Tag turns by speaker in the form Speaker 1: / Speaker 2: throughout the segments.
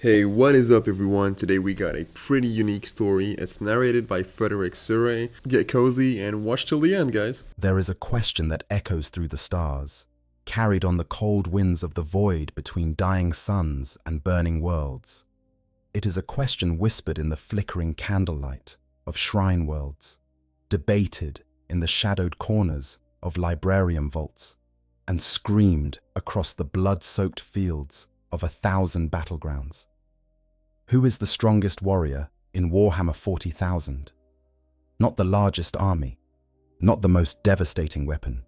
Speaker 1: Hey, what is up, everyone? Today we got a pretty unique story. It's narrated by Frederick Surrey. Get cozy and watch till the end, guys.
Speaker 2: There is a question that echoes through the stars, carried on the cold winds of the void between dying suns and burning worlds. It is a question whispered in the flickering candlelight of shrine worlds, debated in the shadowed corners of librarium vaults, and screamed across the blood-soaked fields of 1,000 battlegrounds. Who is the strongest warrior in Warhammer 40,000? Not the largest army, not the most devastating weapon,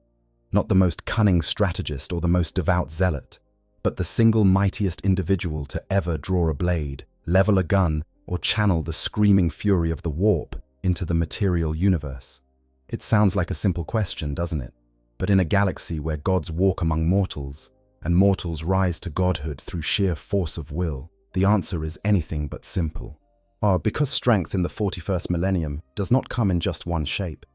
Speaker 2: not the most cunning strategist or the most devout zealot, but the single mightiest individual to ever draw a blade, level a gun, or channel the screaming fury of the warp into the material universe. It sounds like a simple question, doesn't it? But in a galaxy where gods walk among mortals, and mortals rise to godhood through sheer force of will, the answer is anything but simple. Because strength in the 41st millennium does not come in just one shape.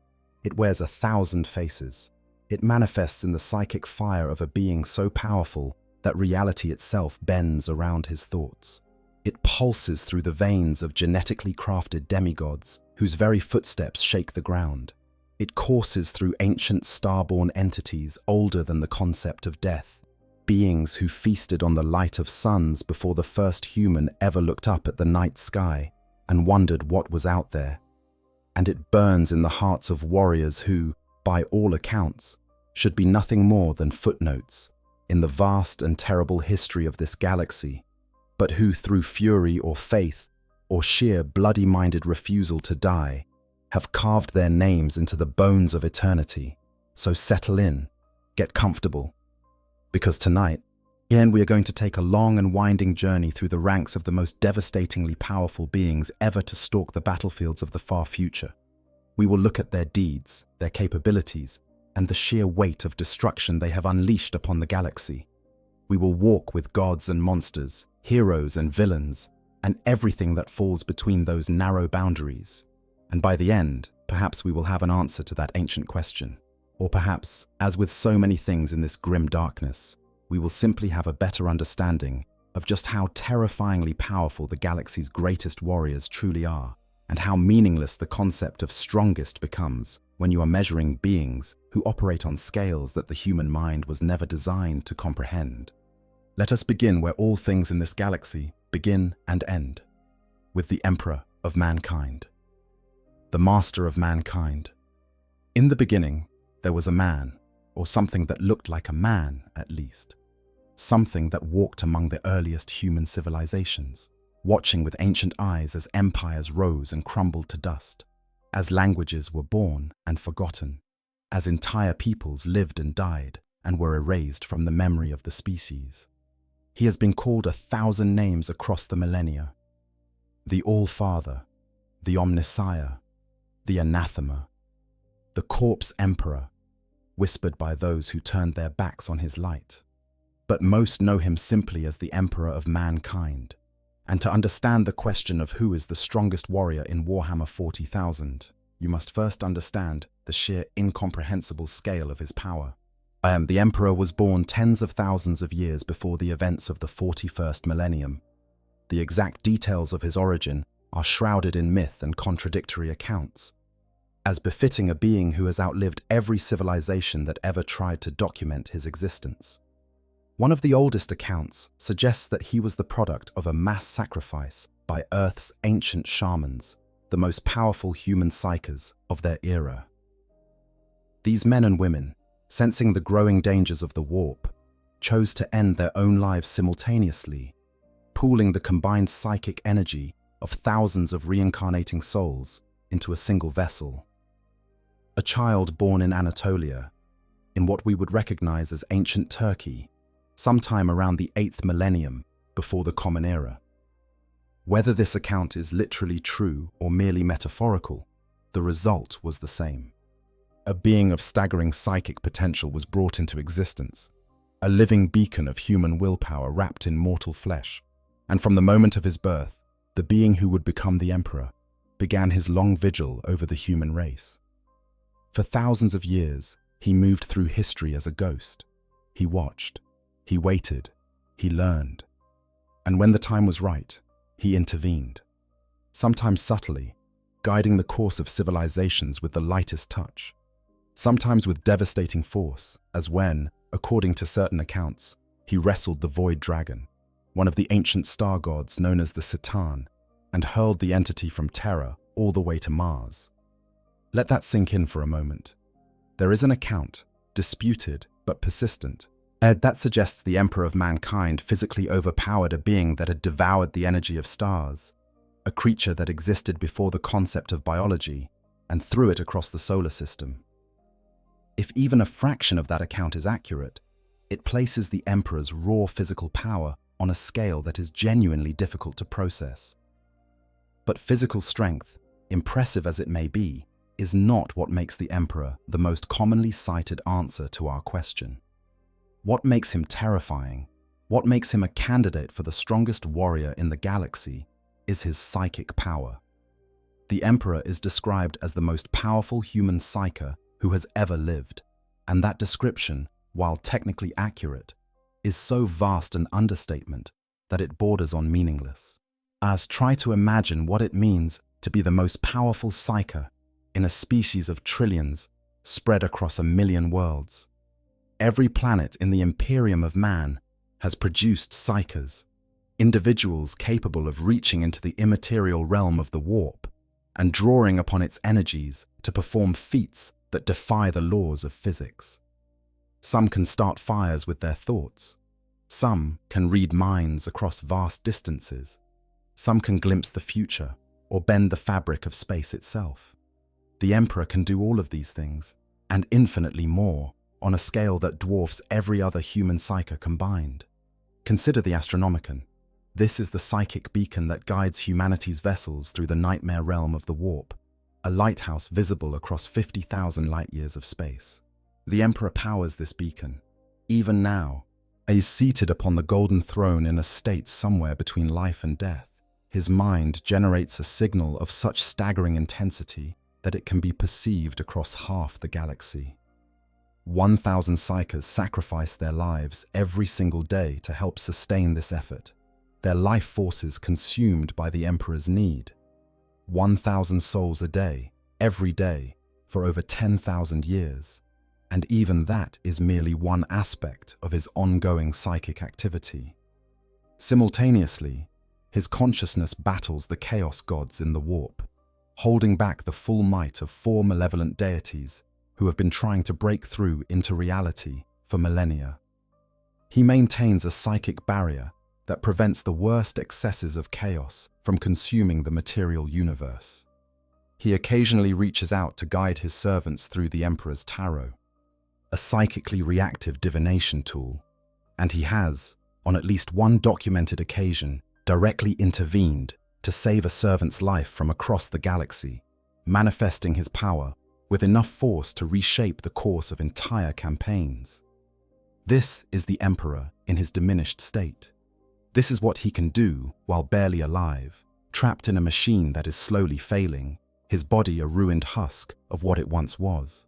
Speaker 2: It wears 1,000 faces. It manifests in the psychic fire of a being so powerful that reality itself bends around his thoughts. It pulses through the veins of genetically crafted demigods whose very footsteps shake the ground. It courses through ancient starborn entities older than the concept of death, beings who feasted on the light of suns before the first human ever looked up at the night sky and wondered what was out there. And it burns in the hearts of warriors who, by all accounts, should be nothing more than footnotes in the vast and terrible history of this galaxy, but who through fury or faith or sheer bloody-minded refusal to die have carved their names into the bones of eternity. So settle in, get comfortable, because tonight, again, we are going to take a long and winding journey through the ranks of the most devastatingly powerful beings ever to stalk the battlefields of the far future. We will look at their deeds, their capabilities, and the sheer weight of destruction they have unleashed upon the galaxy. We will walk with gods and monsters, heroes and villains, and everything that falls between those narrow boundaries. And by the end, perhaps we will have an answer to that ancient question. Or perhaps, as with so many things in this grim darkness, we will simply have a better understanding of just how terrifyingly powerful the galaxy's greatest warriors truly are, and how meaningless the concept of strongest becomes when you are measuring beings who operate on scales that the human mind was never designed to comprehend. Let us begin where all things in this galaxy begin and end, with the Emperor of Mankind, the Master of Mankind. In the beginning, there was a man, or something that looked like a man at least. Something that walked among the earliest human civilizations, watching with ancient eyes as empires rose and crumbled to dust, as languages were born and forgotten, as entire peoples lived and died and were erased from the memory of the species. He has been called 1,000 names across the millennia. The All-Father, the Omnisire, the Anathema, the Corpse Emperor, whispered by those who turned their backs on his light. But most know him simply as the Emperor of Mankind. And to understand the question of who is the strongest warrior in Warhammer 40,000, you must first understand the sheer incomprehensible scale of his power. The Emperor was born tens of thousands of years before the events of the 41st millennium. The exact details of his origin are shrouded in myth and contradictory accounts, as befitting a being who has outlived every civilization that ever tried to document his existence. One of the oldest accounts suggests that he was the product of a mass sacrifice by Earth's ancient shamans, the most powerful human psykers of their era. These men and women, sensing the growing dangers of the warp, chose to end their own lives simultaneously, pooling the combined psychic energy of thousands of reincarnating souls into a single vessel. A child born in Anatolia, in what we would recognize as ancient Turkey, sometime around the 8th millennium before the Common Era. Whether this account is literally true or merely metaphorical, the result was the same. A being of staggering psychic potential was brought into existence, a living beacon of human willpower wrapped in mortal flesh. And from the moment of his birth, the being who would become the Emperor began his long vigil over the human race. For thousands of years, he moved through history as a ghost. He watched, he waited, he learned. And when the time was right, he intervened, sometimes subtly, guiding the course of civilizations with the lightest touch, sometimes with devastating force, as when, according to certain accounts, he wrestled the void dragon, one of the ancient star gods known as the Satan, and hurled the entity from Terra all the way to Mars. Let that sink in for a moment. There is an account, disputed but persistent, that suggests the Emperor of Mankind physically overpowered a being that had devoured the energy of stars, a creature that existed before the concept of biology, and threw it across the solar system. If even a fraction of that account is accurate, it places the Emperor's raw physical power on a scale that is genuinely difficult to process. But physical strength, impressive as it may be, is not what makes the Emperor the most commonly cited answer to our question. What makes him terrifying, what makes him a candidate for the strongest warrior in the galaxy, is his psychic power. The Emperor is described as the most powerful human psyker who has ever lived, and that description, while technically accurate, is so vast an understatement that it borders on meaningless. As try to imagine what it means to be the most powerful psyker in a species of trillions spread across 1,000,000 worlds. Every planet in the Imperium of man has produced psykers, individuals capable of reaching into the immaterial realm of the warp and drawing upon its energies to perform feats that defy the laws of physics. Some can start fires with their thoughts. Some can read minds across vast distances. Some can glimpse the future or bend the fabric of space itself. The Emperor can do all of these things, and infinitely more, on a scale that dwarfs every other human psyker combined. Consider the Astronomicon. This is the psychic beacon that guides humanity's vessels through the nightmare realm of the warp, a lighthouse visible across 50,000 light-years of space. The Emperor powers this beacon. Even now, he is seated upon the golden throne in a state somewhere between life and death. His mind generates a signal of such staggering intensity that it can be perceived across half the galaxy. 1,000 psykers sacrifice their lives every single day to help sustain this effort, their life forces consumed by the Emperor's need. 1,000 souls a day, every day, for over 10,000 years. And even that is merely one aspect of his ongoing psychic activity. Simultaneously, his consciousness battles the chaos gods in the warp, holding back the full might of 4 malevolent deities who have been trying to break through into reality for millennia. He maintains a psychic barrier that prevents the worst excesses of chaos from consuming the material universe. He occasionally reaches out to guide his servants through the Emperor's tarot, a psychically reactive divination tool, and he has, on at least one documented occasion, directly intervened to save a servant's life from across the galaxy, manifesting his power with enough force to reshape the course of entire campaigns. This is the Emperor in his diminished state. This is what he can do while barely alive, trapped in a machine that is slowly failing, his body a ruined husk of what it once was.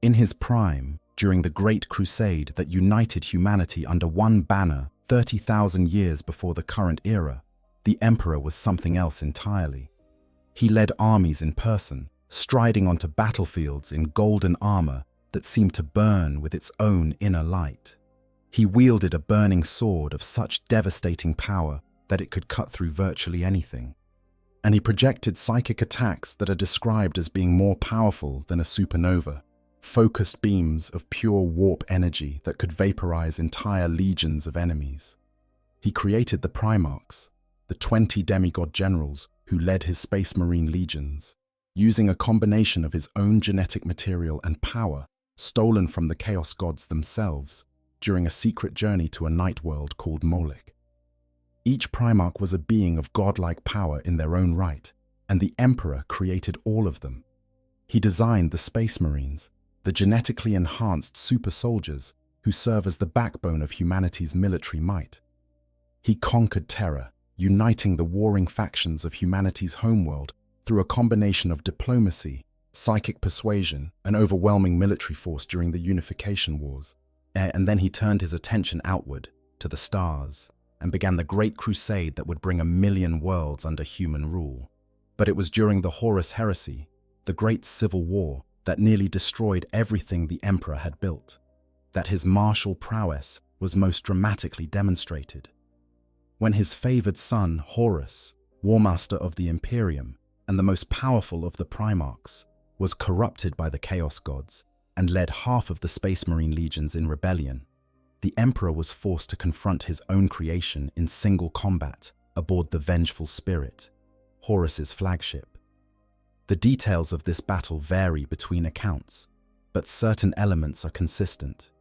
Speaker 2: In his prime, during the Great Crusade that united humanity under one banner 30,000 years before the current era, the Emperor was something else entirely. He led armies in person, striding onto battlefields in golden armor that seemed to burn with its own inner light. He wielded a burning sword of such devastating power that it could cut through virtually anything. And he projected psychic attacks that are described as being more powerful than a supernova, focused beams of pure warp energy that could vaporize entire legions of enemies. He created the Primarchs, the 20 demigod generals who led his Space Marine legions, using a combination of his own genetic material and power stolen from the Chaos Gods themselves during a secret journey to a night world called Moloch. Each Primarch was a being of godlike power in their own right, and the Emperor created all of them. He designed the Space Marines, the genetically enhanced super soldiers who serve as the backbone of humanity's military might. He conquered terror, uniting the warring factions of humanity's homeworld through a combination of diplomacy, psychic persuasion, and overwhelming military force during the Unification Wars. And then he turned his attention outward, to the stars. and began the Great Crusade that would bring 1,000,000 worlds under human rule. But it was during the Horus Heresy, the Great Civil War, that nearly destroyed everything the Emperor had built, that his martial prowess was most dramatically demonstrated. When his favored son, Horus, Warmaster of the Imperium and the most powerful of the Primarchs, was corrupted by the Chaos Gods and led half of the Space Marine legions in rebellion, the Emperor was forced to confront his own creation in single combat aboard the Vengeful Spirit, Horus's flagship. The details of this battle vary between accounts, but certain elements are consistent.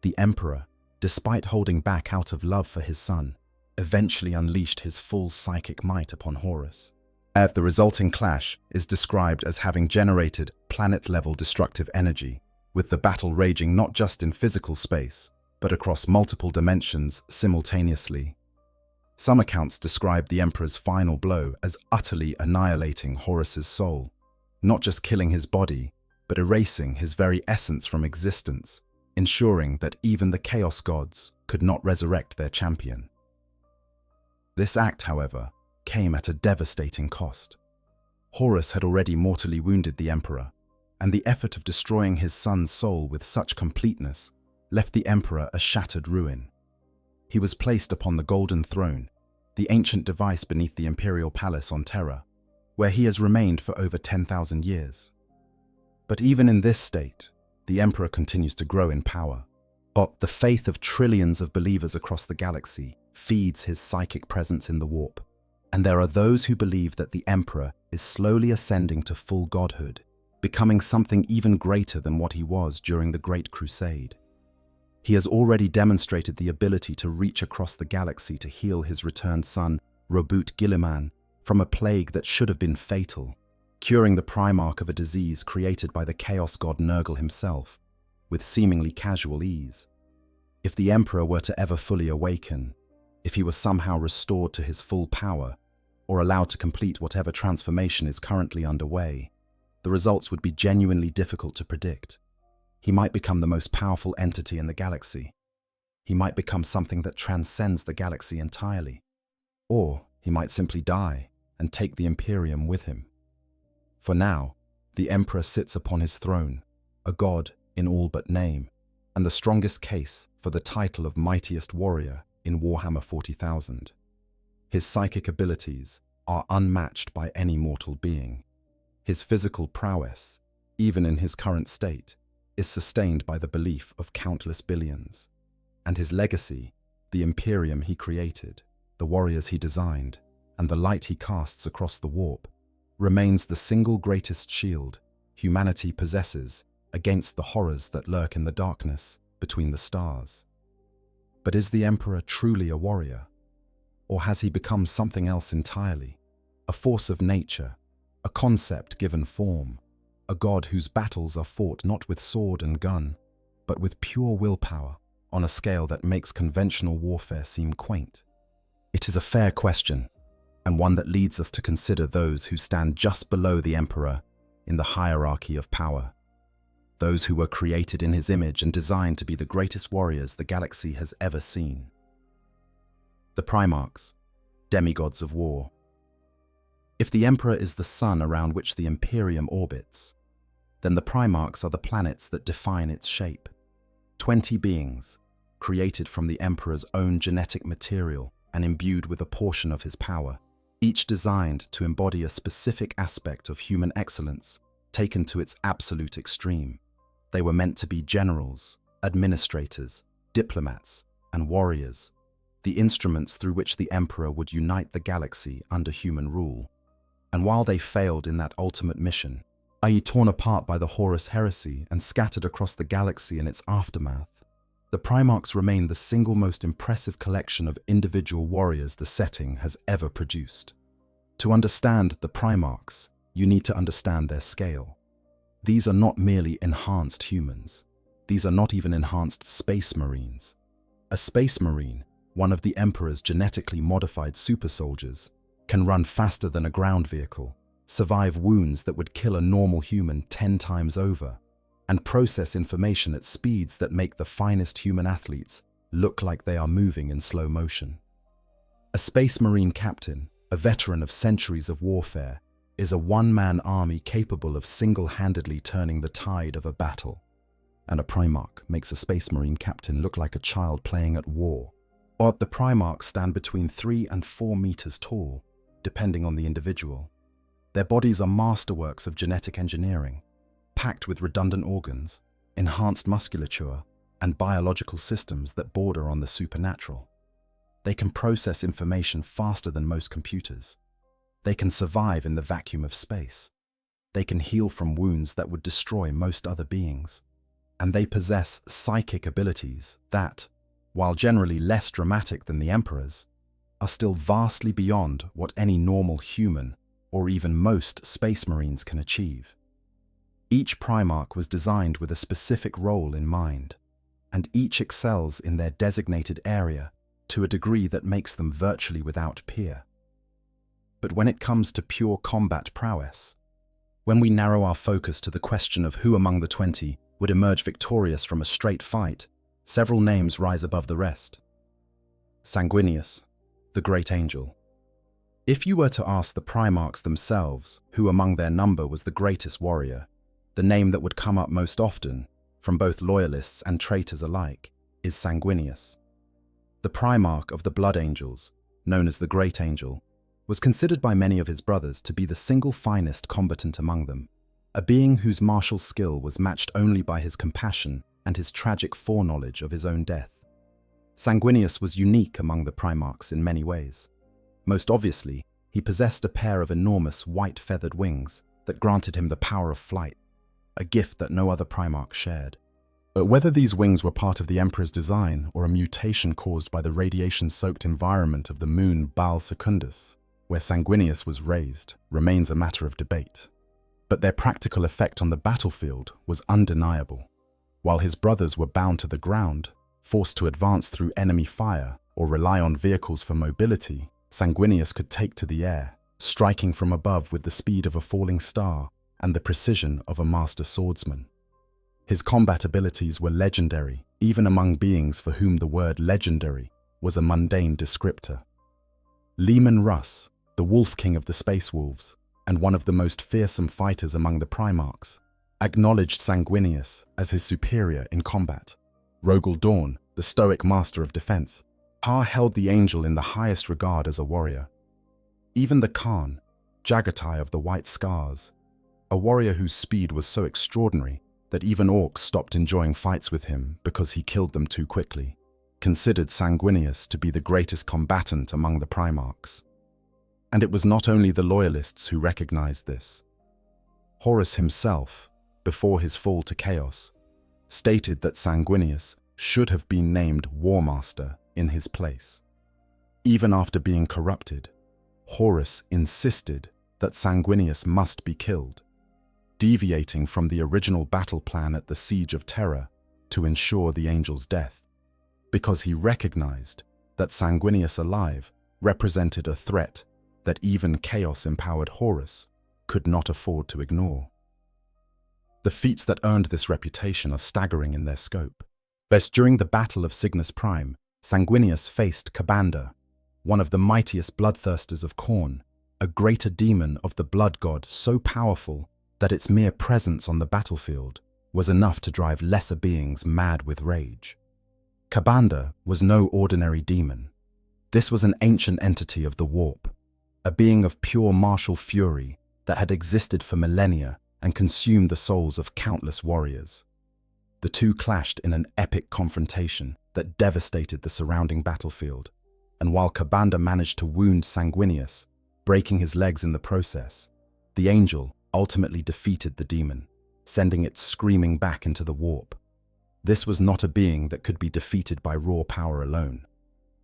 Speaker 2: The Emperor, despite holding back out of love for his son, eventually unleashed his full psychic might upon Horus. The resulting clash is described as having generated planet-level destructive energy, with the battle raging not just in physical space, but across multiple dimensions simultaneously. Some accounts describe the Emperor's final blow as utterly annihilating Horus's soul, not just killing his body, but erasing his very essence from existence, ensuring that even the Chaos Gods could not resurrect their champion. This act, however, came at a devastating cost. Horus had already mortally wounded the Emperor, and the effort of destroying his son's soul with such completeness left the Emperor a shattered ruin. He was placed upon the Golden Throne, the ancient device beneath the Imperial Palace on Terra, where he has remained for over 10,000 years. But even in this state, the Emperor continues to grow in power. But the faith of trillions of believers across the galaxy feeds his psychic presence in the warp, and there are those who believe that the Emperor is slowly ascending to full godhood, becoming something even greater than what he was during the Great Crusade. He has already demonstrated the ability to reach across the galaxy to heal his returned son, Robut Guilliman, from a plague that should have been fatal, curing the Primarch of a disease created by the Chaos God Nurgle himself, with seemingly casual ease. If the Emperor were to ever fully awaken, if he were somehow restored to his full power, or allowed to complete whatever transformation is currently underway, the results would be genuinely difficult to predict. He might become the most powerful entity in the galaxy. He might become something that transcends the galaxy entirely. Or he might simply die and take the Imperium with him. For now, the Emperor sits upon his throne, a god in all but name, and the strongest case for the title of mightiest warrior in Warhammer 40,000. His psychic abilities are unmatched by any mortal being. His physical prowess, even in his current state, is sustained by the belief of countless billions. And his legacy, the Imperium he created, the warriors he designed, and the light he casts across the warp, remains the single greatest shield humanity possesses against the horrors that lurk in the darkness between the stars. But is the Emperor truly a warrior? Or has he become something else entirely? A force of nature, a concept given form, a god whose battles are fought not with sword and gun, but with pure willpower on a scale that makes conventional warfare seem quaint? It is a fair question, and one that leads us to consider those who stand just below the Emperor in the hierarchy of power. Those who were created in his image and designed to be the greatest warriors the galaxy has ever seen. The Primarchs, demigods of war. If the Emperor is the sun around which the Imperium orbits, then the Primarchs are the planets that define its shape. 20 beings, created from the Emperor's own genetic material and imbued with a portion of his power, each designed to embody a specific aspect of human excellence taken to its absolute extreme. They were meant to be generals, administrators, diplomats, and warriors, the instruments through which the Emperor would unite the galaxy under human rule. And while they failed in that ultimate mission, i.e. torn apart by the Horus Heresy and scattered across the galaxy in its aftermath, the Primarchs remain the single most impressive collection of individual warriors the setting has ever produced. To understand the Primarchs, you need to understand their scale. These are not merely enhanced humans. These are not even enhanced space marines. A space marine, one of the Emperor's genetically modified super soldiers, can run faster than a ground vehicle, survive wounds that would kill a normal human 10 times over, and process information at speeds that make the finest human athletes look like they are moving in slow motion. A Space Marine captain, a veteran of centuries of warfare, is a one-man army capable of single-handedly turning the tide of a battle. And a Primarch makes a Space Marine captain look like a child playing at war. Or the Primarchs stand between 3 and 4 meters tall, depending on the individual. Their bodies are masterworks of genetic engineering, packed with redundant organs, enhanced musculature, and biological systems that border on the supernatural. They can process information faster than most computers. They can survive in the vacuum of space. They can heal from wounds that would destroy most other beings. And they possess psychic abilities that, while generally less dramatic than the Emperor's, are still vastly beyond what any normal human or even most Space Marines can achieve. Each Primarch was designed with a specific role in mind, and each excels in their designated area to a degree that makes them virtually without peer. But when it comes to pure combat prowess, when we narrow our focus to the question of who among the 20 would emerge victorious from a straight fight, several names rise above the rest. Sanguinius, the Great Angel. If you were to ask the Primarchs themselves who among their number was the greatest warrior, the name that would come up most often, from both loyalists and traitors alike, is Sanguinius. The Primarch of the Blood Angels, known as the Great Angel, was considered by many of his brothers to be the single finest combatant among them, a being whose martial skill was matched only by his compassion and his tragic foreknowledge of his own death. Sanguinius was unique among the Primarchs in many ways. Most obviously, he possessed a pair of enormous white-feathered wings that granted him the power of flight, a gift that no other Primarch shared. But whether these wings were part of the Emperor's design or a mutation caused by the radiation-soaked environment of the moon Baal Secundus, where Sanguinius was raised, remains a matter of debate. But their practical effect on the battlefield was undeniable. While his brothers were bound to the ground, forced to advance through enemy fire or rely on vehicles for mobility, Sanguinius could take to the air, striking from above with the speed of a falling star and the precision of a master swordsman. His combat abilities were legendary, even among beings for whom the word legendary was a mundane descriptor. Leman Russ, the Wolf King of the Space Wolves, and one of the most fearsome fighters among the Primarchs, acknowledged Sanguinius as his superior in combat. Rogel Dawn, the stoic master of defense, held the angel in the highest regard as a warrior. Even the Khan, Jagatai of the White Scars, a warrior whose speed was so extraordinary that even orcs stopped enjoying fights with him because he killed them too quickly, considered Sanguinius to be the greatest combatant among the Primarchs. And it was not only the loyalists who recognized this. Horus himself, before his fall to chaos, stated that Sanguinius should have been named War Master in his place. Even after being corrupted, Horus insisted that Sanguinius must be killed, deviating from the original battle plan at the Siege of Terra to ensure the angel's death, because he recognized that Sanguinius alive represented a threat that even chaos-empowered Horus could not afford to ignore. The feats that earned this reputation are staggering in their scope. But during the Battle of Cygnus Prime, Sanguinius faced Kabanda, one of the mightiest bloodthirsters of Khorne, a greater demon of the blood god so powerful that its mere presence on the battlefield was enough to drive lesser beings mad with rage. Kabanda was no ordinary demon. This was an ancient entity of the warp, a being of pure martial fury that had existed for millennia and consumed the souls of countless warriors. The two clashed in an epic confrontation that devastated the surrounding battlefield, and while Kabanda managed to wound Sanguinius, breaking his legs in the process, the angel ultimately defeated the demon, sending it screaming back into the warp. This was not a being that could be defeated by raw power alone.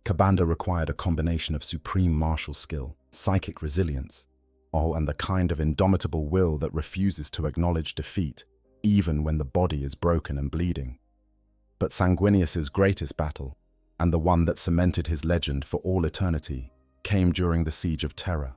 Speaker 2: Kabanda required a combination of supreme martial skill, psychic resilience, and the kind of indomitable will that refuses to acknowledge defeat, even when the body is broken and bleeding. But Sanguinius's greatest battle, and the one that cemented his legend for all eternity, came during the Siege of Terra.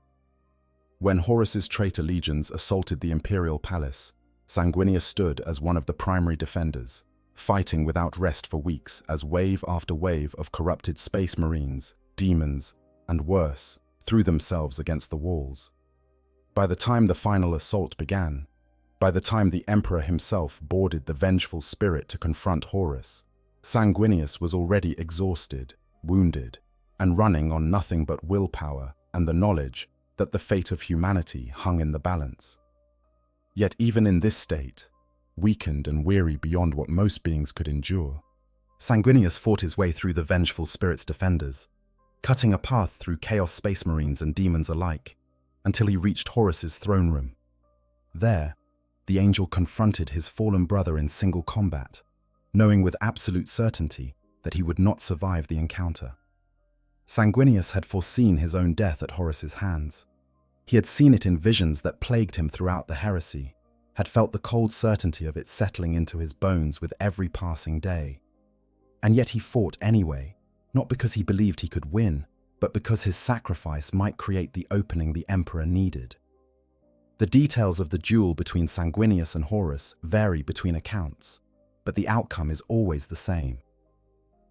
Speaker 2: When Horus's traitor legions assaulted the Imperial Palace, Sanguinius stood as one of the primary defenders, fighting without rest for weeks as wave after wave of corrupted space marines, demons, and worse, threw themselves against the walls. By the time the final assault began, by the time the Emperor himself boarded the vengeful spirit to confront Horus, Sanguinius was already exhausted, wounded, and running on nothing but willpower and the knowledge that the fate of humanity hung in the balance. Yet even in this state, weakened and weary beyond what most beings could endure, Sanguinius fought his way through the vengeful spirit's defenders, cutting a path through Chaos Space Marines and demons alike, until he reached Horus's throne room. There, the angel confronted his fallen brother in single combat, knowing with absolute certainty that he would not survive the encounter. Sanguinius had foreseen his own death at Horus's hands. He had seen it in visions that plagued him throughout the heresy, had felt the cold certainty of it settling into his bones with every passing day. And yet he fought anyway, not because he believed he could win, but because his sacrifice might create the opening the Emperor needed. The details of the duel between Sanguinius and Horus vary between accounts, but the outcome is always the same.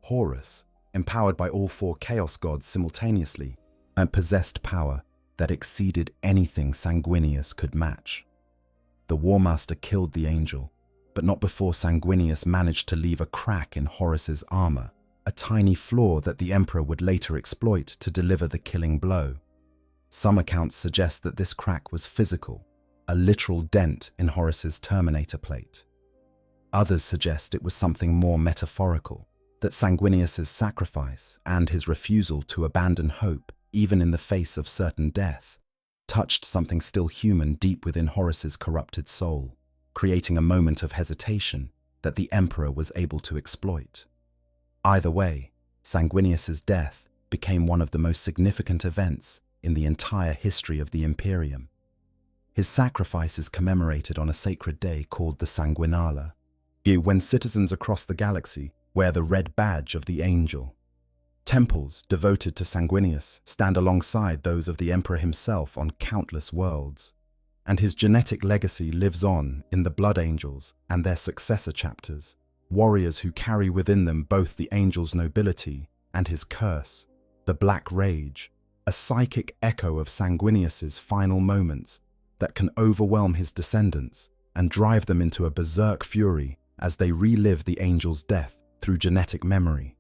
Speaker 2: Horus, empowered by all four Chaos gods simultaneously, and possessed power that exceeded anything Sanguinius could match. The War Master killed the angel, but not before Sanguinius managed to leave a crack in Horus's armor, a tiny flaw that the Emperor would later exploit to deliver the killing blow. Some accounts suggest that this crack was physical, a literal dent in Horus's Terminator plate. Others suggest it was something more metaphorical, that Sanguinius's sacrifice and his refusal to abandon hope, even in the face of certain death, touched something still human deep within Horus's corrupted soul, creating a moment of hesitation that the Emperor was able to exploit. Either way, Sanguinius's death became one of the most significant events in the entire history of the Imperium. His sacrifice is commemorated on a sacred day called the Sanguinala, when citizens across the galaxy wear the red badge of the angel. Temples devoted to Sanguinius stand alongside those of the Emperor himself on countless worlds, and his genetic legacy lives on in the Blood Angels and their successor chapters, warriors who carry within them both the angel's nobility and his curse, the Black Rage, a psychic echo of Sanguinius's final moments that can overwhelm his descendants and drive them into a berserk fury as they relive the angel's death through genetic memory.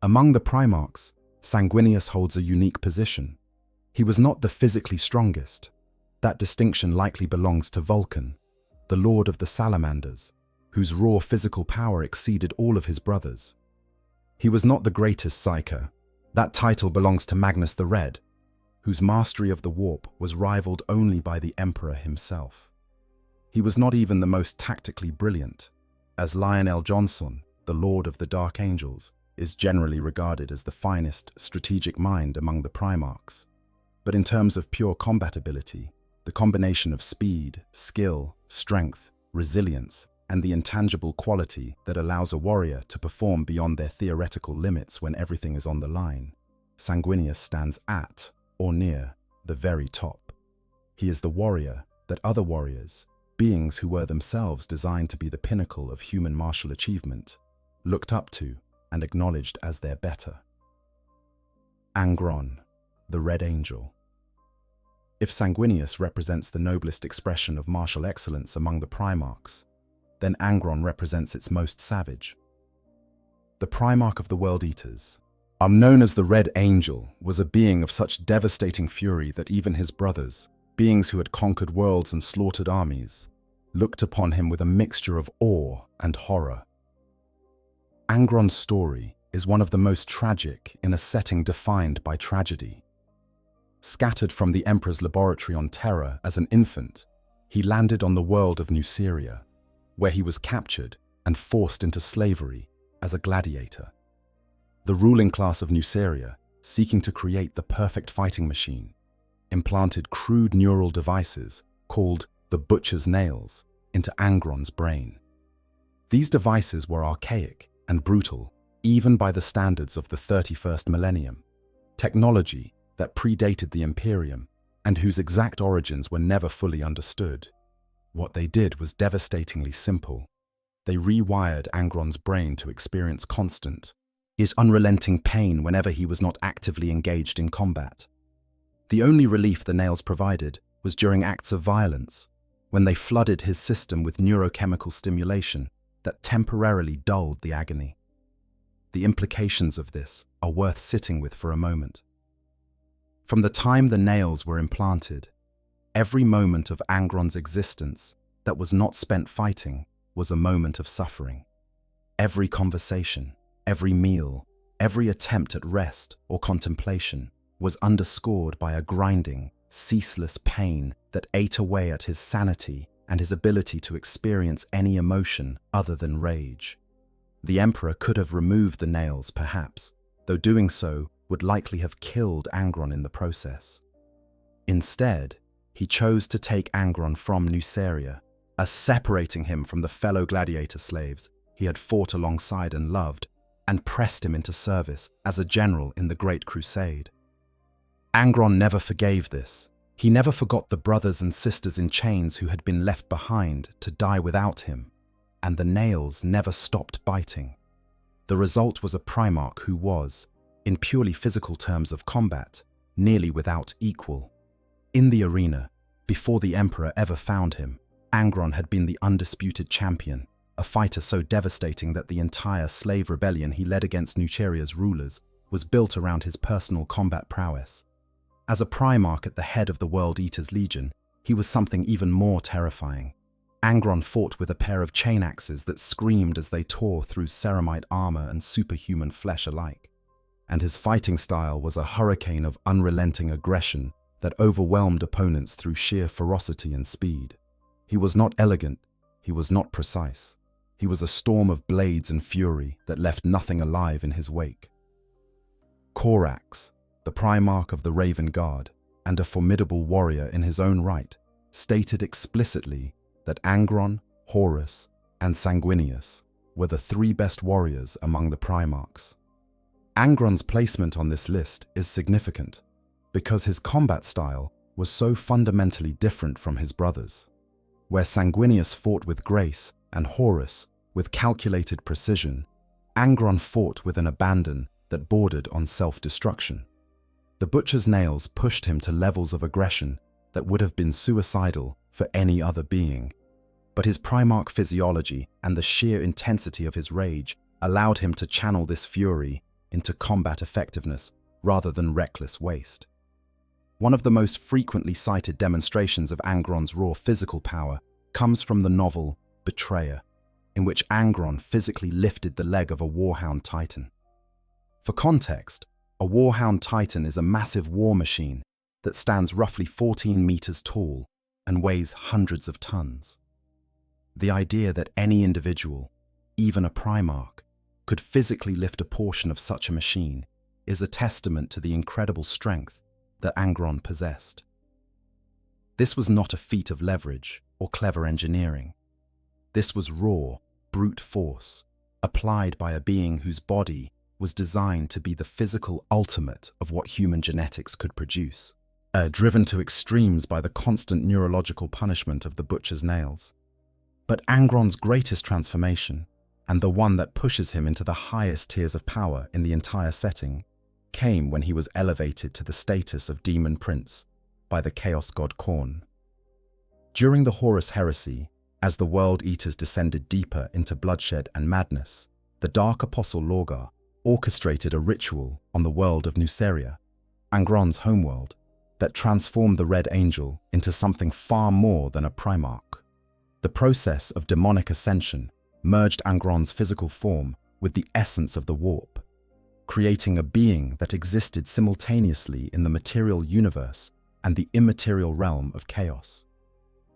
Speaker 2: Among the Primarchs, Sanguinius holds a unique position. He was not the physically strongest. That distinction likely belongs to Vulcan, the Lord of the Salamanders, whose raw physical power exceeded all of his brothers. He was not the greatest Psyker. That title belongs to Magnus the Red, whose mastery of the warp was rivaled only by the Emperor himself. He was not even the most tactically brilliant, as Lionel Johnson, the Lord of the Dark Angels, is generally regarded as the finest strategic mind among the Primarchs. But in terms of pure combat ability, the combination of speed, skill, strength, resilience, and the intangible quality that allows a warrior to perform beyond their theoretical limits when everything is on the line, Sanguinius stands at, or near, the very top. He is the warrior that other warriors, beings who were themselves designed to be the pinnacle of human martial achievement, looked up to and acknowledged as their better. Angron, the Red Angel. If Sanguinius represents the noblest expression of martial excellence among the Primarchs, then Angron represents its most savage. The Primarch of the World Eaters, known as the Red Angel, was a being of such devastating fury that even his brothers, beings who had conquered worlds and slaughtered armies, looked upon him with a mixture of awe and horror. Angron's story is one of the most tragic in a setting defined by tragedy. Scattered from the Emperor's laboratory on Terra as an infant, he landed on the world of Nuceria, where he was captured and forced into slavery as a gladiator. The ruling class of Nuceria, seeking to create the perfect fighting machine, implanted crude neural devices called the Butcher's Nails into Angron's brain. These devices were archaic and brutal, even by the standards of the 31st millennium, technology that predated the Imperium and whose exact origins were never fully understood. What they did was devastatingly simple. They rewired Angron's brain to experience constant, his unrelenting pain whenever he was not actively engaged in combat. The only relief the nails provided was during acts of violence, when they flooded his system with neurochemical stimulation that temporarily dulled the agony. The implications of this are worth sitting with for a moment. From the time the nails were implanted, every moment of Angron's existence that was not spent fighting was a moment of suffering. Every conversation, every meal, every attempt at rest or contemplation was underscored by a grinding, ceaseless pain that ate away at his sanity and his ability to experience any emotion other than rage. The Emperor could have removed the nails, perhaps, though doing so would likely have killed Angron in the process. Instead, he chose to take Angron from Nuceria, as separating him from the fellow gladiator slaves he had fought alongside and loved, and pressed him into service as a general in the Great Crusade. Angron never forgave this. He never forgot the brothers and sisters in chains who had been left behind to die without him, and the nails never stopped biting. The result was a Primarch who was, in purely physical terms of combat, nearly without equal. In the arena, before the Emperor ever found him, Angron had been the undisputed champion, a fighter so devastating that the entire slave rebellion he led against Nuceria's rulers was built around his personal combat prowess. As a Primarch at the head of the World Eaters' Legion, he was something even more terrifying. Angron fought with a pair of chain axes that screamed as they tore through ceramite armor and superhuman flesh alike. And his fighting style was a hurricane of unrelenting aggression that overwhelmed opponents through sheer ferocity and speed. He was not elegant, he was not precise. He was a storm of blades and fury that left nothing alive in his wake. Corax, the Primarch of the Raven Guard, and a formidable warrior in his own right, stated explicitly that Angron, Horus, and Sanguinius were the three best warriors among the Primarchs. Angron's placement on this list is significant because his combat style was so fundamentally different from his brothers. Where Sanguinius fought with grace and Horus with calculated precision, Angron fought with an abandon that bordered on self-destruction. The butcher's nails pushed him to levels of aggression that would have been suicidal for any other being, but his Primarch physiology and the sheer intensity of his rage allowed him to channel this fury into combat effectiveness rather than reckless waste. One of the most frequently cited demonstrations of Angron's raw physical power comes from the novel Betrayer, in which Angron physically lifted the leg of a warhound titan. For context, a warhound titan is a massive war machine that stands roughly 14 meters tall and weighs hundreds of tons. The idea that any individual, even a Primarch, could physically lift a portion of such a machine is a testament to the incredible strength that Angron possessed. This was not a feat of leverage or clever engineering. This was raw, brute force, applied by a being whose body was designed to be the physical ultimate of what human genetics could produce, driven to extremes by the constant neurological punishment of the butcher's nails. But Angron's greatest transformation, and the one that pushes him into the highest tiers of power in the entire setting, came when he was elevated to the status of Demon Prince by the Chaos God Khorne. During the Horus Heresy, as the World Eaters descended deeper into bloodshed and madness, the Dark Apostle Lorgar orchestrated a ritual on the world of Nuceria, Angron's homeworld, that transformed the Red Angel into something far more than a Primarch. The process of demonic ascension merged Angron's physical form with the essence of the warp, creating a being that existed simultaneously in the material universe and the immaterial realm of chaos.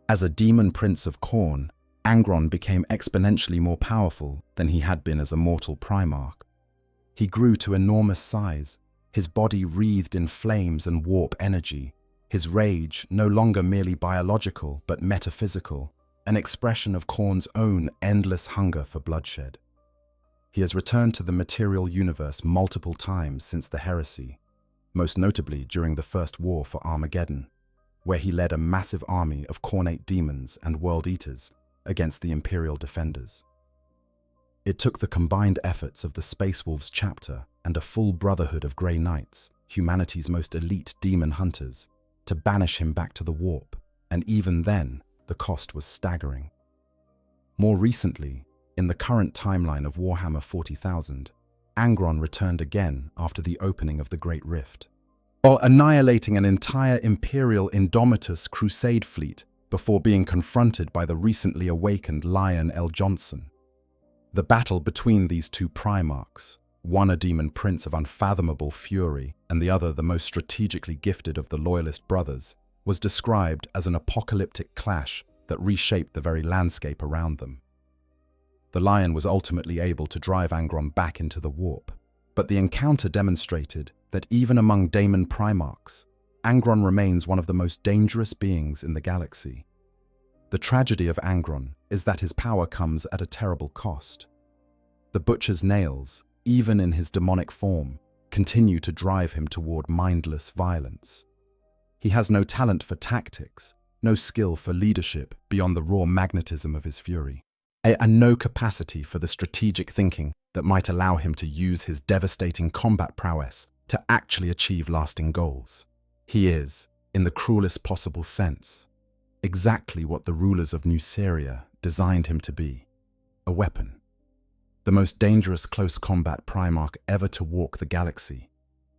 Speaker 2: As a demon prince of Khorne, Angron became exponentially more powerful than he had been as a mortal Primarch. He grew to enormous size, his body wreathed in flames and warp energy, his rage no longer merely biological but metaphysical, an expression of Khorne's own endless hunger for bloodshed. He has returned to the material universe multiple times since the heresy, most notably during the First War for Armageddon, where he led a massive army of Khornate demons and World Eaters against the Imperial defenders. It took the combined efforts of the Space Wolves chapter and a full brotherhood of Grey Knights, humanity's most elite demon hunters, to banish him back to the warp, and even then, the cost was staggering. More recently, in the current timeline of Warhammer 40,000, Angron returned again after the opening of the Great Rift, while annihilating an entire Imperial Indomitus Crusade fleet before being confronted by the recently awakened Lion L. Johnson. The battle between these two Primarchs, one a demon prince of unfathomable fury and the other the most strategically gifted of the Loyalist brothers, was described as an apocalyptic clash that reshaped the very landscape around them. The Lion was ultimately able to drive Angron back into the warp, but the encounter demonstrated that even among Daemon Primarchs, Angron remains one of the most dangerous beings in the galaxy. The tragedy of Angron is that his power comes at a terrible cost. The Butcher's nails, even in his demonic form, continue to drive him toward mindless violence. He has no talent for tactics, no skill for leadership beyond the raw magnetism of his fury, and no capacity for the strategic thinking that might allow him to use his devastating combat prowess to actually achieve lasting goals. He is, in the cruelest possible sense, exactly what the rulers of Nuceria designed him to be: a weapon. The most dangerous close combat Primarch ever to walk the galaxy,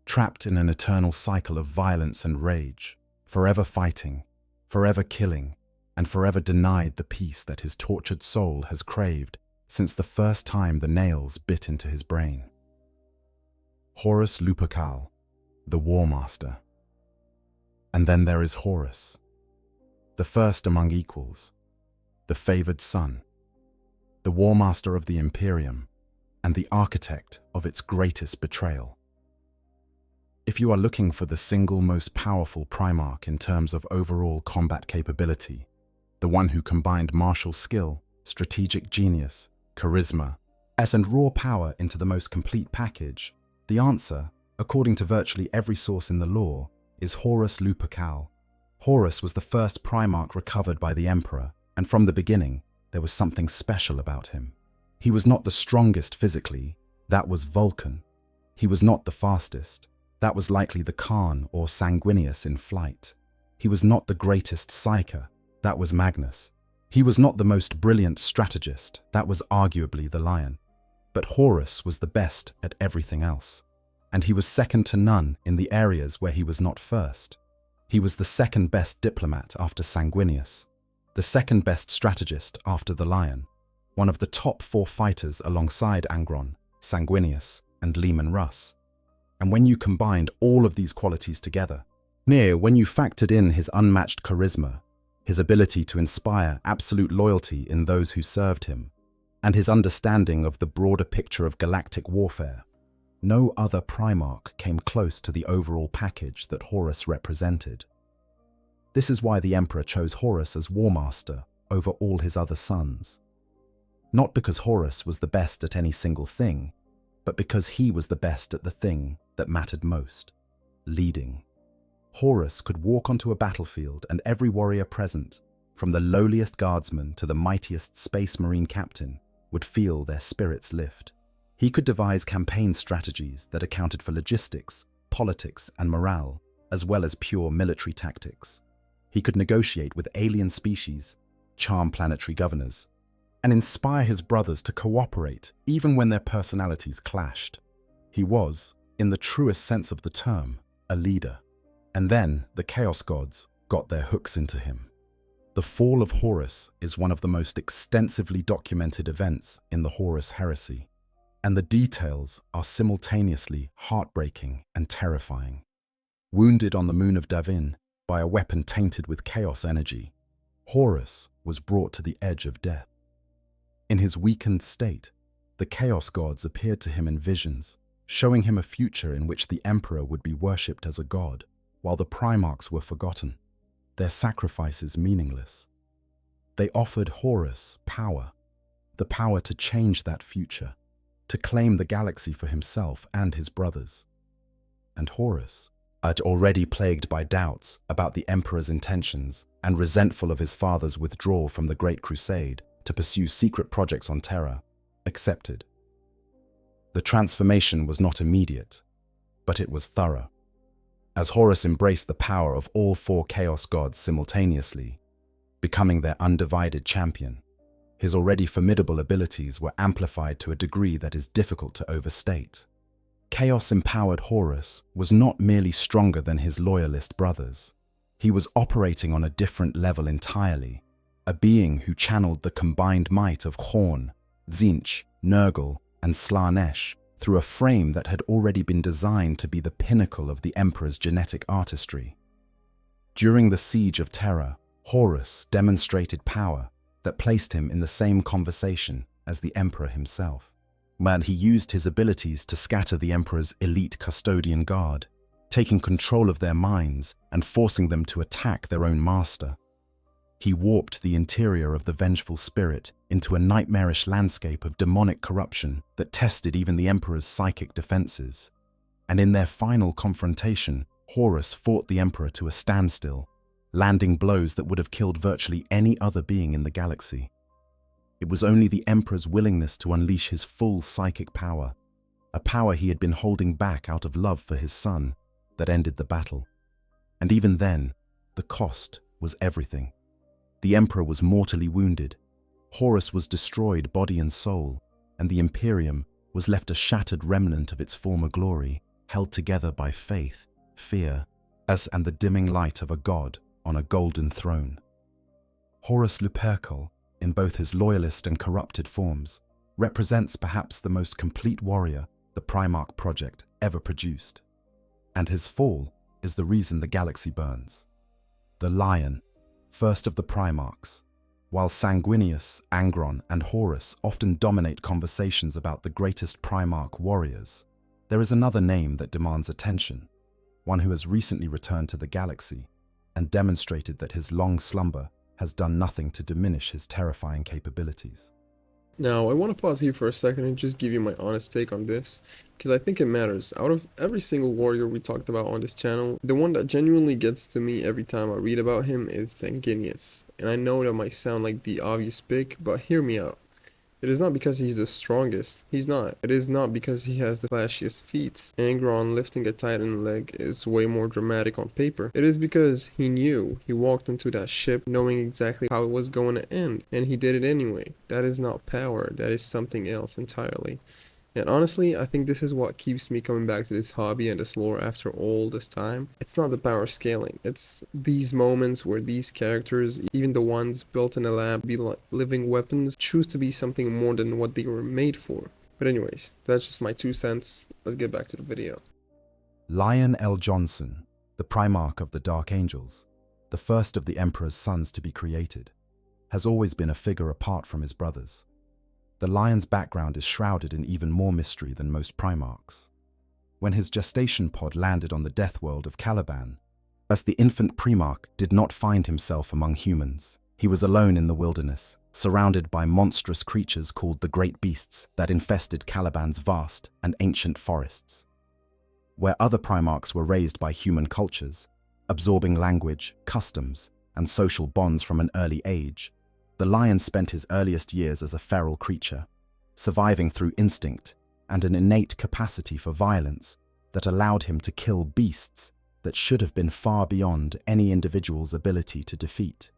Speaker 2: trapped in an eternal cycle of violence and rage, forever fighting, forever killing, and forever denied the peace that his tortured soul has craved since the first time the nails bit into his brain. Horus Lupercal, the War Master. And then there is Horus, the first among equals, the favored son, the War Master of the Imperium, and the architect of its greatest betrayal. If you are looking for the single most powerful Primarch in terms of overall combat capability, the one who combined martial skill, strategic genius, charisma, and raw power into the most complete package, the answer, according to virtually every source in the lore, is Horus Lupercal. Horus was the first Primarch recovered by the Emperor, and from the beginning, there was something special about him. He was not the strongest physically, that was Vulcan. He was not the fastest, that was likely the Khan or Sanguinius in flight. He was not the greatest psyker, that was Magnus. He was not the most brilliant strategist, that was arguably the Lion. But Horus was the best at everything else, and he was second to none in the areas where he was not first. He was the second best diplomat after Sanguinius, the second best strategist after the Lion, one of the top 4 fighters alongside Angron, Sanguinius, and Leman Russ. And when you combined all of these qualities together, when you factored in his unmatched charisma, his ability to inspire absolute loyalty in those who served him, and his understanding of the broader picture of galactic warfare, no other Primarch came close to the overall package that Horus represented. This is why the Emperor chose Horus as War Master over all his other sons. Not because Horus was the best at any single thing, but because he was the best at the thing that mattered most: leading. Horus could walk onto a battlefield and every warrior present, from the lowliest guardsman to the mightiest space marine captain, would feel their spirits lift. He could devise campaign strategies that accounted for logistics, politics, and morale, as well as pure military tactics. He could negotiate with alien species, charm planetary governors, and inspire his brothers to cooperate even when their personalities clashed. He was, in the truest sense of the term, a leader. And then the Chaos Gods got their hooks into him. The fall of Horus is one of the most extensively documented events in the Horus heresy, and the details are simultaneously heartbreaking and terrifying. Wounded on the moon of Davin by a weapon tainted with chaos energy, Horus was brought to the edge of death. In his weakened state, the Chaos Gods appeared to him in visions, showing him a future in which the Emperor would be worshipped as a god, while the Primarchs were forgotten, their sacrifices meaningless. They offered Horus power, the power to change that future, to claim the galaxy for himself and his brothers. And Horus, already plagued by doubts about the Emperor's intentions and resentful of his father's withdrawal from the Great Crusade to pursue secret projects on Terra, accepted. The transformation was not immediate, but it was thorough. As Horus embraced the power of all four Chaos gods simultaneously, becoming their undivided champion, his already formidable abilities were amplified to a degree that is difficult to overstate. Chaos-empowered Horus was not merely stronger than his loyalist brothers. He was operating on a different level entirely, a being who channeled the combined might of Horn, Tzeentch, Nurgle, and Slaanesh through a frame that had already been designed to be the pinnacle of the Emperor's genetic artistry. During the Siege of Terra, Horus demonstrated power that placed him in the same conversation as the Emperor himself. Man, he used his abilities to scatter the Emperor's elite custodian guard, taking control of their minds and forcing them to attack their own master. He warped the interior of the vengeful spirit into a nightmarish landscape of demonic corruption that tested even the Emperor's psychic defenses. And in their final confrontation, Horus fought the Emperor to a standstill, landing blows that would have killed virtually any other being in the galaxy. It was only the Emperor's willingness to unleash his full psychic power, a power he had been holding back out of love for his son, that ended the battle. And even then, the cost was everything. The Emperor was mortally wounded, Horus was destroyed body and soul, and the Imperium was left a shattered remnant of its former glory, held together by faith, fear, and the dimming light of a god on a golden throne. Horus Lupercal, in both his loyalist and corrupted forms, represents perhaps the most complete warrior the Primarch project ever produced. And his fall is the reason the galaxy burns. The Lion, first of the Primarchs. While Sanguinius, Angron, and Horus often dominate conversations about the greatest Primarch warriors, there is another name that demands attention, one who has recently returned to the galaxy and demonstrated that his long slumber has done nothing to diminish his terrifying capabilities.
Speaker 1: Now, I want to pause here for a second and just give you my honest take on this, because I think it matters. Out of every single warrior we talked about on this channel, the one that genuinely gets to me every time I read about him is Sanguinius. And I know that might sound like the obvious pick, but hear me out. It is not because he's the strongest. He's not. It is not because he has the flashiest feats. Angron lifting a Titan leg is way more dramatic on paper. It is because he knew. He walked into that ship knowing exactly how it was going to end, and he did it anyway. That is not power. That is something else entirely. And honestly, I think this is what keeps me coming back to this hobby and this lore after all this time. It's not the power scaling. It's these moments where these characters, even the ones built in a lab, be like living weapons, choose to be something more than what they were made for. But anyways, that's just my 2 cents. Let's get back to the video.
Speaker 2: Lion L. Johnson, the Primarch of the Dark Angels, the first of the Emperor's sons to be created, has always been a figure apart from his brothers. The Lion's background is shrouded in even more mystery than most Primarchs. When his gestation pod landed on the death world of Caliban, as the infant Primarch did not find himself among humans. He was alone in the wilderness, surrounded by monstrous creatures called the Great Beasts that infested Caliban's vast and ancient forests. Where other Primarchs were raised by human cultures, absorbing language, customs, and social bonds from an early age, the lion spent his earliest years as a feral creature, surviving through instinct and an innate capacity for violence that allowed him to kill beasts that should have been far beyond any individual's ability to defeat.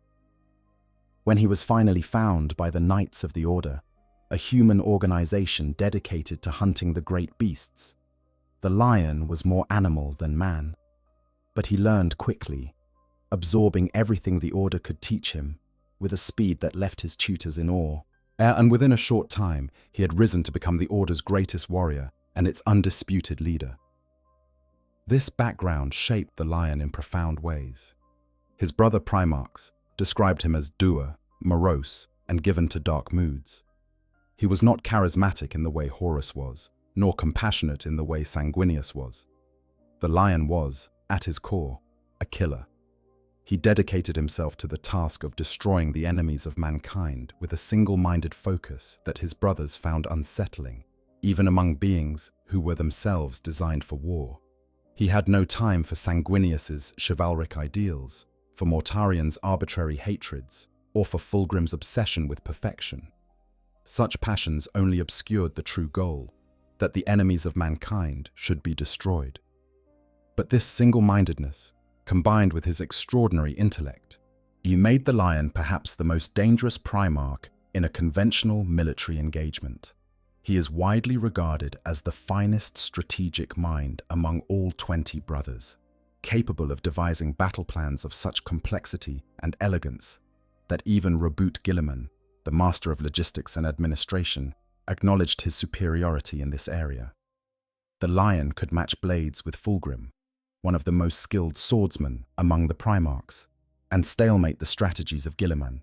Speaker 2: When he was finally found by the Knights of the Order, a human organization dedicated to hunting the great beasts, the lion was more animal than man. But he learned quickly, absorbing everything the Order could teach him, with a speed that left his tutors in awe. And within a short time, he had risen to become the Order's greatest warrior and its undisputed leader. This background shaped the lion in profound ways. His brother Primarchs described him as dour, morose, and given to dark moods. He was not charismatic in the way Horus was, nor compassionate in the way Sanguinius was. The lion was, at his core, a killer. He dedicated himself to the task of destroying the enemies of mankind with a single-minded focus that his brothers found unsettling, even among beings who were themselves designed for war. He had no time for Sanguinius's chivalric ideals, for Mortarian's arbitrary hatreds, or for Fulgrim's obsession with perfection. such passions only obscured the true goal, that the enemies of mankind should be destroyed. But this single-mindedness, combined with his extraordinary intellect, made the lion perhaps the most dangerous primarch in a conventional military engagement. He is widely regarded as the finest strategic mind among all 20 brothers, capable of devising battle plans of such complexity and elegance that even Reboot Guilliman, the master of logistics and administration, acknowledged his superiority in this area. The lion could match blades with Fulgrim, one of the most skilled swordsmen among the primarchs, and stalemate the strategies of Guilliman.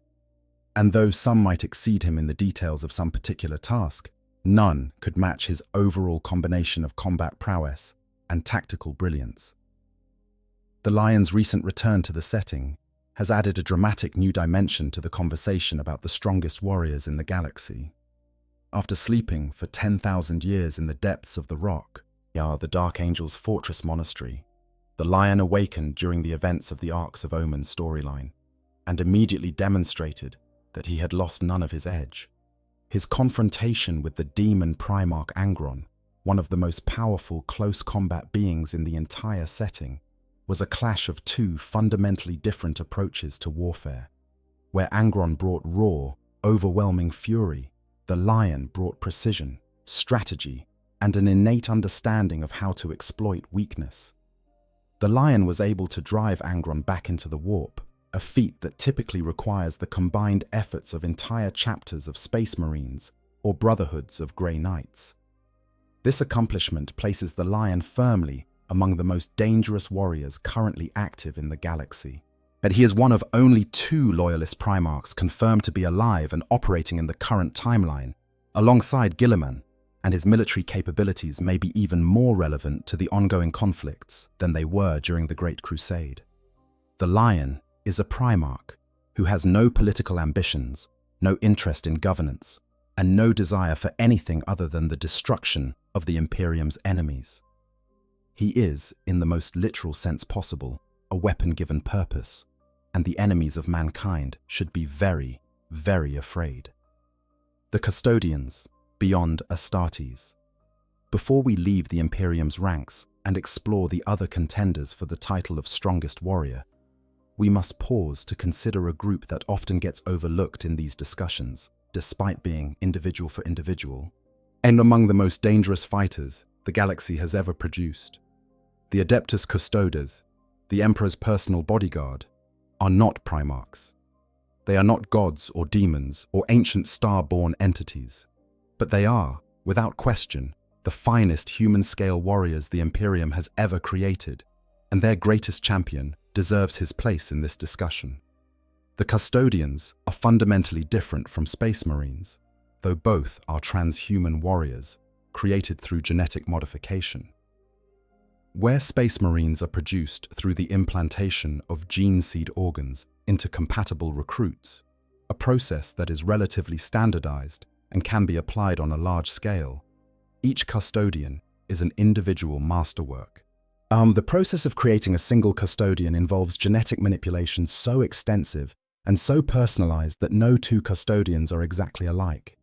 Speaker 2: And though some might exceed him in the details of some particular task, none could match his overall combination of combat prowess and tactical brilliance. The lion's recent return to the setting has added a dramatic new dimension to the conversation about the strongest warriors in the galaxy. After sleeping for 10,000 years in the depths of the rock, the Dark Angel's fortress monastery, the lion awakened during the events of the Arcs of Omen storyline, and immediately demonstrated that he had lost none of his edge. His confrontation with the demon Primarch Angron, one of the most powerful close combat beings in the entire setting, was a clash of two fundamentally different approaches to warfare. Where Angron brought raw, overwhelming fury, the lion brought precision, strategy, and an innate understanding of how to exploit weakness. The lion was able to drive Angron back into the warp, a feat that typically requires the combined efforts of entire chapters of Space Marines or brotherhoods of Grey Knights. This accomplishment places the lion firmly among the most dangerous warriors currently active in the galaxy. But he is one of only 2 Loyalist Primarchs confirmed to be alive and operating in the current timeline, alongside Guilliman, and his military capabilities may be even more relevant to the ongoing conflicts than they were during the Great Crusade. The Lion is a Primarch who has no political ambitions, no interest in governance, and no desire for anything other than the destruction of the Imperium's enemies. He is, in the most literal sense possible, a weapon given purpose, and the enemies of mankind should be very, very afraid. The Custodians, beyond Astartes. Before we leave the Imperium's ranks and explore the other contenders for the title of strongest warrior, we must pause to consider a group that often gets overlooked in these discussions, despite being individual for individual, and among the most dangerous fighters the galaxy has ever produced. The Adeptus Custodes, the Emperor's personal bodyguard, are not Primarchs. They are not gods or demons or ancient star-born entities. But they are, without question, the finest human-scale warriors the Imperium has ever created, and their greatest champion deserves his place in this discussion. The Custodians are fundamentally different from Space Marines, though both are transhuman warriors, created through genetic modification. Where Space Marines are produced through the implantation of gene seed organs into compatible recruits, a process that is relatively standardized and can be applied on a large scale, each custodian is an individual masterwork. The process of creating a single custodian involves genetic manipulation so extensive and so personalized that no 2 custodians are exactly alike.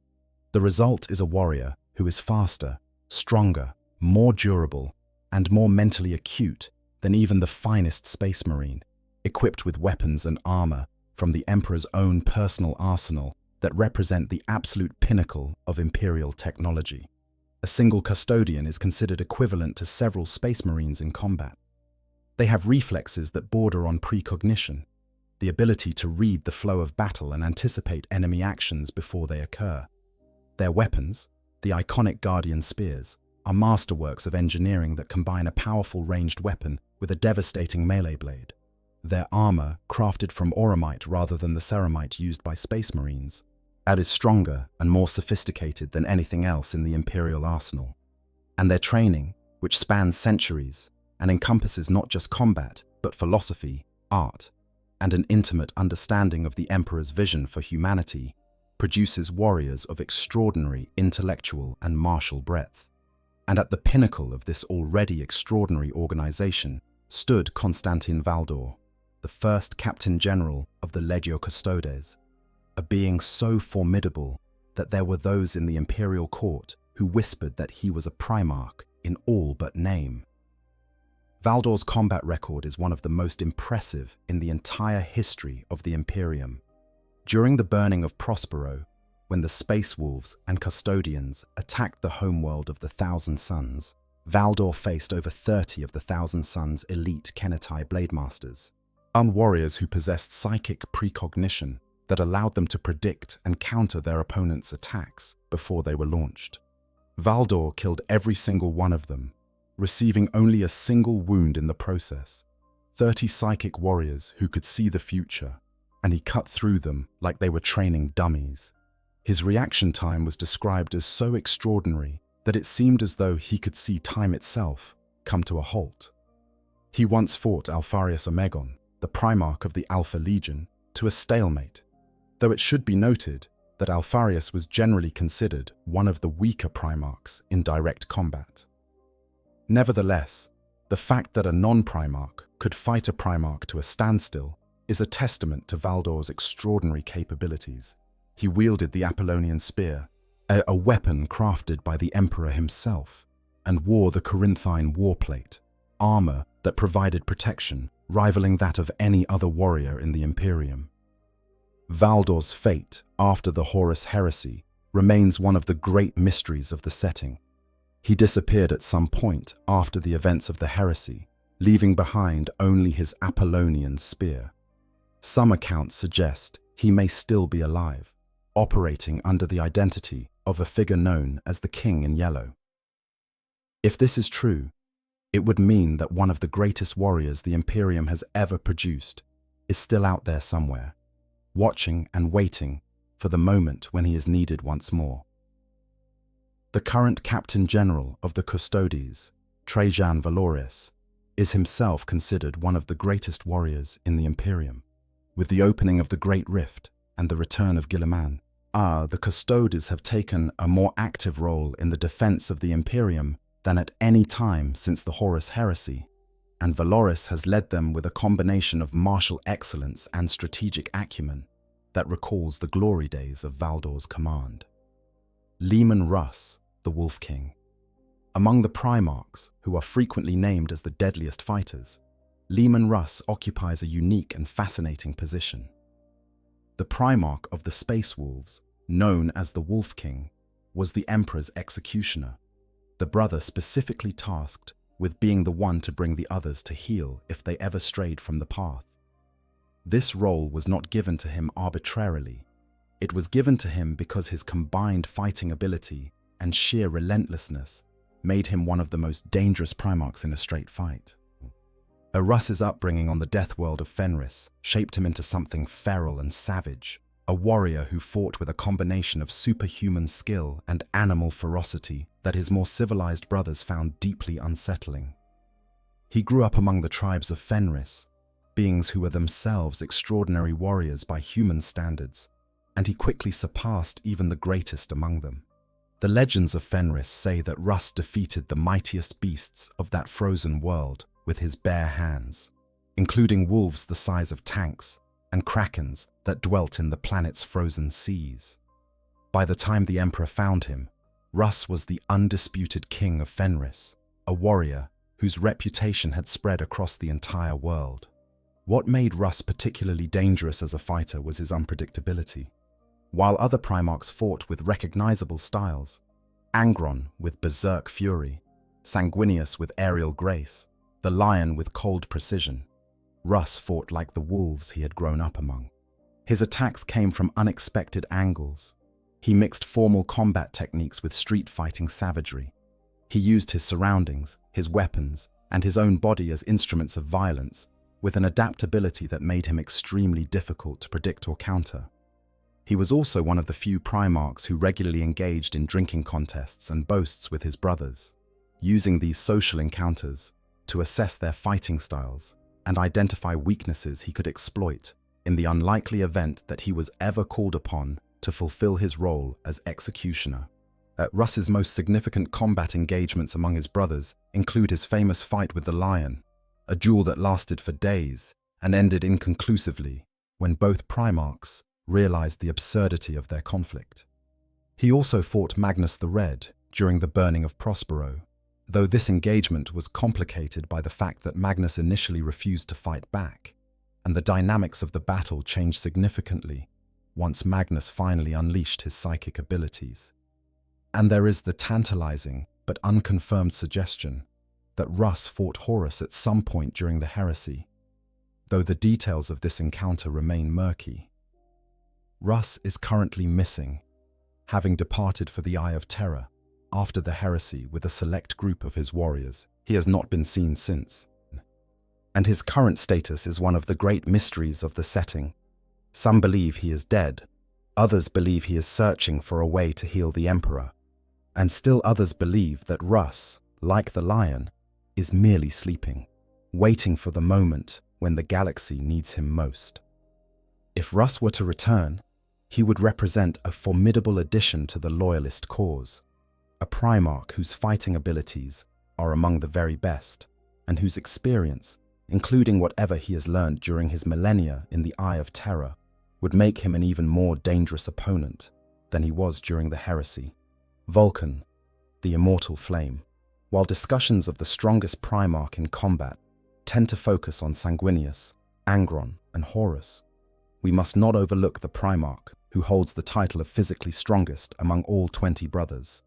Speaker 2: The result is a warrior who is faster, stronger, more durable, and more mentally acute than even the finest Space Marine, equipped with weapons and armor from the Emperor's own personal arsenal that represent the absolute pinnacle of Imperial technology. A single custodian is considered equivalent to several Space Marines in combat. They have reflexes that border on precognition, the ability to read the flow of battle and anticipate enemy actions before they occur. Their weapons, the iconic Guardian Spears, are masterworks of engineering that combine a powerful ranged weapon with a devastating melee blade. Their armor, crafted from auramite rather than the ceramite used by Space Marines, is stronger and more sophisticated than anything else in the Imperial arsenal. And their training, which spans centuries and encompasses not just combat, but philosophy, art, and an intimate understanding of the Emperor's vision for humanity, produces warriors of extraordinary intellectual and martial breadth. And at the pinnacle of this already extraordinary organization stood Constantin Valdor, the first Captain General of the Legio Custodes, a being so formidable that there were those in the imperial court who whispered that he was a Primarch in all but name. Valdor's combat record is one of the most impressive in the entire history of the Imperium. During the burning of Prospero, when the Space Wolves and Custodians attacked the homeworld of the Thousand Suns, Valdor faced over 30 of the Thousand Suns' elite Kennetai Blademasters, warriors who possessed psychic precognition that allowed them to predict and counter their opponents' attacks before they were launched. Valdor killed every single one of them, receiving only a single wound in the process. 30 psychic warriors who could see the future, and he cut through them like they were training dummies. His reaction time was described as so extraordinary that it seemed as though he could see time itself come to a halt. He once fought Alpharius Omegon, the Primarch of the Alpha Legion, to a stalemate, though it should be noted that Alpharius was generally considered one of the weaker Primarchs in direct combat. Nevertheless, the fact that a non-Primarch could fight a Primarch to a standstill is a testament to Valdor's extraordinary capabilities. He wielded the Apollonian Spear, a weapon crafted by the Emperor himself, and wore the Corinthine warplate, armor that provided protection rivaling that of any other warrior in the Imperium. Valdor's fate after the Horus Heresy remains one of the great mysteries of the setting. He disappeared at some point after the events of the heresy, leaving behind only his Apollonian spear. Some accounts suggest he may still be alive, operating under the identity of a figure known as the King in Yellow. If this is true, it would mean that one of the greatest warriors the Imperium has ever produced is still out there somewhere, watching and waiting for the moment when he is needed once more. The current Captain General of the Custodes, Trajan Valoris, is himself considered one of the greatest warriors in the Imperium. With the opening of the Great Rift and the return of Guilliman, the Custodes have taken a more active role in the defense of the Imperium than at any time since the Horus Heresy, and Valoris has led them with a combination of martial excellence and strategic acumen that recalls the glory days of Valdor's command. Leman Russ, the Wolf King. Among the Primarchs, who are frequently named as the deadliest fighters, Leman Russ occupies a unique and fascinating position. The Primarch of the Space Wolves, known as the Wolf King, was the Emperor's executioner, the brother specifically tasked with being the one to bring the others to heel if they ever strayed from the path. This role was not given to him arbitrarily. It was given to him because his combined fighting ability and sheer relentlessness made him one of the most dangerous Primarchs in a straight fight. Russ's upbringing on the death world of Fenris shaped him into something feral and savage, a warrior who fought with a combination of superhuman skill and animal ferocity that his more civilized brothers found deeply unsettling. He grew up among the tribes of Fenris, beings who were themselves extraordinary warriors by human standards, and he quickly surpassed even the greatest among them. The legends of Fenris say that Russ defeated the mightiest beasts of that frozen world with his bare hands, including wolves the size of tanks and krakens that dwelt in the planet's frozen seas. By the time the Emperor found him, Russ was the undisputed king of Fenris, a warrior whose reputation had spread across the entire world. What made Russ particularly dangerous as a fighter was his unpredictability. While other Primarchs fought with recognizable styles, Angron with berserk fury, Sanguinius with aerial grace, the Lion with cold precision, Russ fought like the wolves he had grown up among. His attacks came from unexpected angles. He mixed formal combat techniques with street fighting savagery. He used his surroundings, his weapons, and his own body as instruments of violence, with an adaptability that made him extremely difficult to predict or counter. He was also one of the few Primarchs who regularly engaged in drinking contests and boasts with his brothers, using these social encounters to assess their fighting styles and identify weaknesses he could exploit in the unlikely event that he was ever called upon to fulfill his role as executioner. Russ's most significant combat engagements among his brothers include his famous fight with the Lion, a duel that lasted for days and ended inconclusively when both Primarchs realized the absurdity of their conflict. He also fought Magnus the Red during the burning of Prospero, though this engagement was complicated by the fact that Magnus initially refused to fight back, and the dynamics of the battle changed significantly once Magnus finally unleashed his psychic abilities. And there is the tantalizing but unconfirmed suggestion that Russ fought Horus at some point during the heresy, though the details of this encounter remain murky. Russ is currently missing, having departed for the Eye of Terror after the heresy with a select group of his warriors. He has not been seen since, and his current status is one of the great mysteries of the setting. Some believe he is dead, others believe he is searching for a way to heal the Emperor, and still others believe that Russ, like the lion, is merely sleeping, waiting for the moment when the galaxy needs him most. If Russ were to return, he would represent a formidable addition to the Loyalist cause, a Primarch whose fighting abilities are among the very best, and whose experience, including whatever he has learned during his millennia in the Eye of Terror, would make him an even more dangerous opponent than he was during the heresy. Vulcan, the immortal flame. While discussions of the strongest Primarch in combat tend to focus on Sanguinius, Angron, and Horus, we must not overlook the Primarch who holds the title of physically strongest among all 20 brothers.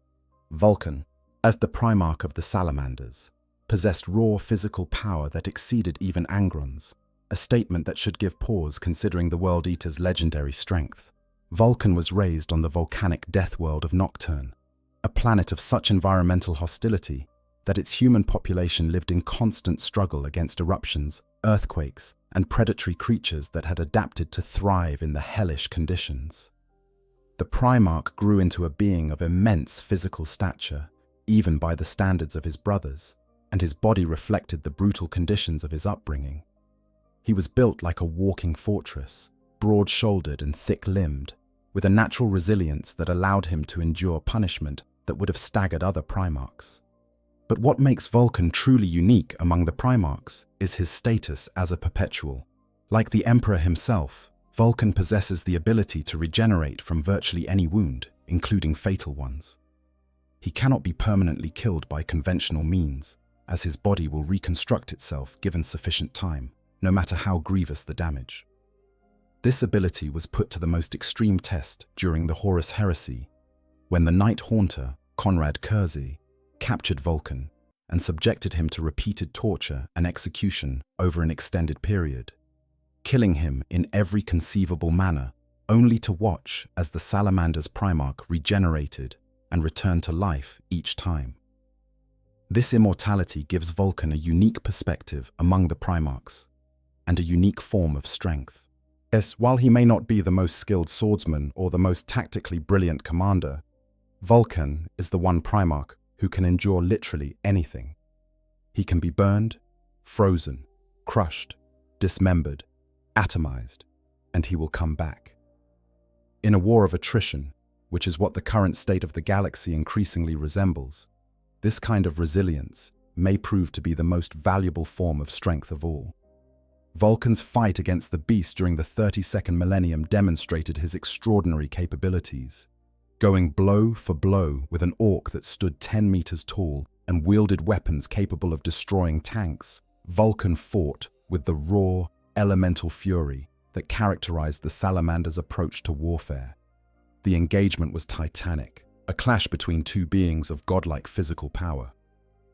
Speaker 2: Vulcan, as the Primarch of the Salamanders, possessed raw physical power that exceeded even Angron's, a statement that should give pause considering the World Eater's legendary strength. Vulcan was raised on the volcanic death world of Nocturne, a planet of such environmental hostility that its human population lived in constant struggle against eruptions, earthquakes, and predatory creatures that had adapted to thrive in the hellish conditions. The Primarch grew into a being of immense physical stature, even by the standards of his brothers, and his body reflected the brutal conditions of his upbringing. He was built like a walking fortress, broad-shouldered and thick-limbed, with a natural resilience that allowed him to endure punishment that would have staggered other Primarchs. But what makes Vulcan truly unique among the Primarchs is his status as a perpetual. Like the Emperor himself, Vulcan possesses the ability to regenerate from virtually any wound, including fatal ones. He cannot be permanently killed by conventional means, as his body will reconstruct itself given sufficient time, no matter how grievous the damage. This ability was put to the most extreme test during the Horus Heresy, when the Night Haunter, Conrad Kersey, captured Vulcan and subjected him to repeated torture and execution over an extended period, killing him in every conceivable manner, only to watch as the Salamander's Primarch regenerated and returned to life each time. This immortality gives Vulcan a unique perspective among the Primarchs, and a unique form of strength. Yes, while he may not be the most skilled swordsman or the most tactically brilliant commander, Vulcan is the one Primarch who can endure literally anything. He can be burned, frozen, crushed, dismembered, atomized, and he will come back. In a war of attrition, which is what the current state of the galaxy increasingly resembles, this kind of resilience may prove to be the most valuable form of strength of all. Vulcan's fight against the beast during the 32nd Millennium demonstrated his extraordinary capabilities. Going blow for blow with an orc that stood 10 meters tall and wielded weapons capable of destroying tanks, Vulcan fought with the raw, elemental fury that characterized the Salamander's approach to warfare. The engagement was titanic, a clash between two beings of godlike physical power.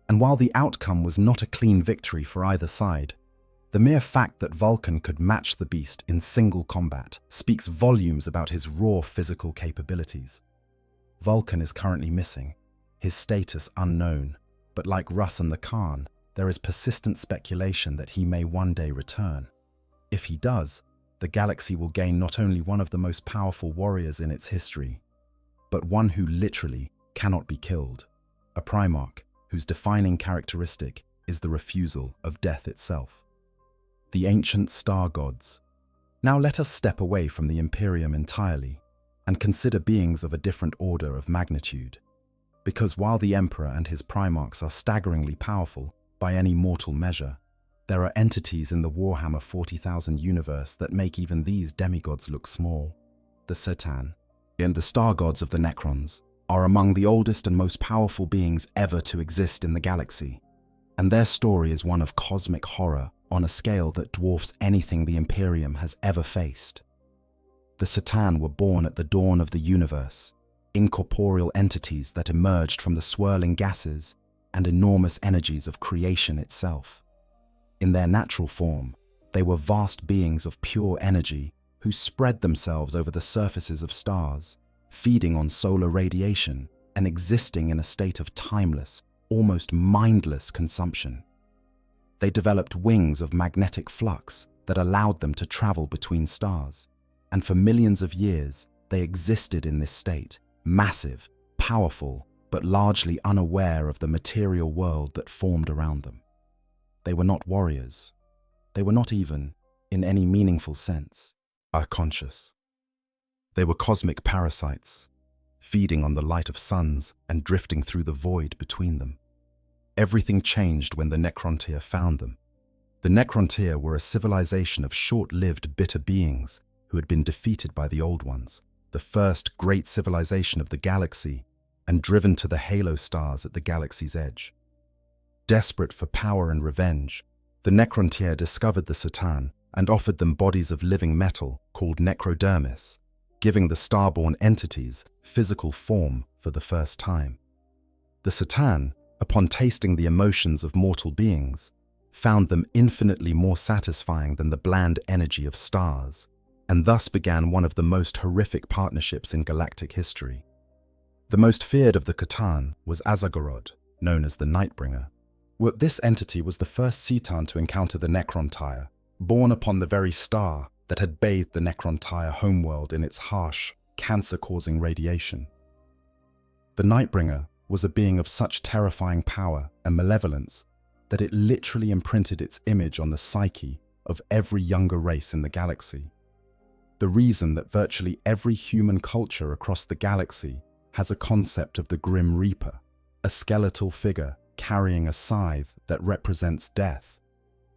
Speaker 2: And while the outcome was not a clean victory for either side, the mere fact that Vulcan could match the beast in single combat speaks volumes about his raw physical capabilities. Vulcan is currently missing, his status unknown, but like Russ and the Khan, there is persistent speculation that he may one day return. If he does, the galaxy will gain not only one of the most powerful warriors in its history, but one who literally cannot be killed, a Primarch whose defining characteristic is the refusal of death itself. The ancient star gods. Now let us step away from the Imperium entirely and consider beings of a different order of magnitude. Because while the Emperor and his Primarchs are staggeringly powerful by any mortal measure, there are entities in the Warhammer 40,000 universe that make even these demigods look small. The Sertan, and the star gods of the Necrons are among the oldest and most powerful beings ever to exist in the galaxy, and their story is one of cosmic horror on a scale that dwarfs anything the Imperium has ever faced. The C'tan were born at the dawn of the universe, incorporeal entities that emerged from the swirling gases and enormous energies of creation itself. In their natural form, they were vast beings of pure energy who spread themselves over the surfaces of stars, feeding on solar radiation and existing in a state of timeless, almost mindless consumption. They developed wings of magnetic flux that allowed them to travel between stars, and for millions of years they existed in this state, massive, powerful, but largely unaware of the material world that formed around them. They were not warriors. They were not even, in any meaningful sense, conscious. They were cosmic parasites, feeding on the light of suns and drifting through the void between them. Everything changed when the Necrontyr found them. The Necrontyr were a civilization of short-lived bitter beings who had been defeated by the Old Ones, the first great civilization of the galaxy, and driven to the halo stars at the galaxy's edge. Desperate for power and revenge, the Necrontyr discovered the C'tan and offered them bodies of living metal called necrodermis, giving the starborn entities physical form for the first time. The C'tan, upon tasting the emotions of mortal beings, found them infinitely more satisfying than the bland energy of stars, and thus began one of the most horrific partnerships in galactic history. The most feared of the C'tan was Azagorod, known as the Nightbringer. This entity was the first C'tan to encounter the Necrontyr, born upon the very star that had bathed the Necrontyr homeworld in its harsh, cancer-causing radiation. The Nightbringer was a being of such terrifying power and malevolence that it literally imprinted its image on the psyche of every younger race in the galaxy. The reason that virtually every human culture across the galaxy has a concept of the Grim Reaper, a skeletal figure carrying a scythe that represents death,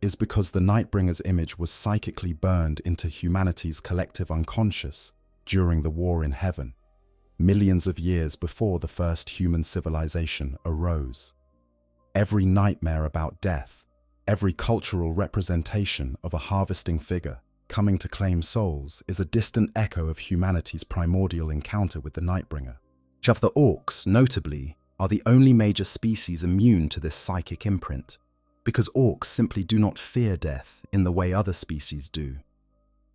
Speaker 2: is because the Nightbringer's image was psychically burned into humanity's collective unconscious during the War in Heaven, millions of years before the first human civilization arose. Every nightmare about death, every cultural representation of a harvesting figure coming to claim souls is a distant echo of humanity's primordial encounter with the Nightbringer. The orcs, notably, are the only major species immune to this psychic imprint, because orcs simply do not fear death in the way other species do.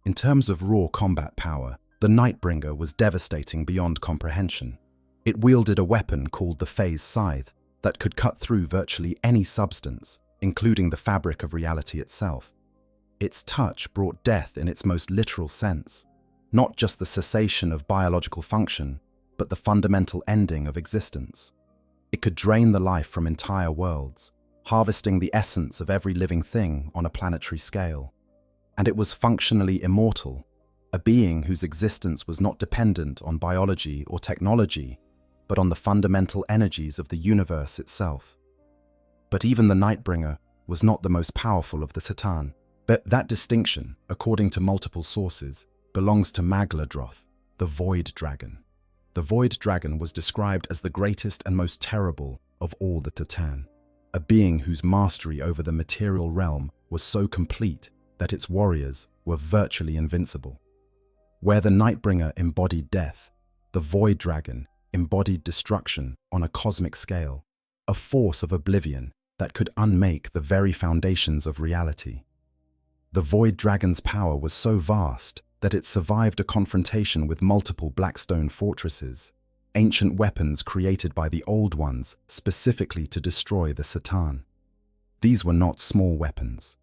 Speaker 2: In terms of raw combat power, the Nightbringer was devastating beyond comprehension. It wielded a weapon called the Phase Scythe that could cut through virtually any substance, including the fabric of reality itself. Its touch brought death in its most literal sense, not just the cessation of biological function, but the fundamental ending of existence. It could drain the life from entire worlds, harvesting the essence of every living thing on a planetary scale. And it was functionally immortal, a being whose existence was not dependent on biology or technology, but on the fundamental energies of the universe itself. But even the Nightbringer was not the most powerful of the C'tan. But that distinction, according to multiple sources, belongs to Magladroth, the Void Dragon. The Void Dragon was described as the greatest and most terrible of all the C'tan, a being whose mastery over the material realm was so complete that its warriors were virtually invincible. Where the Nightbringer embodied death, the Void Dragon embodied destruction on a cosmic scale, a force of oblivion that could unmake the very foundations of reality. The Void Dragon's power was so vast that it survived a confrontation with multiple Blackstone fortresses, ancient weapons created by the Old Ones specifically to destroy the C'tan. These were not small weapons.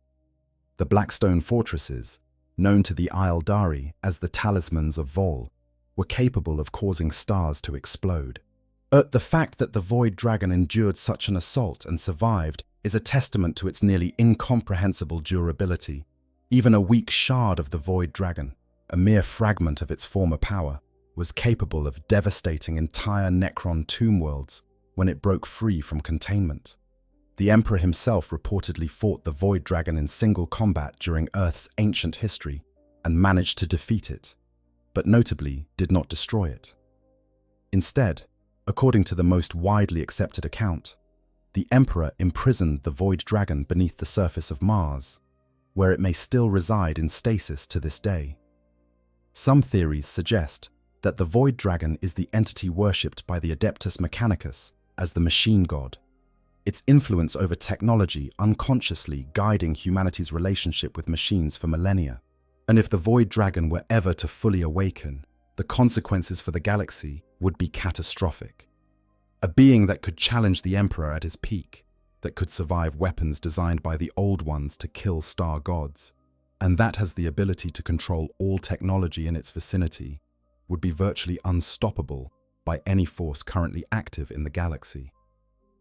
Speaker 2: The Blackstone fortresses, known to the Aeldari as the Talismans of Vol, were capable of causing stars to explode. The fact that the Void Dragon endured such an assault and survived is a testament to its nearly incomprehensible durability. Even a weak shard of the Void Dragon, a mere fragment of its former power, was capable of devastating entire Necron tomb worlds when it broke free from containment. The Emperor himself reportedly fought the Void Dragon in single combat during Earth's ancient history and managed to defeat it. but notably did not destroy it. Instead, according to the most widely accepted account, the Emperor imprisoned the void dragon beneath the surface of Mars, where it may still reside in stasis to this day. Some theories suggest that the void dragon is the entity worshipped by the Adeptus Mechanicus as the machine god, its influence over technology unconsciously guiding humanity's relationship with machines for millennia. And if the void dragon were ever to fully awaken, the consequences for the galaxy would be catastrophic. A being that could challenge the Emperor at his peak, that could survive weapons designed by the Old Ones to kill star gods, and that has the ability to control all technology in its vicinity, would be virtually unstoppable by any force currently active in the galaxy.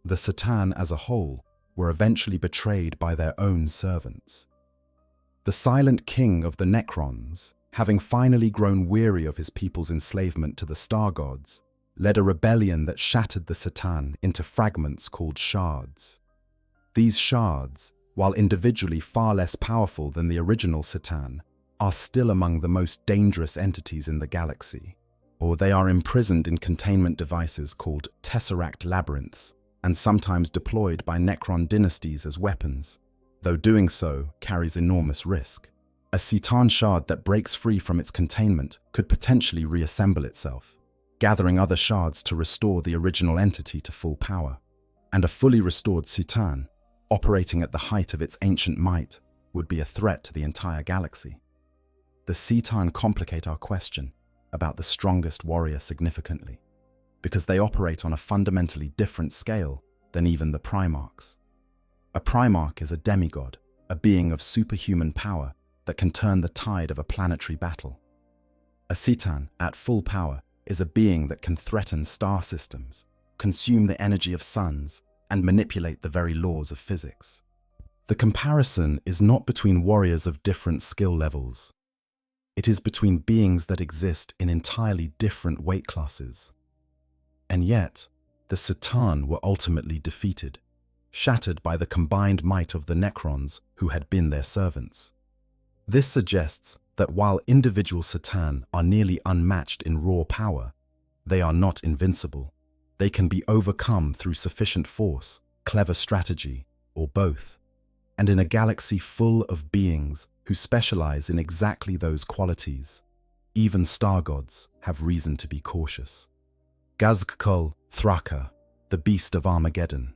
Speaker 2: The Satan as a whole were eventually betrayed by their own servants. The silent king of the Necrons, having finally grown weary of his people's enslavement to the star gods, led a rebellion that shattered the Satan into fragments called shards. These shards, while individually far less powerful than the original Satan, are still among the most dangerous entities in the galaxy, or they are imprisoned in containment devices called tesseract labyrinths and sometimes deployed by Necron dynasties as weapons, though doing so carries enormous risk. A Satan shard that breaks free from its containment could potentially reassemble itself, gathering other shards to restore the original entity to full power. And a fully restored Satan, operating at the height of its ancient might, would be a threat to the entire galaxy. The Satan complicate our question about the strongest warrior significantly, because they operate on a fundamentally different scale than even the Primarchs. A Primarch is a demigod, a being of superhuman power that can turn the tide of a planetary battle. A Satan, at full power, is a being that can threaten star systems, consume the energy of suns, and manipulate the very laws of physics. The comparison is not between warriors of different skill levels. It is between beings that exist in entirely different weight classes. And yet, the Satan were ultimately defeated, shattered by the combined might of the Necrons who had been their servants. This suggests that while individual Satan are nearly unmatched in raw power, they are not invincible. They can be overcome through sufficient force, clever strategy, or both. And in a galaxy full of beings who specialize in exactly those qualities, even star gods have reason to be cautious. Gazgkul Thraka, the beast of Armageddon.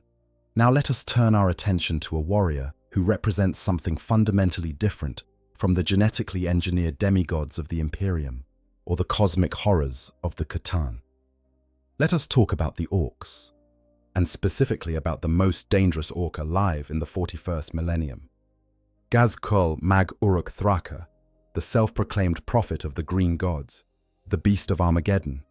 Speaker 2: Now let us turn our attention to a warrior who represents something fundamentally different from the genetically engineered demigods of the Imperium or the cosmic horrors of the Catan. Let us talk about the orcs, and specifically about the most dangerous orc alive in the 41st millennium. Gazkul Mag Uruk Thraka, the self-proclaimed prophet of the green gods, the beast of Armageddon,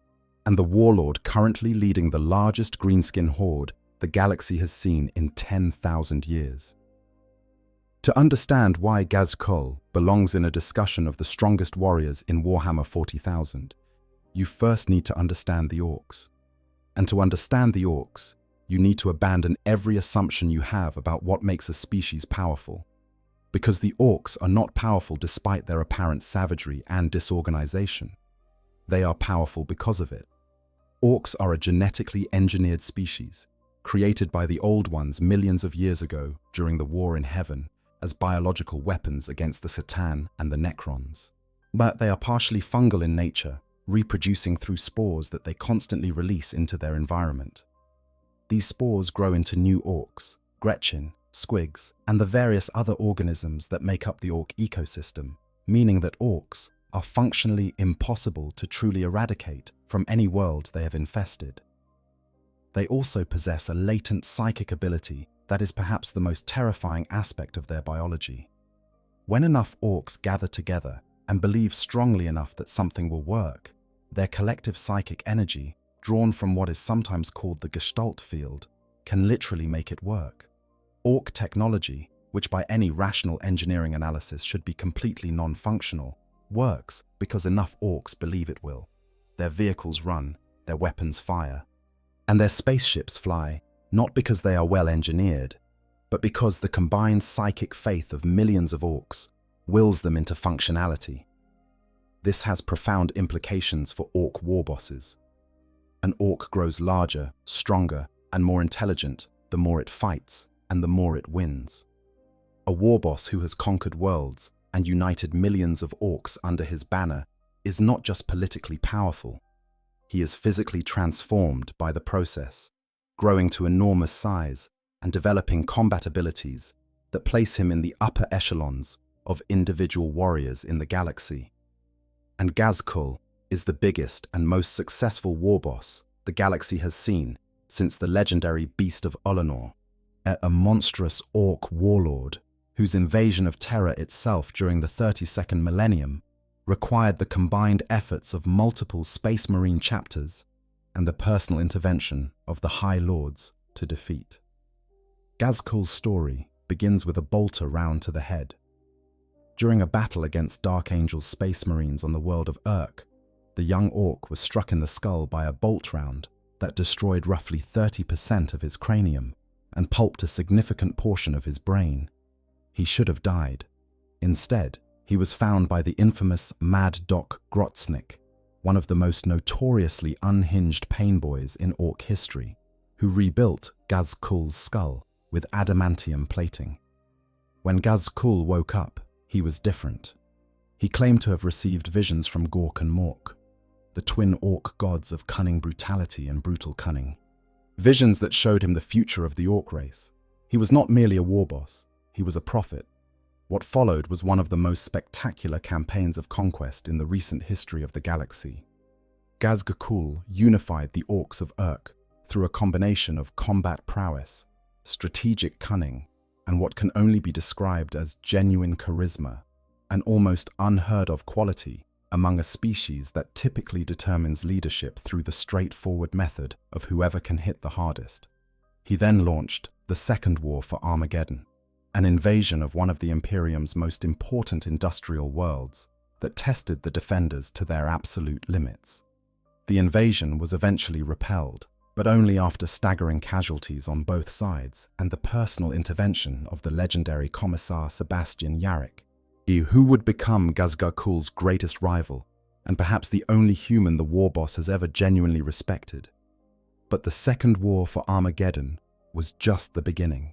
Speaker 2: and the warlord currently leading the largest greenskin horde the galaxy has seen in 10,000 years. To understand why Gazkul belongs in a discussion of the strongest warriors in Warhammer 40,000, you first need to understand the orcs. And to understand the orcs, you need to abandon every assumption you have about what makes a species powerful. Because the orcs are not powerful despite their apparent savagery and disorganization. They are powerful because of it. Orcs are a genetically engineered species, created by the Old Ones millions of years ago during the War in Heaven as biological weapons against the Satan and the Necrons. But they are partially fungal in nature, reproducing through spores that they constantly release into their environment. These spores grow into new orcs, Gretchen, squigs, and the various other organisms that make up the orc ecosystem, meaning that orcs are functionally impossible to truly eradicate from any world they have infested. They also possess a latent psychic ability that is perhaps the most terrifying aspect of their biology. When enough orcs gather together and believe strongly enough that something will work, their collective psychic energy, drawn from what is sometimes called the Gestalt field, can literally make it work. Orc technology, which by any rational engineering analysis should be completely non-functional, works because enough orcs believe it will. Their vehicles run, their weapons fire, and their spaceships fly, not because they are well engineered, but because the combined psychic faith of millions of orcs wills them into functionality. This has profound implications for orc war bosses. An orc grows larger, stronger, and more intelligent the more it fights and the more it wins. A war boss who has conquered worlds and united millions of orcs under his banner is not just politically powerful. He is physically transformed by the process, growing to enormous size and developing combat abilities that place him in the upper echelons of individual warriors in the galaxy. And Ghazghkull is the biggest and most successful war boss the galaxy has seen since the legendary Beast of Olenor, a monstrous orc warlord whose invasion of Terra itself during the 32nd Millennium required the combined efforts of multiple Space Marine chapters and the personal intervention of the High Lords to defeat. Ghazghkull's story begins with a bolter round to the head. During a battle against Dark Angel's Space Marines on the world of Urk, the young orc was struck in the skull by a bolt round that destroyed roughly 30% of his cranium and pulped a significant portion of his brain. He should have died. Instead, he was found by the infamous Mad Doc Grotznik, one of the most notoriously unhinged painboys in orc history, who rebuilt Ghazghkull's skull with adamantium plating. When Ghazghkull woke up, he was different. He claimed to have received visions from Gork and Mork, the twin orc gods of cunning brutality and brutal cunning. Visions that showed him the future of the orc race. He was not merely a war boss, he was a prophet. What followed was one of the most spectacular campaigns of conquest in the recent history of the galaxy. Ghazghkull unified the orcs of Urk through a combination of combat prowess, strategic cunning, and what can only be described as genuine charisma, an almost unheard of quality among a species that typically determines leadership through the straightforward method of whoever can hit the hardest. He then launched the Second War for Armageddon, an invasion of one of the Imperium's most important industrial worlds that tested the defenders to their absolute limits. The invasion was eventually repelled, but only after staggering casualties on both sides and the personal intervention of the legendary Commissar Sebastian Yarrick, who would become Ghazghkull's greatest rival and perhaps the only human the war boss has ever genuinely respected. But the Second War for Armageddon was just the beginning.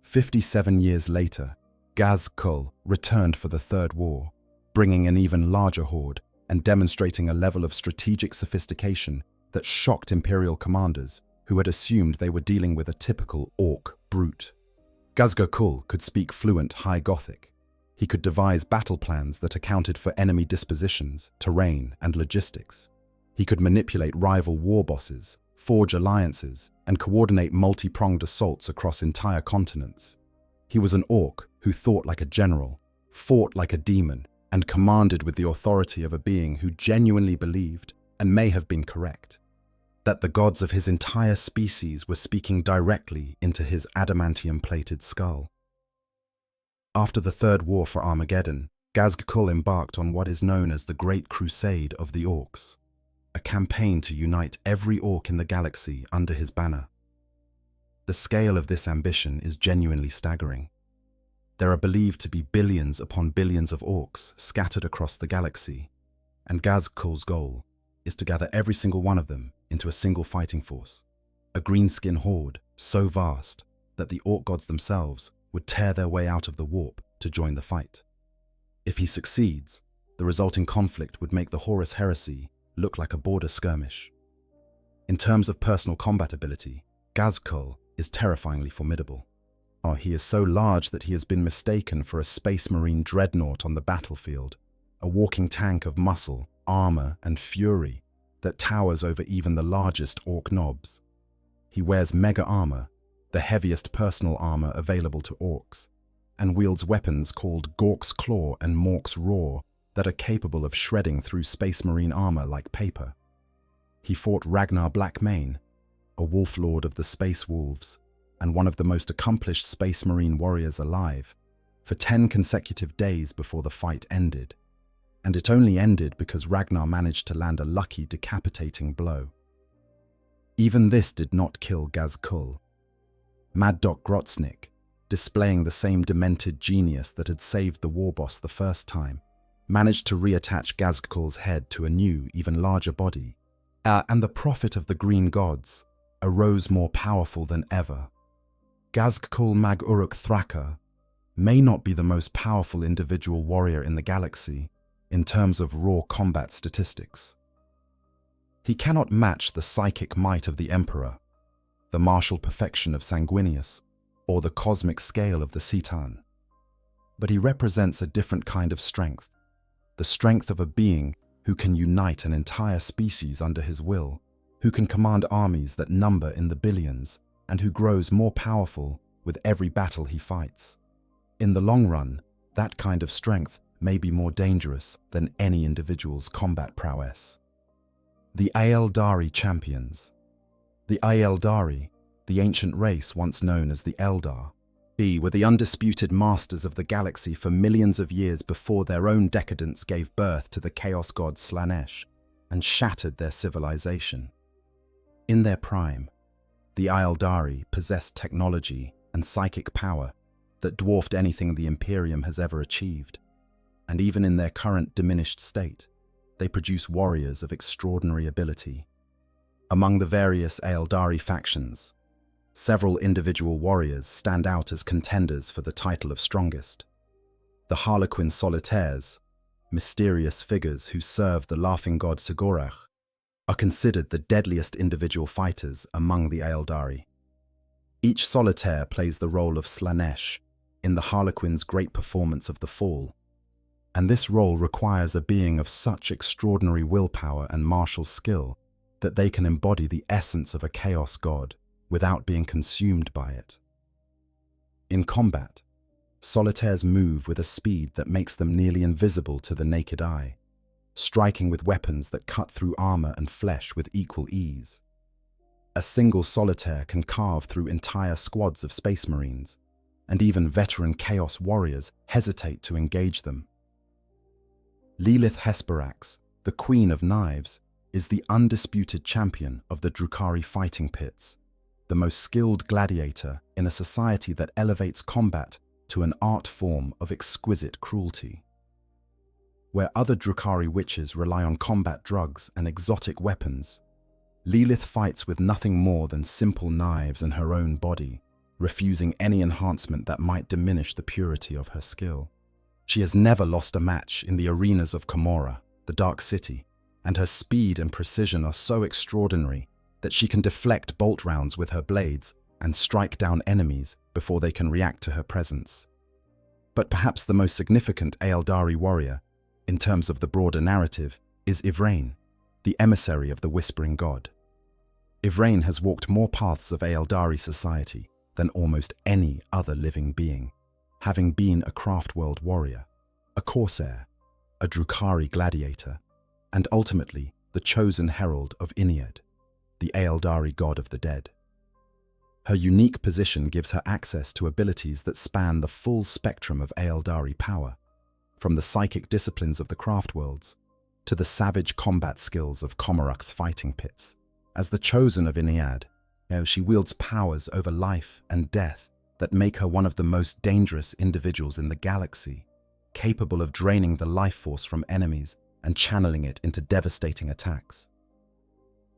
Speaker 2: 57 years later, Ghazghkull returned for the Third War, bringing an even larger horde and demonstrating a level of strategic sophistication that shocked Imperial commanders who had assumed they were dealing with a typical orc brute. Ghazghkull could speak fluent High Gothic. He could devise battle plans that accounted for enemy dispositions, terrain, and logistics. He could manipulate rival war bosses, forge alliances, and coordinate multi-pronged assaults across entire continents. He was an orc who thought like a general, fought like a demon, and commanded with the authority of a being who genuinely believed, and may have been correct, that the gods of his entire species were speaking directly into his adamantium-plated skull. After the Third War for Armageddon, Ghazghkull embarked on what is known as the Great Crusade of the Orcs, a campaign to unite every orc in the galaxy under his banner. The scale of this ambition is genuinely staggering. There are believed to be billions upon billions of orcs scattered across the galaxy, and Ghazghkull's goal is to gather every single one of them into a single fighting force, a greenskin horde so vast that the orc gods themselves would tear their way out of the warp to join the fight. If he succeeds, the resulting conflict would make the Horus Heresy look like a border skirmish. In terms of personal combat ability, Ghazghkull is terrifyingly formidable. He is so large that he has been mistaken for a Space Marine dreadnought on the battlefield, a walking tank of muscle, armor, and fury that towers over even the largest orc knobs. He wears mega armor, the heaviest personal armor available to orcs, and wields weapons called Gork's Claw and Mork's Roar that are capable of shredding through Space Marine armor like paper. He fought Ragnar Blackmane, a wolf lord of the Space Wolves, and one of the most accomplished Space Marine warriors alive, for 10 consecutive days before the fight ended. And it only ended because Ragnar managed to land a lucky decapitating blow. Even this did not kill Ghazghkull. Mad Doc Grotznik, displaying the same demented genius that had saved the war boss the first time, managed to reattach Gazgkul's head to a new, even larger body, and the prophet of the green gods arose more powerful than ever. Gazgkul Mag Uruk Thraka may not be the most powerful individual warrior in the galaxy in terms of raw combat statistics. He cannot match the psychic might of the Emperor, the martial perfection of Sanguinius, or the cosmic scale of the Citan. But he represents a different kind of strength, the strength of a being who can unite an entire species under his will, who can command armies that number in the billions, and who grows more powerful with every battle he fights. In the long run, that kind of strength may be more dangerous than any individual's combat prowess. The Aeldari champions. The Aeldari, the ancient race once known as the Eldar, were the undisputed masters of the galaxy for millions of years before their own decadence gave birth to the chaos god Slanesh and shattered their civilization. In their prime, the Aeldari possessed technology and psychic power that dwarfed anything the Imperium has ever achieved, and even in their current diminished state, they produce warriors of extraordinary ability. Among the various Aeldari factions, several individual warriors stand out as contenders for the title of strongest. The Harlequin Solitaires, mysterious figures who serve the laughing god Sigorach, are considered the deadliest individual fighters among the Aeldari. Each solitaire plays the role of Slanesh in the Harlequin's great performance of the Fall, and this role requires a being of such extraordinary willpower and martial skill that they can embody the essence of a chaos god without being consumed by it. In combat, solitaires move with a speed that makes them nearly invisible to the naked eye, striking with weapons that cut through armor and flesh with equal ease. A single solitaire can carve through entire squads of space marines, and even veteran chaos warriors hesitate to engage them. Lilith Hesperax, the Queen of Knives, is the undisputed champion of the Drukhari fighting pits, the most skilled gladiator in a society that elevates combat to an art form of exquisite cruelty. Where other Drukhari witches rely on combat drugs and exotic weapons, Lilith fights with nothing more than simple knives and her own body, refusing any enhancement that might diminish the purity of her skill. She has never lost a match in the arenas of Komorra, the Dark City, and her speed and precision are so extraordinary that she can deflect bolt rounds with her blades and strike down enemies before they can react to her presence. But perhaps the most significant Aeldari warrior, in terms of the broader narrative, is Yvraine, the emissary of the Whispering God. Yvraine has walked more paths of Aeldari society than almost any other living being, having been a Craftworld warrior, a corsair, a Drukhari gladiator, and ultimately the chosen herald of Inyad, the Aeldari god of the dead. Her unique position gives her access to abilities that span the full spectrum of Aeldari power, from the psychic disciplines of the Craftworlds to the savage combat skills of Komorrak's fighting pits. As the chosen of Inyad, she wields powers over life and death that make her one of the most dangerous individuals in the galaxy, capable of draining the life force from enemies and channeling it into devastating attacks.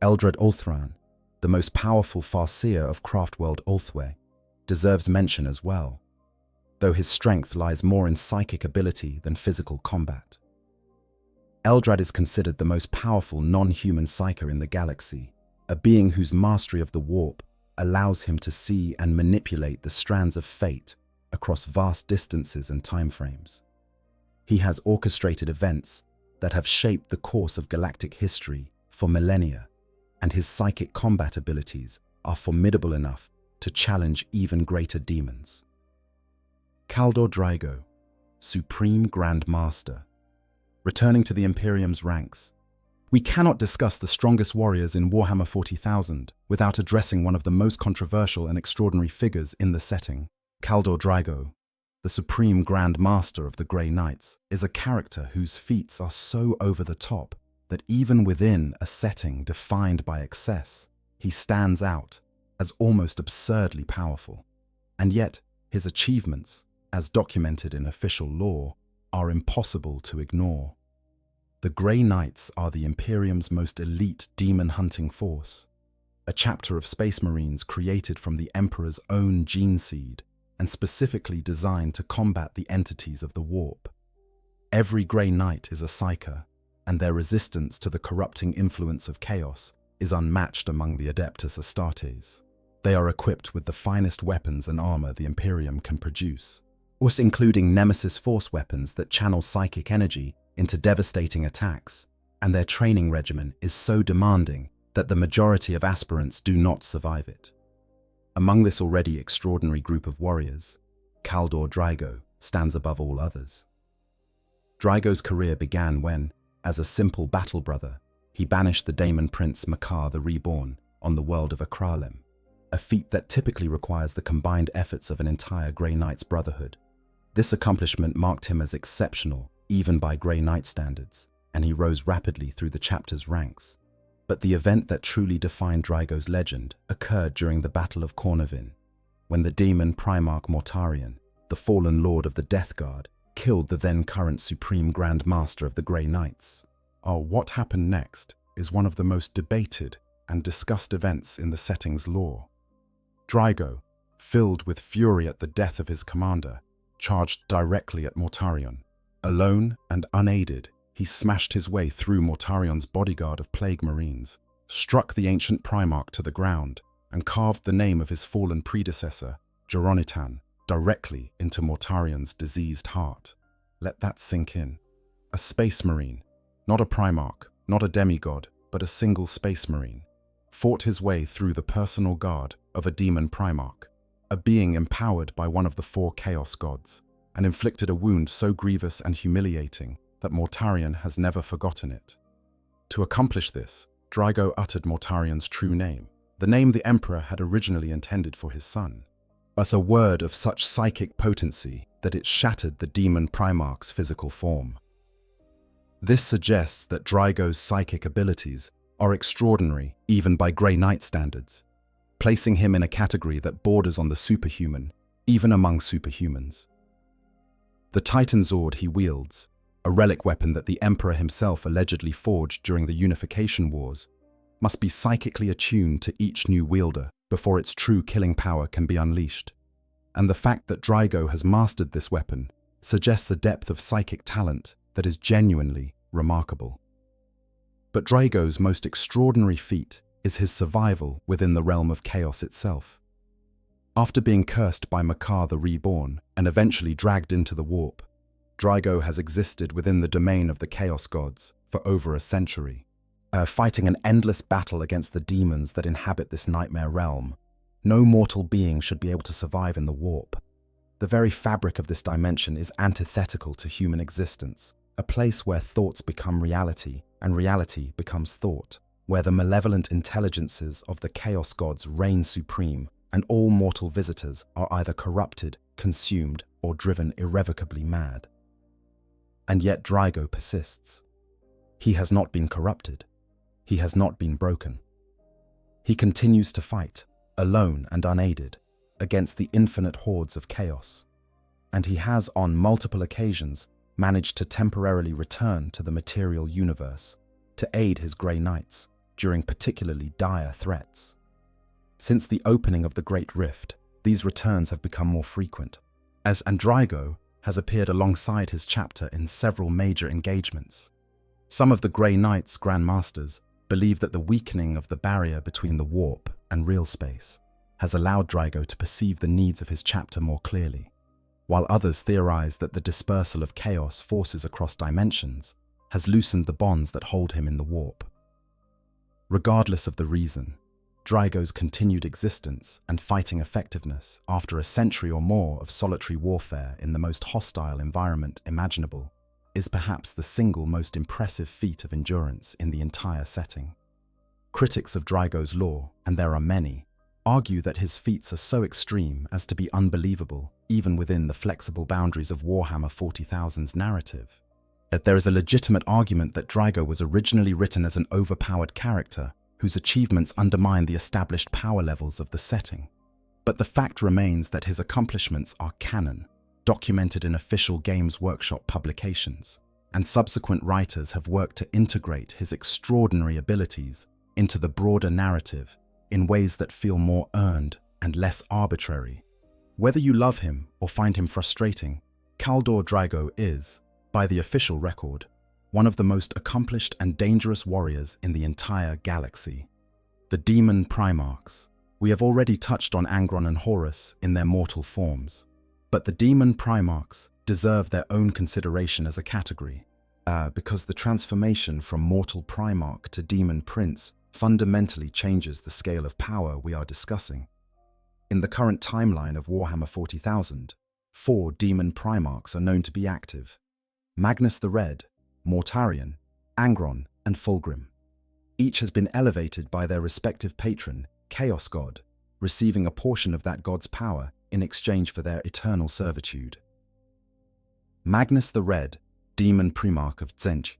Speaker 2: Eldred Ulthran, the most powerful Farseer of Craftworld Ulthwé, deserves mention as well, though his strength lies more in psychic ability than physical combat. Eldrad is considered the most powerful non-human psyker in the galaxy, a being whose mastery of the warp allows him to see and manipulate the strands of fate across vast distances and timeframes. He has orchestrated events that have shaped the course of galactic history for millennia, and his psychic combat abilities are formidable enough to challenge even greater demons. Kaldor Draigo, Supreme Grand Master. Returning to the Imperium's ranks, we cannot discuss the strongest warriors in Warhammer 40,000 without addressing one of the most controversial and extraordinary figures in the setting. Kaldor Draigo, the Supreme Grand Master of the Grey Knights, is a character whose feats are so over the top that even within a setting defined by excess, he stands out as almost absurdly powerful. And yet, his achievements, as documented in official lore, are impossible to ignore. The Grey Knights are the Imperium's most elite demon-hunting force, a chapter of Space Marines created from the Emperor's own gene seed and specifically designed to combat the entities of the warp. Every Grey Knight is a psyker, and their resistance to the corrupting influence of chaos is unmatched among the Adeptus Astartes. They are equipped with the finest weapons and armor the Imperium can produce, also including Nemesis Force weapons that channel psychic energy into devastating attacks, and their training regimen is so demanding that the majority of aspirants do not survive it. Among this already extraordinary group of warriors, Kaldor Drygo stands above all others. Drygo's career began when, as a simple battle brother, he banished the Daemon Prince Makar the Reborn on the world of Akralem, a feat that typically requires the combined efforts of an entire Grey Knights brotherhood. This accomplishment marked him as exceptional, even by Grey Knight standards, and he rose rapidly through the chapter's ranks. But the event that truly defined Drygo's legend occurred during the Battle of Cornavin, when the demon Primarch Mortarion, the fallen lord of the Death Guard, killed the then-current Supreme Grand Master of the Grey Knights. What happened next is one of the most debated and discussed events in the setting's lore. Drygo, filled with fury at the death of his commander, charged directly at Mortarion. Alone and unaided, he smashed his way through Mortarion's bodyguard of Plague Marines, struck the ancient Primarch to the ground, and carved the name of his fallen predecessor, Geronitan, directly into Mortarion's diseased heart. Let that sink in. A Space Marine, not a Primarch, not a demigod, but a single Space Marine, fought his way through the personal guard of a demon Primarch, a being empowered by one of the 4 Chaos Gods, and inflicted a wound so grievous and humiliating that Mortarion has never forgotten it. To accomplish this, Drygo uttered Mortarion's true name, the name the Emperor had originally intended for his son, but a word of such psychic potency that it shattered the demon Primarch's physical form. This suggests that Drygo's psychic abilities are extraordinary even by Grey Knight standards, placing him in a category that borders on the superhuman, even among superhumans. The Titan Zord he wields, a relic weapon that the Emperor himself allegedly forged during the Unification Wars, must be psychically attuned to each new wielder before its true killing power can be unleashed. And the fact that Drygo has mastered this weapon suggests a depth of psychic talent that is genuinely remarkable. But Drygo's most extraordinary feat is his survival within the realm of chaos itself. After being cursed by Makar the Reborn and eventually dragged into the warp, Drygo has existed within the domain of the Chaos Gods for over a century, fighting an endless battle against the demons that inhabit this nightmare realm. No mortal being should be able to survive in the warp. The very fabric of this dimension is antithetical to human existence, a place where thoughts become reality and reality becomes thought, where the malevolent intelligences of the Chaos Gods reign supreme and all mortal visitors are either corrupted, consumed, or driven irrevocably mad. And yet Drygo persists. He has not been corrupted. He has not been broken. He continues to fight, alone and unaided, against the infinite hordes of chaos. And he has on multiple occasions managed to temporarily return to the material universe to aid his Grey Knights during particularly dire threats. Since the opening of the Great Rift, these returns have become more frequent, as Drygo has appeared alongside his chapter in several major engagements. Some of the Grey Knights' Grand Masters believe that the weakening of the barrier between the warp and real space has allowed Drygo to perceive the needs of his chapter more clearly, while others theorize that the dispersal of chaos forces across dimensions has loosened the bonds that hold him in the warp. Regardless of the reason, Drygo's continued existence and fighting effectiveness after a century or more of solitary warfare in the most hostile environment imaginable is perhaps the single most impressive feat of endurance in the entire setting. Critics of Drygo's lore, and there are many, argue that his feats are so extreme as to be unbelievable even within the flexible boundaries of Warhammer 40,000's narrative. Yet there is a legitimate argument that Drygo was originally written as an overpowered character whose achievements undermine the established power levels of the setting. But the fact remains that his accomplishments are canon. documented in official Games Workshop publications, and subsequent writers have worked to integrate his extraordinary abilities into the broader narrative in ways that feel more earned and less arbitrary. Whether you love him or find him frustrating, Khaldor Drago is, by the official record, one of the most accomplished and dangerous warriors in the entire galaxy. The Demon Primarchs. We have already touched on Angron and Horus in their mortal forms, but the Demon Primarchs deserve their own consideration as a category, because the transformation from mortal Primarch to Demon Prince fundamentally changes the scale of power we are discussing. In the current timeline of Warhammer 40,000, 4 Demon Primarchs are known to be active: Magnus the Red, Mortarion, Angron, and Fulgrim. Each has been elevated by their respective patron, Chaos God, receiving a portion of that god's power in exchange for their eternal servitude. Magnus the Red, Demon Primarch of Tzeentch,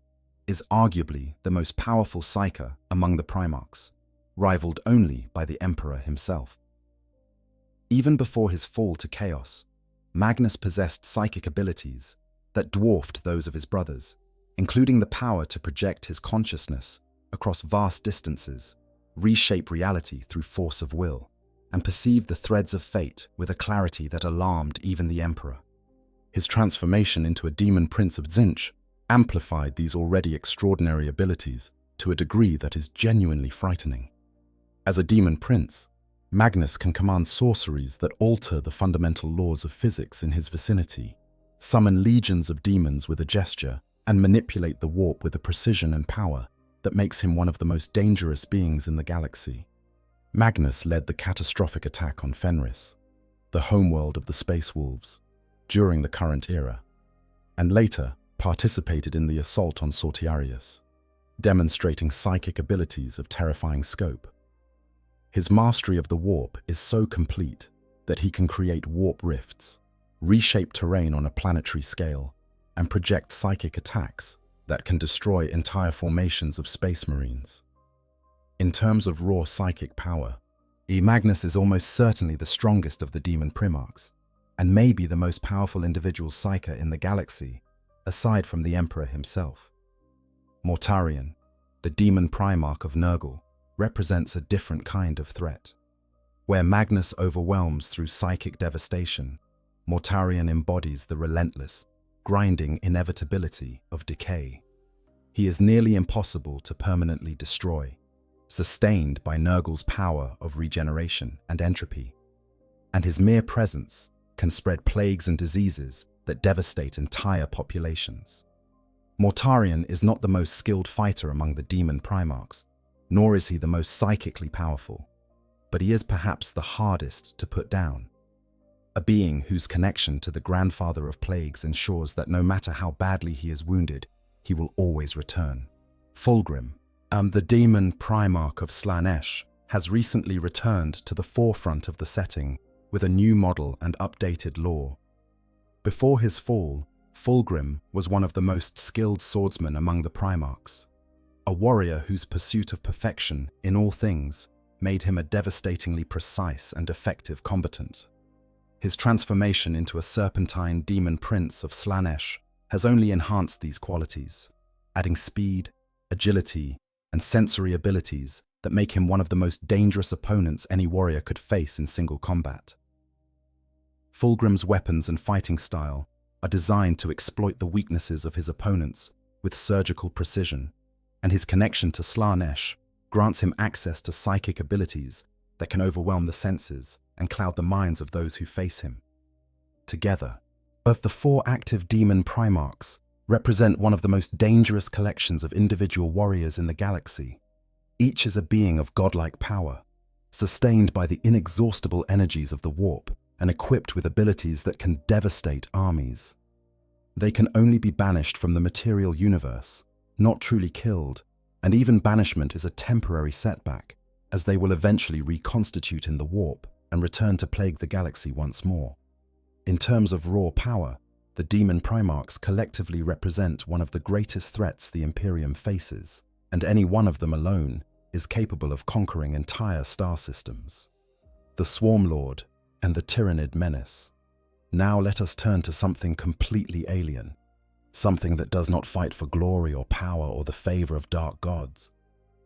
Speaker 2: is arguably the most powerful Psyker among the Primarchs, rivaled only by the Emperor himself. Even before his fall to Chaos, Magnus possessed psychic abilities that dwarfed those of his brothers, including the power to project his consciousness across vast distances, reshape reality through force of will, and perceive the threads of fate with a clarity that alarmed even the Emperor. His transformation into a Demon Prince of Tzeentch amplified these already extraordinary abilities to a degree that is genuinely frightening. As a Demon Prince, Magnus can command sorceries that alter the fundamental laws of physics in his vicinity, summon legions of demons with a gesture, and manipulate the warp with a precision and power that makes him one of the most dangerous beings in the galaxy. Magnus led the catastrophic attack on Fenris, the homeworld of the Space Wolves, during the current era, and later participated in the assault on Sortiarius, demonstrating psychic abilities of terrifying scope. His mastery of the warp is so complete that he can create warp rifts, reshape terrain on a planetary scale, and project psychic attacks that can destroy entire formations of space marines. In terms of raw psychic power, Magnus is almost certainly the strongest of the Demon Primarchs, and may be the most powerful individual Psyker in the galaxy, aside from the Emperor himself. Mortarion, the Demon Primarch of Nurgle, represents a different kind of threat. Where Magnus overwhelms through psychic devastation, Mortarion embodies the relentless, grinding inevitability of decay. He is nearly impossible to permanently destroy, sustained by Nurgle's power of regeneration and entropy, and his mere presence can spread plagues and diseases that devastate entire populations. Mortarion is not the most skilled fighter among the Demon Primarchs, nor is he the most psychically powerful, but he is perhaps the hardest to put down. A being whose connection to the grandfather of plagues ensures that no matter how badly he is wounded, he will always return. Fulgrim, the Demon Primarch of Slaanesh, has recently returned to the forefront of the setting with a new model and updated lore. Before his fall, Fulgrim was one of the most skilled swordsmen among the Primarchs, a warrior whose pursuit of perfection in all things made him a devastatingly precise and effective combatant. His transformation into a serpentine demon prince of Slaanesh has only enhanced these qualities, adding speed, agility, and sensory abilities that make him one of the most dangerous opponents any warrior could face in single combat. Fulgrim's weapons and fighting style are designed to exploit the weaknesses of his opponents with surgical precision, and his connection to Slaanesh grants him access to psychic abilities that can overwhelm the senses and cloud the minds of those who face him. Together, both the 4 active Demon Primarchs represent one of the most dangerous collections of individual warriors in the galaxy. Each is a being of godlike power, sustained by the inexhaustible energies of the warp and equipped with abilities that can devastate armies. They can only be banished from the material universe, not truly killed, and even banishment is a temporary setback, as they will eventually reconstitute in the warp and return to plague the galaxy once more. In terms of raw power, the Demon Primarchs collectively represent one of the greatest threats the Imperium faces, and any one of them alone is capable of conquering entire star systems. The Swarm Lord and the Tyrannid Menace. Now let us turn to something completely alien, something that does not fight for glory or power or the favor of dark gods,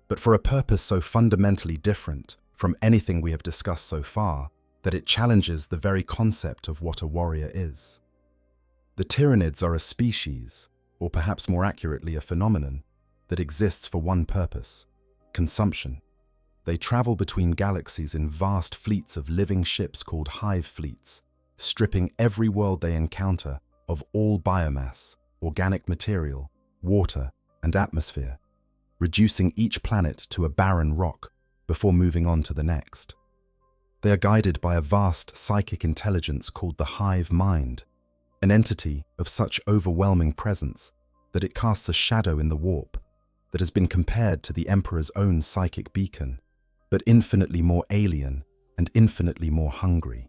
Speaker 2: but for a purpose so fundamentally different from anything we have discussed so far that it challenges the very concept of what a warrior is. The Tyranids are a species, or perhaps more accurately a phenomenon, that exists for one purpose: consumption. They travel between galaxies in vast fleets of living ships called hive fleets, stripping every world they encounter of all biomass, organic material, water, and atmosphere, reducing each planet to a barren rock before moving on to the next. They are guided by a vast psychic intelligence called the hive mind, an entity of such overwhelming presence that it casts a shadow in the warp that has been compared to the Emperor's own psychic beacon, but infinitely more alien and infinitely more hungry.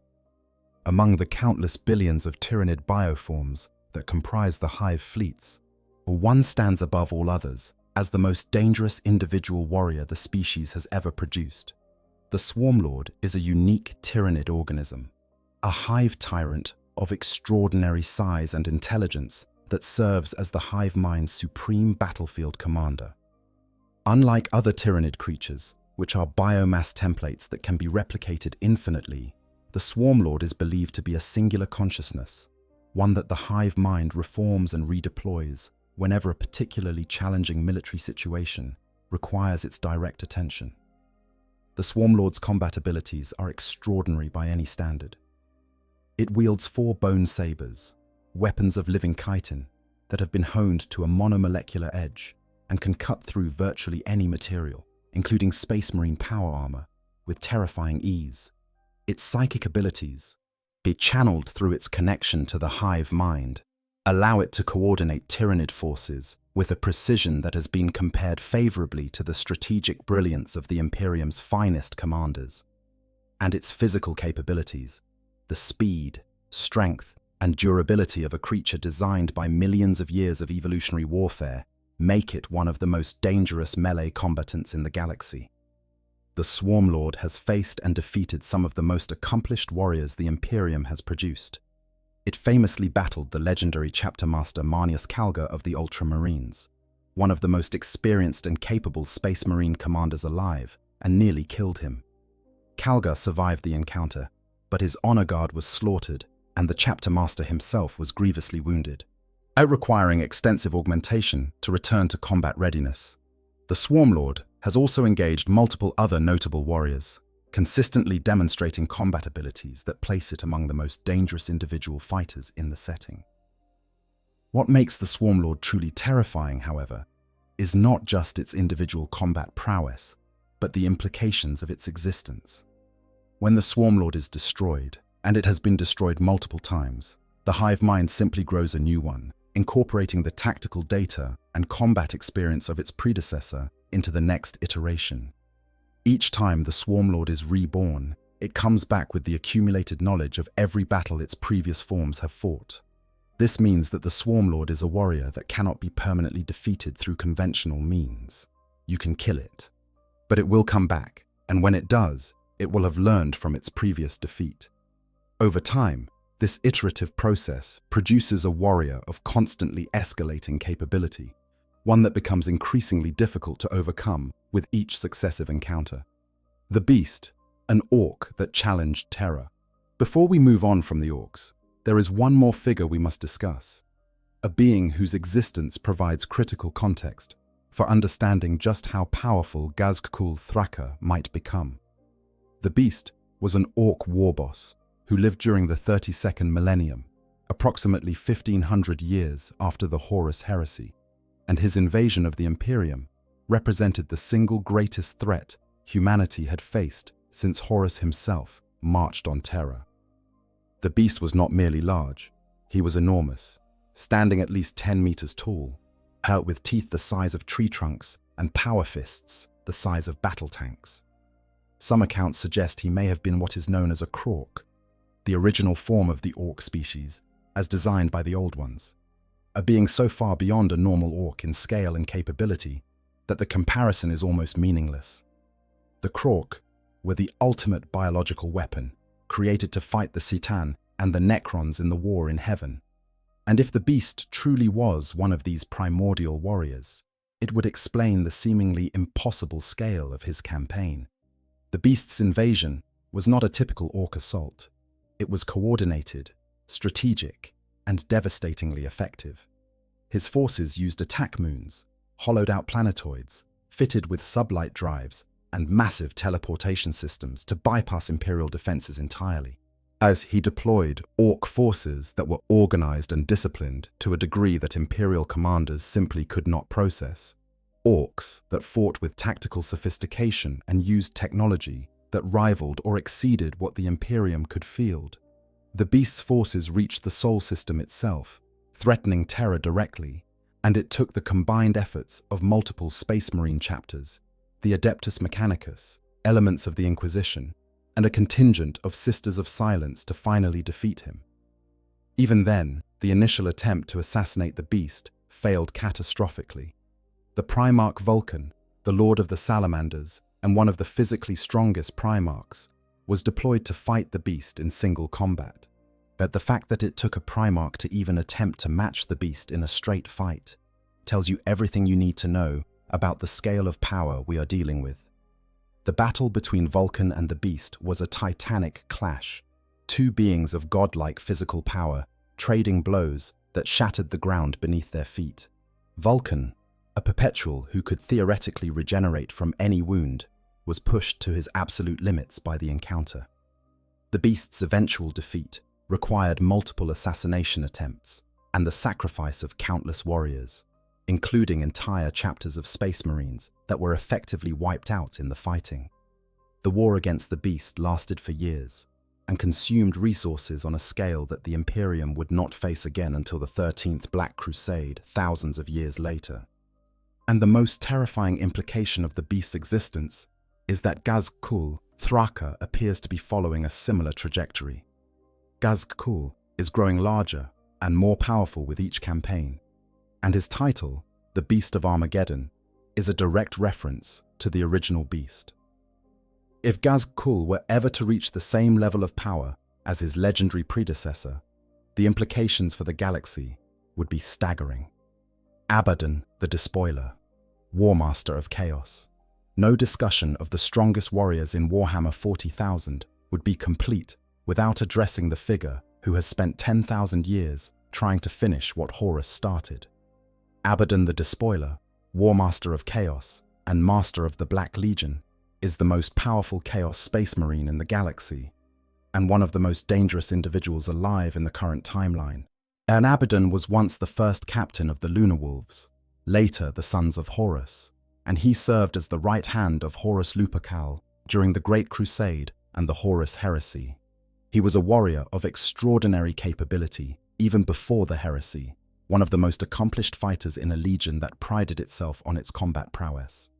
Speaker 2: Among the countless billions of Tyranid bioforms that comprise the hive fleets, one stands above all others as the most dangerous individual warrior the species has ever produced. The Swarm Lord is a unique Tyranid organism, a hive tyrant of extraordinary size and intelligence that serves as the hive mind's supreme battlefield commander. Unlike other Tyranid creatures, which are biomass templates that can be replicated infinitely, the Swarm Lord is believed to be a singular consciousness, one that the hive mind reforms and redeploys whenever a particularly challenging military situation requires its direct attention. The Swarm Lord's combat abilities are extraordinary by any standard. It wields 4 bone sabers, weapons of living chitin that have been honed to a monomolecular edge and can cut through virtually any material, including space marine power armor, with terrifying ease. Its psychic abilities, be channeled through its connection to the hive mind, allow it to coordinate Tyranid forces with a precision that has been compared favorably to the strategic brilliance of the Imperium's finest commanders. And its physical capabilities, the speed, strength, and durability of a creature designed by millions of years of evolutionary warfare, make it one of the most dangerous melee combatants in the galaxy. The Swarm Lord has faced and defeated some of the most accomplished warriors the Imperium has produced. It famously battled the legendary Chapter Master Marnius Calgar of the Ultramarines, one of the most experienced and capable Space Marine commanders alive, and nearly killed him. Calgar survived the encounter, but his honor guard was slaughtered, and the Chapter Master himself was grievously wounded, requiring extensive augmentation to return to combat readiness. The Swarm Lord has also engaged multiple other notable warriors, consistently demonstrating combat abilities that place it among the most dangerous individual fighters in the setting. What makes the Swarm Lord truly terrifying, however, is not just its individual combat prowess, but the implications of its existence. When the Swarm Lord is destroyed, and it has been destroyed multiple times, the hive mind simply grows a new one, incorporating the tactical data and combat experience of its predecessor into the next iteration. Each time the Swarm Lord is reborn, it comes back with the accumulated knowledge of every battle its previous forms have fought. This means that the Swarm Lord is a warrior that cannot be permanently defeated through conventional means. You can kill it, but it will come back, and when it does, it will have learned from its previous defeat. Over time, this iterative process produces a warrior of constantly escalating capability, one that becomes increasingly difficult to overcome with each successive encounter. The Beast, an orc that challenged terror. Before we move on from the orcs, there is one more figure we must discuss, a being whose existence provides critical context for understanding just how powerful Ghazghkull Thraka might become. The Beast was an orc warboss who lived during the 32nd Millennium, approximately 1500 years after the Horus Heresy, and his invasion of the Imperium represented the single greatest threat humanity had faced since Horus himself marched on Terra. The beast was not merely large, he was enormous, standing at least 10 meters tall, hurt with teeth the size of tree trunks and power fists the size of battle tanks. Some accounts suggest he may have been what is known as a Krork, the original form of the orc species, as designed by the Old Ones, a being so far beyond a normal orc in scale and capability that the comparison is almost meaningless. The Krork were the ultimate biological weapon, created to fight the Citan and the Necrons in the war in heaven. And if the beast truly was one of these primordial warriors, it would explain the seemingly impossible scale of his campaign. The beast's invasion was not a typical orc assault. It was coordinated, strategic, and devastatingly effective. His forces used attack moons, hollowed-out planetoids, fitted with sublight drives, and massive teleportation systems to bypass Imperial defenses entirely. As he deployed orc forces that were organized and disciplined to a degree that Imperial commanders simply could not process. Orcs that fought with tactical sophistication and used technology that rivaled or exceeded what the Imperium could field. The beast's forces reached the Sol system itself, threatening Terra directly, and it took the combined efforts of multiple Space Marine chapters, the Adeptus Mechanicus, elements of the Inquisition, and a contingent of Sisters of Silence to finally defeat him. Even then, the initial attempt to assassinate the beast failed catastrophically. The Primarch Vulcan, the Lord of the Salamanders, and one of the physically strongest Primarchs, was deployed to fight the beast in single combat. But the fact that it took a Primarch to even attempt to match the beast in a straight fight tells you everything you need to know about the scale of power we are dealing with. The battle between Vulcan and the beast was a titanic clash, two beings of godlike physical power trading blows that shattered the ground beneath their feet. Vulcan, a perpetual who could theoretically regenerate from any wound, was pushed to his absolute limits by the encounter. The beast's eventual defeat required multiple assassination attempts and the sacrifice of countless warriors, including entire chapters of Space Marines that were effectively wiped out in the fighting. The war against the beast lasted for years and consumed resources on a scale that the Imperium would not face again until the 13th Black Crusade thousands of years later. And the most terrifying implication of the beast's existence is that Gaz-Kul Thraka appears to be following a similar trajectory. Gaz-Kul is growing larger and more powerful with each campaign, and his title, the Beast of Armageddon, is a direct reference to the original beast. If Gaz-Kul were ever to reach the same level of power as his legendary predecessor, the implications for the galaxy would be staggering. Abaddon, the Despoiler, Warmaster of Chaos. No discussion of the strongest warriors in Warhammer 40,000 would be complete without addressing the figure who has spent 10,000 years trying to finish what Horus started. Abaddon the Despoiler, Warmaster of Chaos, and Master of the Black Legion, is the most powerful Chaos Space Marine in the galaxy, and one of the most dangerous individuals alive in the current timeline. Abaddon was once the first captain of the Lunar Wolves, later the Sons of Horus, and he served as the right hand of Horus Lupercal during the Great Crusade and the Horus Heresy. He was a warrior of extraordinary capability even before the heresy, one of the most accomplished fighters in a legion that prided itself on its combat prowess.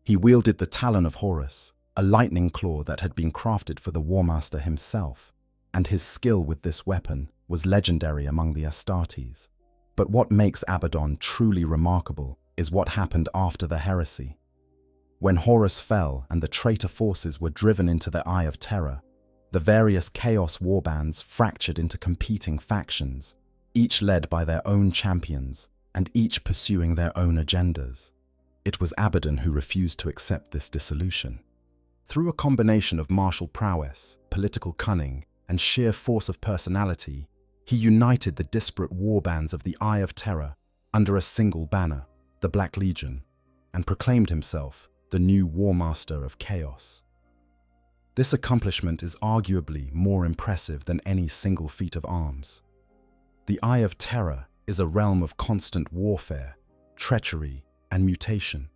Speaker 2: He wielded the Talon of Horus, a lightning claw that had been crafted for the Warmaster himself, and his skill with this weapon was legendary among the Astartes. But what makes Abaddon truly remarkable is what happened after the heresy. When Horus fell and the traitor forces were driven into the Eye of Terror, the various Chaos warbands fractured into competing factions, each led by their own champions and each pursuing their own agendas. It was Abaddon who refused to accept this dissolution. Through a combination of martial prowess, political cunning, and sheer force of personality, he united the disparate warbands of the Eye of Terror under a single banner, the Black Legion, and proclaimed himself the new Warmaster of Chaos. This accomplishment is arguably more impressive than any single feat of arms. The Eye of Terror is a realm of constant warfare, treachery, and mutation,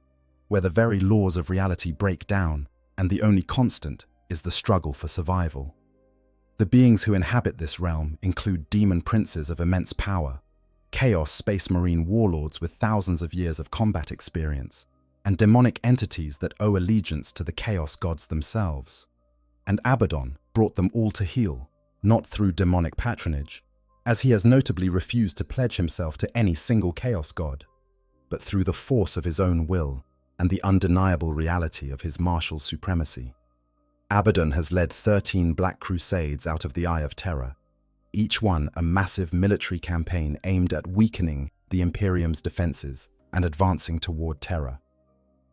Speaker 2: where the very laws of reality break down and the only constant is the struggle for survival. The beings who inhabit this realm include demon princes of immense power, Chaos Space Marine warlords with thousands of years of combat experience, and demonic entities that owe allegiance to the Chaos gods themselves. And Abaddon brought them all to heel, not through demonic patronage, as he has notably refused to pledge himself to any single Chaos god, but through the force of his own will and the undeniable reality of his martial supremacy. Abaddon has led 13 Black Crusades out of the Eye of Terror, each one a massive military campaign aimed at weakening the Imperium's defenses and advancing toward Terra.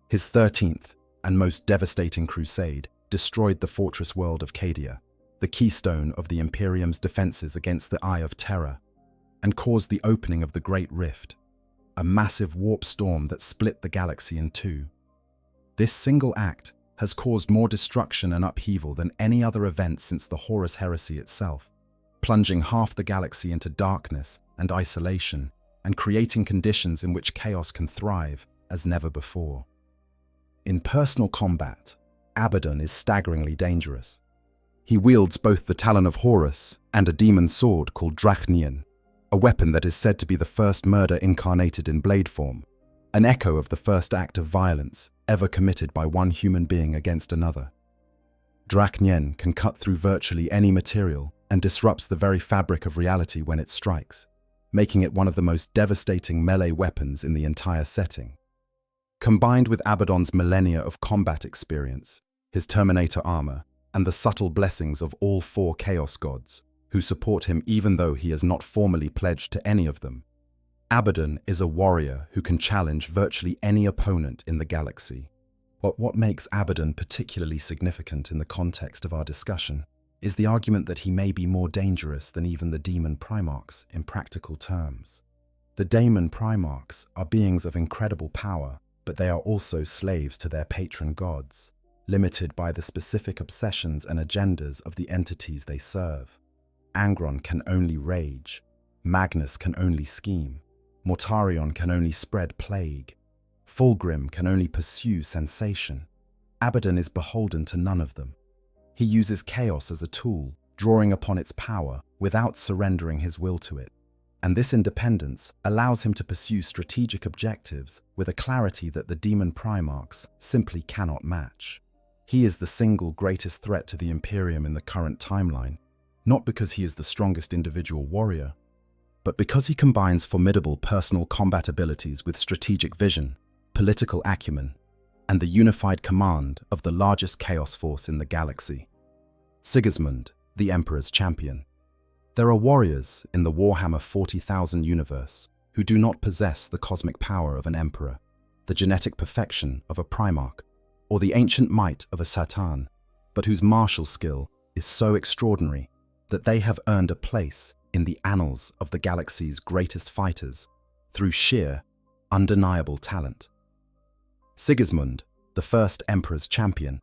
Speaker 2: His 13th and most devastating crusade destroyed the fortress world of Cadia, the keystone of the Imperium's defenses against the Eye of Terror, and caused the opening of the Great Rift, a massive warp storm that split the galaxy in two. This single act has caused more destruction and upheaval than any other event since the Horus Heresy itself, plunging half the galaxy into darkness and isolation and creating conditions in which chaos can thrive as never before. In personal combat, Abaddon is staggeringly dangerous. He wields both the Talon of Horus and a demon sword called Drachnien, a weapon that is said to be the first murder incarnated in blade form, an echo of the first act of violence ever committed by one human being against another. Drachnien can cut through virtually any material and disrupts the very fabric of reality when it strikes, making it one of the most devastating melee weapons in the entire setting. Combined with Abaddon's millennia of combat experience, his Terminator armor, and the subtle blessings of all four Chaos gods, who support him even though he is not formally pledged to any of them, Abaddon is a warrior who can challenge virtually any opponent in the galaxy. But what makes Abaddon particularly significant in the context of our discussion is the argument that he may be more dangerous than even the demon Primarchs in practical terms. The demon Primarchs are beings of incredible power, but they are also slaves to their patron gods, limited by the specific obsessions and agendas of the entities they serve. Angron can only rage, Magnus can only scheme, Mortarion can only spread plague, Fulgrim can only pursue sensation. Abaddon is beholden to none of them. He uses chaos as a tool, drawing upon its power without surrendering his will to it. And this independence allows him to pursue strategic objectives with a clarity that the demon Primarchs simply cannot match. He is the single greatest threat to the Imperium in the current timeline, not because he is the strongest individual warrior, but because he combines formidable personal combat abilities with strategic vision, political acumen, and the unified command of the largest chaos force in the galaxy. Sigismund, the Emperor's champion. There are warriors in the Warhammer 40,000 universe who do not possess the cosmic power of an emperor, the genetic perfection of a Primarch, or the ancient might of a Satan, but whose martial skill is so extraordinary that they have earned a place in the annals of the galaxy's greatest fighters through sheer, undeniable talent. Sigismund, the first Emperor's champion,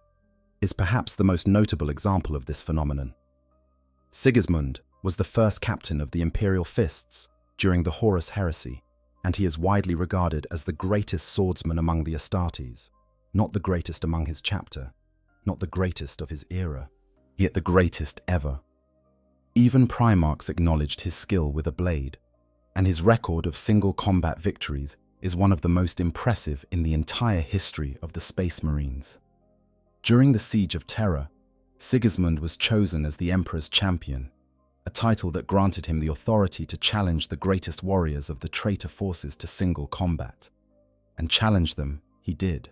Speaker 2: is perhaps the most notable example of this phenomenon. Sigismund was the first captain of the Imperial Fists during the Horus Heresy, and he is widely regarded as the greatest swordsman among the Astartes, not the greatest among his chapter, not the greatest of his era, yet the greatest ever. Even Primarchs acknowledged his skill with a blade, and his record of single combat victories is one of the most impressive in the entire history of the Space Marines. During the Siege of Terra, Sigismund was chosen as the Emperor's champion, a title that granted him the authority to challenge the greatest warriors of the traitor forces to single combat. And challenge them he did.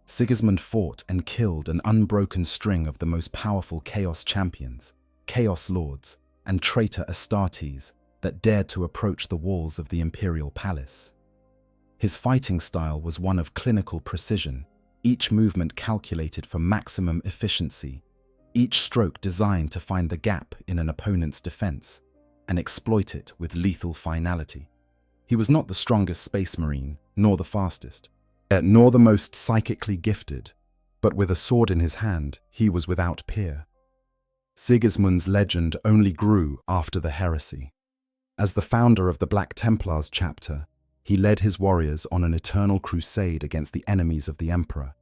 Speaker 2: Sigismund fought and killed an unbroken string of the most powerful Chaos champions, Chaos Lords, and traitor Astartes that dared to approach the walls of the Imperial Palace. His fighting style was one of clinical precision, each movement calculated for maximum efficiency, each stroke designed to find the gap in an opponent's defense and exploit it with lethal finality. He was not the strongest Space Marine, nor the fastest, nor the most psychically gifted, but with a sword in his hand, he was without peer. Sigismund's legend only grew after the heresy. As the founder of the Black Templars chapter, he led his warriors on an eternal crusade against the enemies of the Emperor,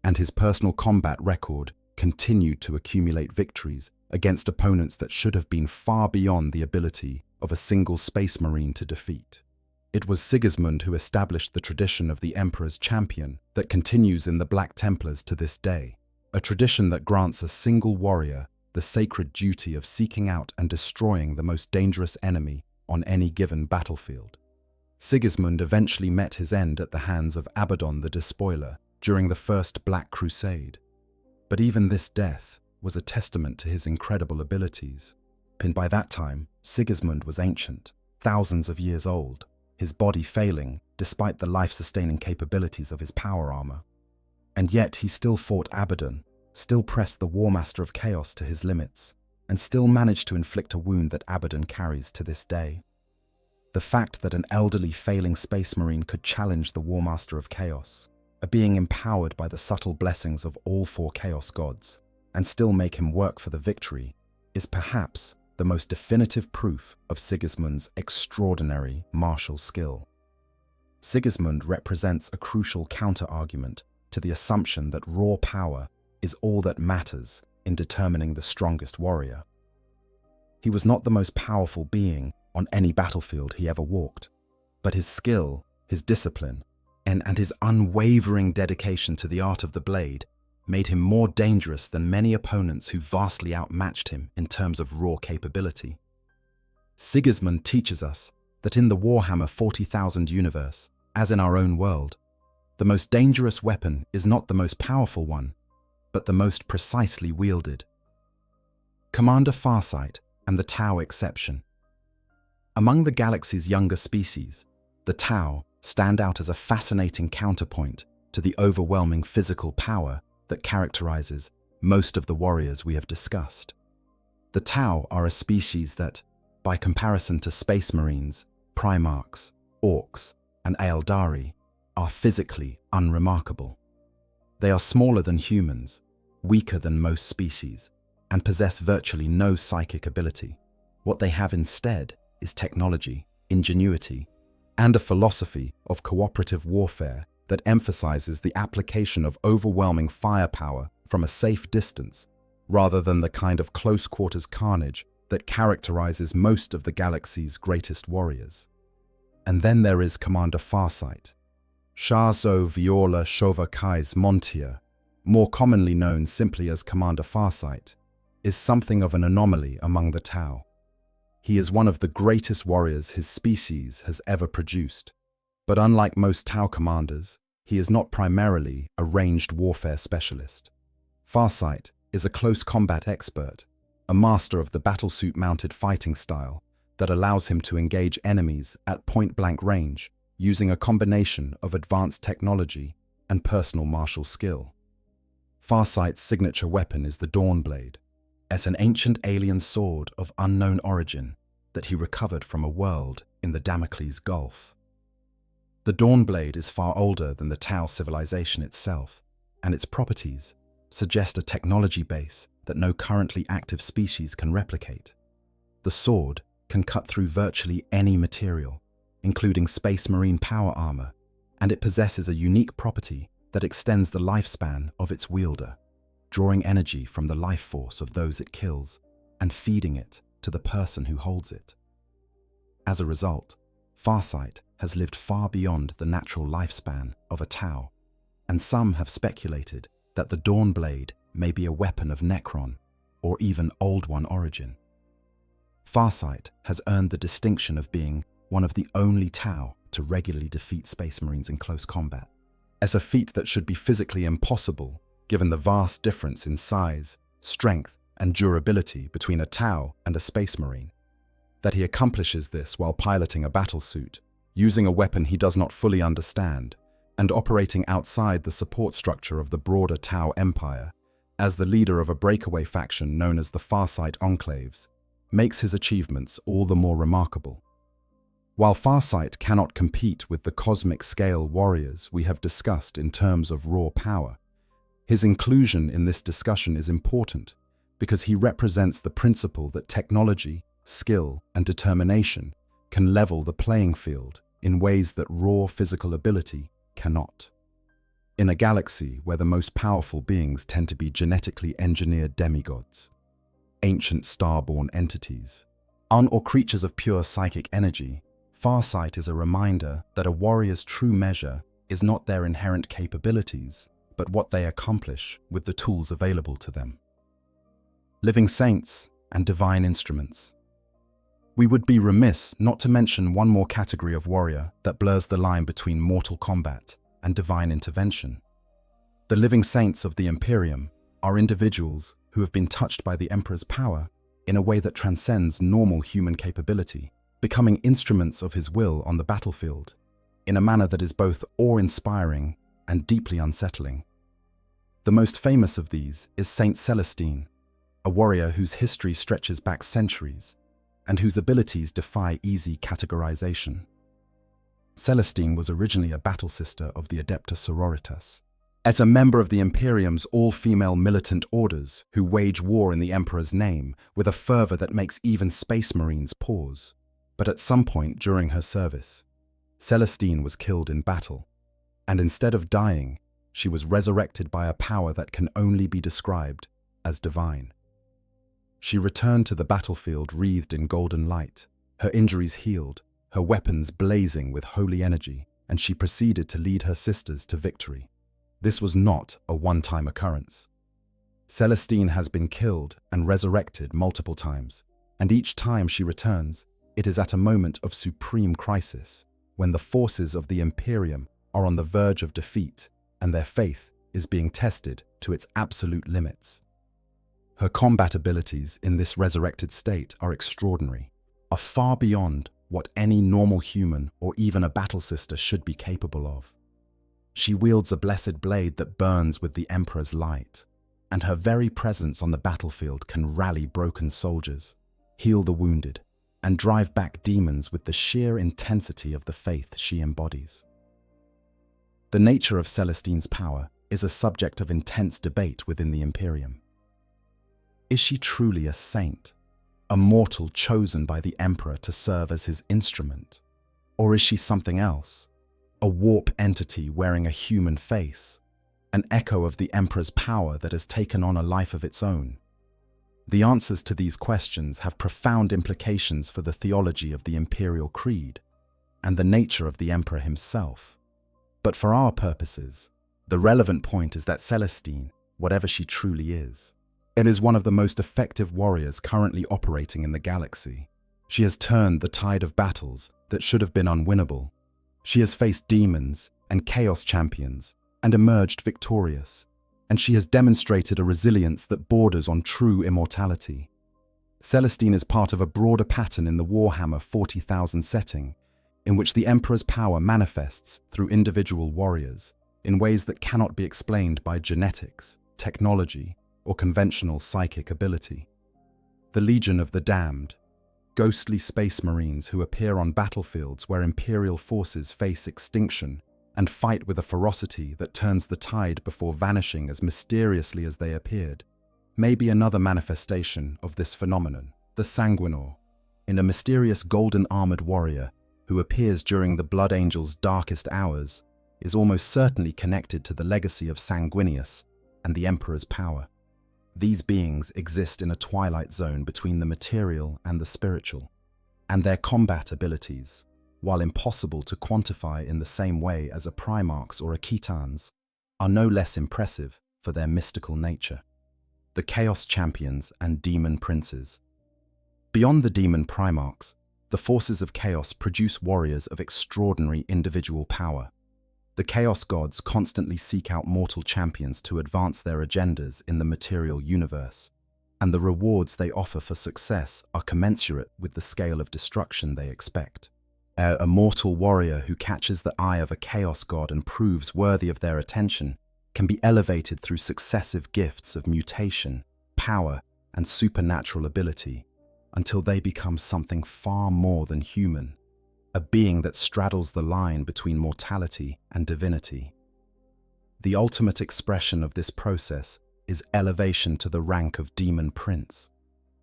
Speaker 2: and his personal combat record continued to accumulate victories against opponents that should have been far beyond the ability of a single Space Marine to defeat. It was Sigismund who established the tradition of the Emperor's champion that continues in the Black Templars to this day, a tradition that grants a single warrior the sacred duty of seeking out and destroying the most dangerous enemy on any given battlefield. Sigismund eventually met his end at the hands of Abaddon the Despoiler during the First Black Crusade. But even this death was a testament to his incredible abilities. And by that time, Sigismund was ancient, thousands of years old, his body failing despite the life-sustaining capabilities of his power armor. And yet he still fought Abaddon, still pressed the War Master of Chaos to his limits, and still managed to inflict a wound that Abaddon carries to this day. The fact that an elderly, failing space marine could challenge the War Master of Chaos, a being empowered by the subtle blessings of all four Chaos gods, and still make him work for the victory, is perhaps the most definitive proof of Sigismund's extraordinary martial skill. Sigismund represents a crucial counter-argument to the assumption that raw power is all that matters in determining the strongest warrior. He was not the most powerful being on any battlefield he ever walked, but his skill, his discipline, and his unwavering dedication to the art of the blade made him more dangerous than many opponents who vastly outmatched him in terms of raw capability. Sigismund teaches us that in the Warhammer 40,000 universe, as in our own world, the most dangerous weapon is not the most powerful one, but the most precisely wielded. Commander Farsight and the Tau exception. Among the galaxy's younger species, the Tau stand out as a fascinating counterpoint to the overwhelming physical power that characterizes most of the warriors we have discussed. The Tau are a species that, by comparison to Space Marines, Primarchs, Orcs, and Aeldari, are physically unremarkable. They are smaller than humans, weaker than most species, and possess virtually no psychic ability. What they have instead is technology, ingenuity, and a philosophy of cooperative warfare that emphasizes the application of overwhelming firepower from a safe distance, rather than the kind of close-quarters carnage that characterizes most of the galaxy's greatest warriors. And then there is Commander Farsight, Shazo Viola Shovakai's Montier, more commonly known simply as Commander Farsight, is something of an anomaly among the Tau. He is one of the greatest warriors his species has ever produced, but unlike most Tau commanders, he is not primarily a ranged warfare specialist. Farsight is a close combat expert, a master of the battlesuit-mounted fighting style that allows him to engage enemies at point-blank range using a combination of advanced technology and personal martial skill. Farsight's signature weapon is the Dawnblade, as an ancient alien sword of unknown origin that he recovered from a world in the Damocles Gulf. The Dawnblade is far older than the Tau civilization itself, and its properties suggest a technology base that no currently active species can replicate. The sword can cut through virtually any material, including Space Marine power armor, and it possesses a unique property that extends the lifespan of its wielder, drawing energy from the life force of those it kills and feeding it to the person who holds it. As a result, Farsight has lived far beyond the natural lifespan of a Tau, and some have speculated that the Dawnblade may be a weapon of Necron or even Old One origin. Farsight has earned the distinction of being one of the only Tau to regularly defeat Space Marines in close combat, as a feat that should be physically impossible given the vast difference in size, strength, and durability between a Tau and a Space Marine. That he accomplishes this while piloting a battlesuit, using a weapon he does not fully understand, and operating outside the support structure of the broader Tau Empire, as the leader of a breakaway faction known as the Farsight Enclaves, makes his achievements all the more remarkable. While Farsight cannot compete with the cosmic-scale warriors we have discussed in terms of raw power, his inclusion in this discussion is important because he represents the principle that technology, skill, and determination can level the playing field in ways that raw physical ability cannot. In a galaxy where the most powerful beings tend to be genetically engineered demigods, ancient star-born entities, or creatures of pure psychic energy, Farsight is a reminder that a warrior's true measure is not their inherent capabilities, but what they accomplish with the tools available to them. Living saints and divine instruments. We would be remiss not to mention one more category of warrior that blurs the line between mortal combat and divine intervention. The living saints of the Imperium are individuals who have been touched by the Emperor's power in a way that transcends normal human capability, becoming instruments of his will on the battlefield, in a manner that is both awe-inspiring and deeply unsettling. The most famous of these is Saint Celestine, a warrior whose history stretches back centuries and whose abilities defy easy categorization. Celestine was originally a battle sister of the Adepta Sororitas. As a member of the Imperium's all-female militant orders who wage war in the Emperor's name with a fervor that makes even space marines pause. But at some point during her service, Celestine was killed in battle, and instead of dying, she was resurrected by a power that can only be described as divine. She returned to the battlefield wreathed in golden light, her injuries healed, her weapons blazing with holy energy, and she proceeded to lead her sisters to victory. This was not a one-time occurrence. Celestine has been killed and resurrected multiple times, and each time she returns, it is at a moment of supreme crisis, when the forces of the Imperium are on the verge of defeat and their faith is being tested to its absolute limits. Her combat abilities in this resurrected state are extraordinary, are far beyond what any normal human or even a battle sister should be capable of. She wields a blessed blade that burns with the Emperor's light, and her very presence on the battlefield can rally broken soldiers, heal the wounded, and drive back demons with the sheer intensity of the faith she embodies. The nature of Celestine's power is a subject of intense debate within the Imperium. Is she truly a saint, a mortal chosen by the Emperor to serve as his instrument? Or is she something else, a warp entity wearing a human face, an echo of the Emperor's power that has taken on a life of its own? The answers to these questions have profound implications for the theology of the Imperial Creed and the nature of the Emperor himself. But for our purposes, the relevant point is that Celestine, whatever she truly is one of the most effective warriors currently operating in the galaxy. She has turned the tide of battles that should have been unwinnable. She has faced demons and chaos champions and emerged victorious, and she has demonstrated a resilience that borders on true immortality. Celestine is part of a broader pattern in the Warhammer 40,000 setting, in which the Emperor's power manifests through individual warriors in ways that cannot be explained by genetics, technology, or conventional psychic ability. The Legion of the Damned, ghostly space marines who appear on battlefields where Imperial forces face extinction and fight with a ferocity that turns the tide before vanishing as mysteriously as they appeared, may be another manifestation of this phenomenon. The Sanguinor, in a mysterious golden-armored warrior who appears during the Blood Angel's darkest hours, is almost certainly connected to the legacy of Sanguinius and the Emperor's power. These beings exist in a twilight zone between the material and the spiritual, and their combat abilities, while impossible to quantify in the same way as a Primarch's or a Khitan's, are no less impressive for their mystical nature. The Chaos Champions and Demon Princes. Beyond the Demon Primarchs, the forces of Chaos produce warriors of extraordinary individual power. The Chaos Gods constantly seek out mortal champions to advance their agendas in the material universe, and the rewards they offer for success are commensurate with the scale of destruction they expect. A mortal warrior who catches the eye of a Chaos God and proves worthy of their attention can be elevated through successive gifts of mutation, power, and supernatural ability, until they become something far more than human, a being that straddles the line between mortality and divinity. The ultimate expression of this process is elevation to the rank of Demon Prince,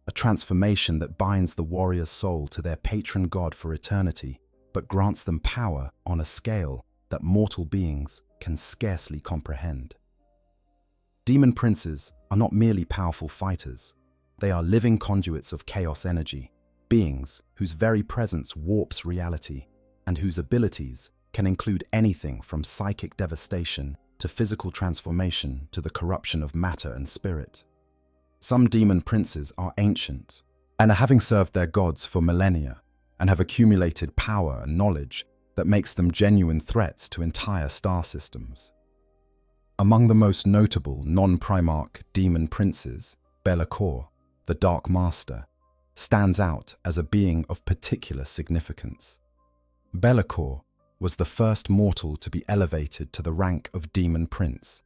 Speaker 2: a transformation that binds the warrior's soul to their patron god for eternity, but grants them power on a scale that mortal beings can scarcely comprehend. Demon Princes are not merely powerful fighters, they are living conduits of chaos energy, beings whose very presence warps reality, and whose abilities can include anything from psychic devastation to physical transformation to the corruption of matter and spirit. Some Demon Princes are ancient, and are having served their gods for millennia, and have accumulated power and knowledge that makes them genuine threats to entire star systems. Among the most notable non-Primarch Demon Princes, Belacor, the Dark Master, stands out as a being of particular significance. Be'lakor was the first mortal to be elevated to the rank of demon prince,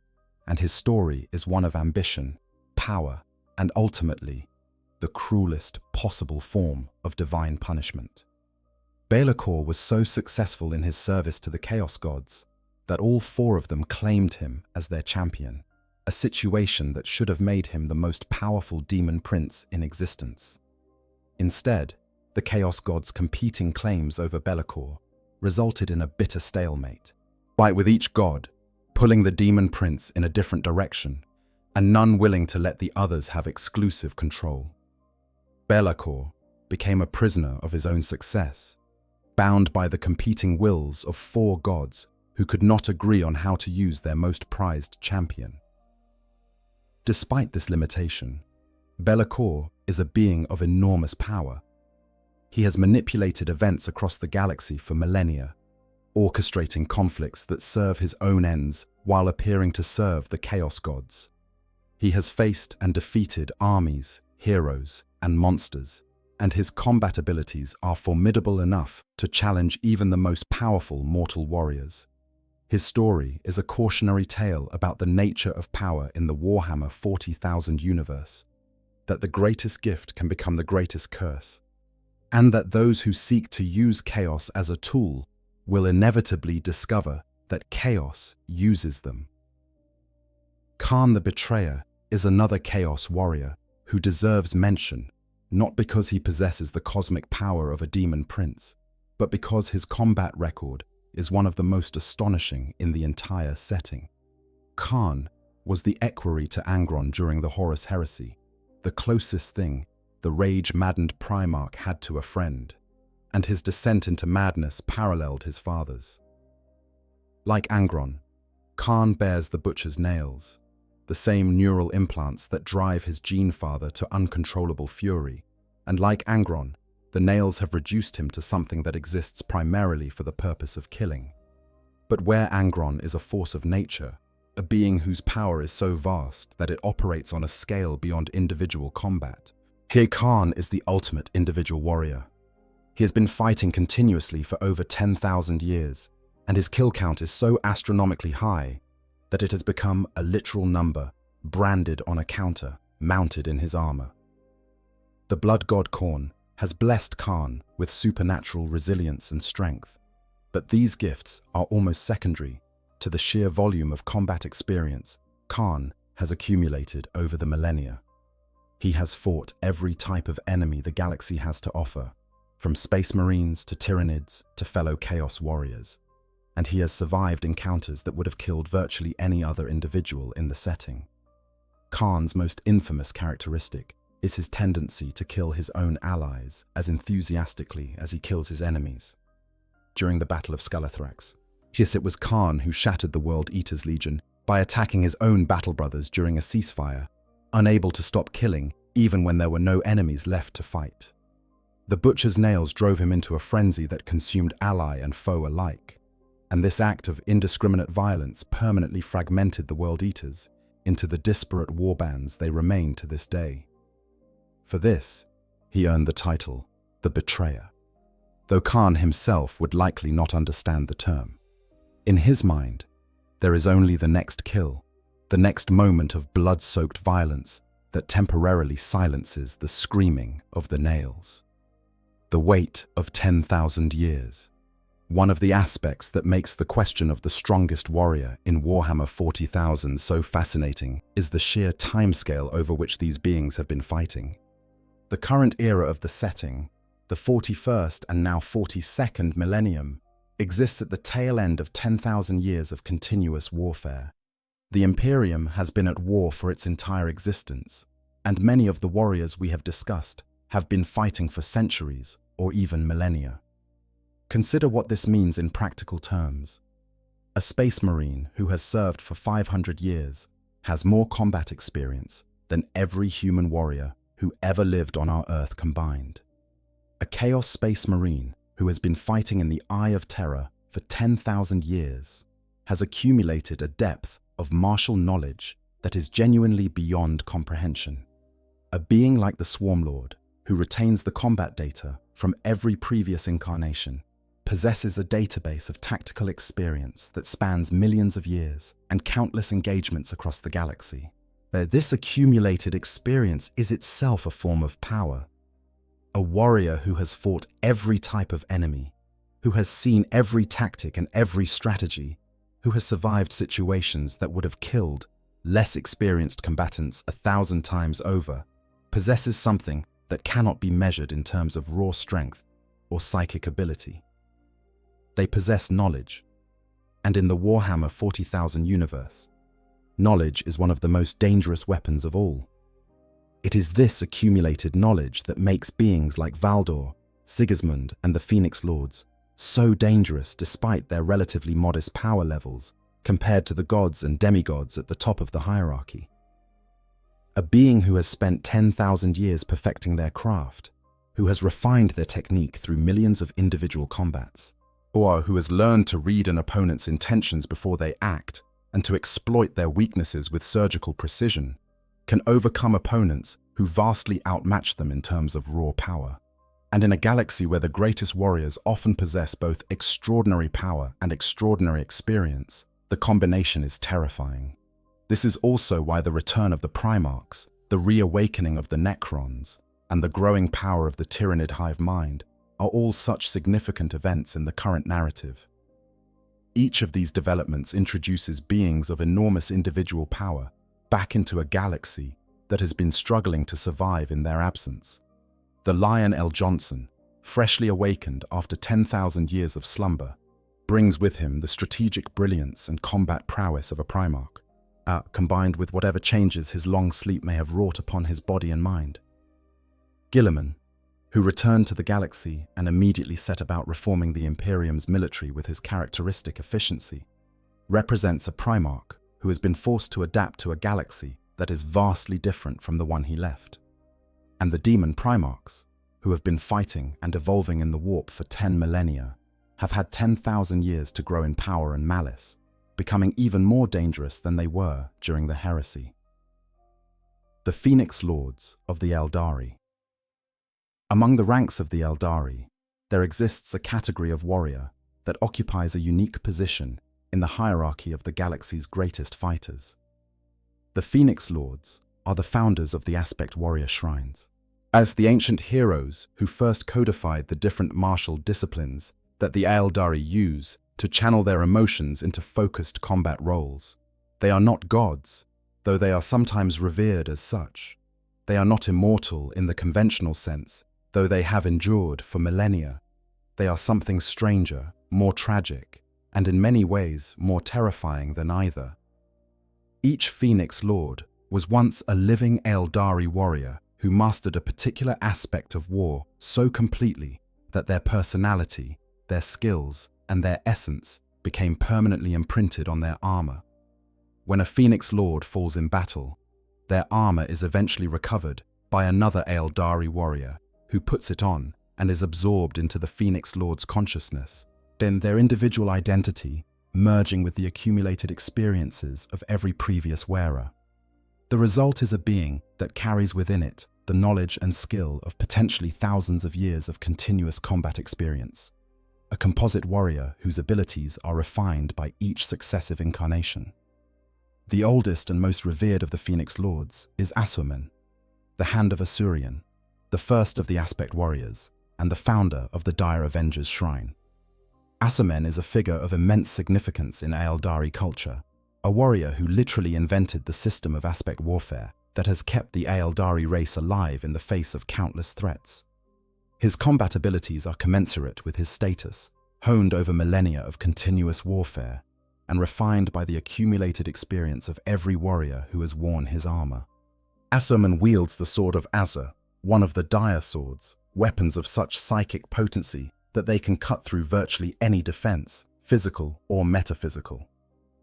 Speaker 2: and his story is one of ambition, power, and ultimately, the cruelest possible form of divine punishment. Be'lakor was so successful in his service to the Chaos Gods that all four of them claimed him as their champion, a situation that should have made him the most powerful demon prince in existence. Instead, the Chaos Gods' competing claims over Be'lakor resulted in a bitter stalemate, with each god pulling the demon prince in a different direction, and none willing to let the others have exclusive control. Be'lakor became a prisoner of his own success, bound by the competing wills of four gods who could not agree on how to use their most prized champion. Despite this limitation, Be'lakor is a being of enormous power. He has manipulated events across the galaxy for millennia, orchestrating conflicts that serve his own ends while appearing to serve the Chaos Gods. He has faced and defeated armies, heroes, and monsters, and his combat abilities are formidable enough to challenge even the most powerful mortal warriors. His story is a cautionary tale about the nature of power in the Warhammer 40,000 universe, that the greatest gift can become the greatest curse, and that those who seek to use chaos as a tool will inevitably discover that chaos uses them. Kharn the Betrayer is another chaos warrior who deserves mention, not because he possesses the cosmic power of a demon prince, but because his combat record is one of the most astonishing in the entire setting. Kharn was the equerry to Angron during the Horus Heresy, the closest thing the rage-maddened Primarch had to a friend, and his descent into madness paralleled his father's. Like Angron, Kharn bears the Butcher's nails, the same neural implants that drive his gene father to uncontrollable fury, and like Angron, the nails have reduced him to something that exists primarily for the purpose of killing. But where Angron is a force of nature, a being whose power is so vast that it operates on a scale beyond individual combat, here Kharn is the ultimate individual warrior. He has been fighting continuously for over 10,000 years, and his kill count is so astronomically high that it has become a literal number branded on a counter mounted in his armor. The blood god Khorne has blessed Kharn with supernatural resilience and strength, but these gifts are almost secondary to the sheer volume of combat experience Kharn has accumulated over the millennia. He has fought every type of enemy the galaxy has to offer, from space marines to tyrannids to fellow chaos warriors, and he has survived encounters that would have killed virtually any other individual in the setting. Kharn's most infamous characteristic is his tendency to kill his own allies as enthusiastically as he kills his enemies. During the Battle of Skalathrax, yes, it was Kharn who shattered the World Eater's Legion by attacking his own battle brothers during a ceasefire, unable to stop killing even when there were no enemies left to fight. The Butcher's nails drove him into a frenzy that consumed ally and foe alike, and this act of indiscriminate violence permanently fragmented the World Eaters into the disparate warbands they remain to this day. For this, he earned the title, the Betrayer, though Kharn himself would likely not understand the term. In his mind, there is only the next kill, the next moment of blood-soaked violence that temporarily silences the screaming of the nails. The weight of 10,000 years. One of the aspects that makes the question of the strongest warrior in Warhammer 40,000 so fascinating is the sheer timescale over which these beings have been fighting. The current era of the setting, the 41st and now 42nd Millennium, exists at the tail end of 10,000 years of continuous warfare. The Imperium has been at war for its entire existence, and many of the warriors we have discussed have been fighting for centuries or even millennia. Consider what this means in practical terms. A space marine who has served for 500 years has more combat experience than every human warrior who ever lived on our Earth combined. A Chaos Space Marine who has been fighting in the Eye of Terror for 10,000 years has accumulated a depth of martial knowledge that is genuinely beyond comprehension. A being like the Swarmlord, who retains the combat data from every previous incarnation, possesses a database of tactical experience that spans millions of years and countless engagements across the galaxy. This accumulated experience is itself a form of power. A warrior who has fought every type of enemy, who has seen every tactic and every strategy, who has survived situations that would have killed less experienced combatants 1,000 times over, possesses something that cannot be measured in terms of raw strength or psychic ability. They possess knowledge, and in the Warhammer 40,000 universe, knowledge is one of the most dangerous weapons of all. It is this accumulated knowledge that makes beings like Valdor, Sigismund, and the Phoenix Lords so dangerous despite their relatively modest power levels compared to the gods and demigods at the top of the hierarchy. A being who has spent 10,000 years perfecting their craft, who has refined their technique through millions of individual combats, or who has learned to read an opponent's intentions before they act and to exploit their weaknesses with surgical precision, can overcome opponents who vastly outmatch them in terms of raw power. And in a galaxy where the greatest warriors often possess both extraordinary power and extraordinary experience, the combination is terrifying. This is also why the return of the Primarchs, the reawakening of the Necrons, and the growing power of the Tyrannid hive mind are all such significant events in the current narrative. Each of these developments introduces beings of enormous individual power back into a galaxy that has been struggling to survive in their absence. The Lion L. Johnson, freshly awakened after 10,000 years of slumber, brings with him the strategic brilliance and combat prowess of a Primarch, combined with whatever changes his long sleep may have wrought upon his body and mind. Guilliman, who returned to the galaxy and immediately set about reforming the Imperium's military with his characteristic efficiency, represents a Primarch who has been forced to adapt to a galaxy that is vastly different from the one he left. And the Demon Primarchs, who have been fighting and evolving in the warp for 10 millennia, have had 10,000 years to grow in power and malice, becoming even more dangerous than they were during the heresy. The Phoenix Lords of the Eldari. Among the ranks of the Eldari, there exists a category of warrior that occupies a unique position in the hierarchy of the galaxy's greatest fighters. The Phoenix Lords are the founders of the Aspect Warrior Shrines. As the ancient heroes who first codified the different martial disciplines that the Eldari use to channel their emotions into focused combat roles. They are not gods, though they are sometimes revered as such. They are not immortal in the conventional sense, though they have endured for millennia. They are something stranger, more tragic, and in many ways more terrifying than either. Each Phoenix Lord was once a living Eldari warrior who mastered a particular aspect of war so completely that their personality, their skills, and their essence became permanently imprinted on their armor. When a Phoenix Lord falls in battle, their armor is eventually recovered by another Eldari warrior who puts it on and is absorbed into the Phoenix Lord's consciousness, then their individual identity merging with the accumulated experiences of every previous wearer. The result is a being that carries within it the knowledge and skill of potentially thousands of years of continuous combat experience, a composite warrior whose abilities are refined by each successive incarnation. The oldest and most revered of the Phoenix Lords is Asumen, the Hand of Asurian, the first of the Aspect Warriors, and the founder of the Dire Avengers Shrine. Asumen is a figure of immense significance in Eldari culture, a warrior who literally invented the system of aspect warfare that has kept the Eldari race alive in the face of countless threats. His combat abilities are commensurate with his status, honed over millennia of continuous warfare, and refined by the accumulated experience of every warrior who has worn his armor. Asumen wields the Sword of Azur, one of the Dire Swords, weapons of such psychic potency that they can cut through virtually any defense, physical or metaphysical.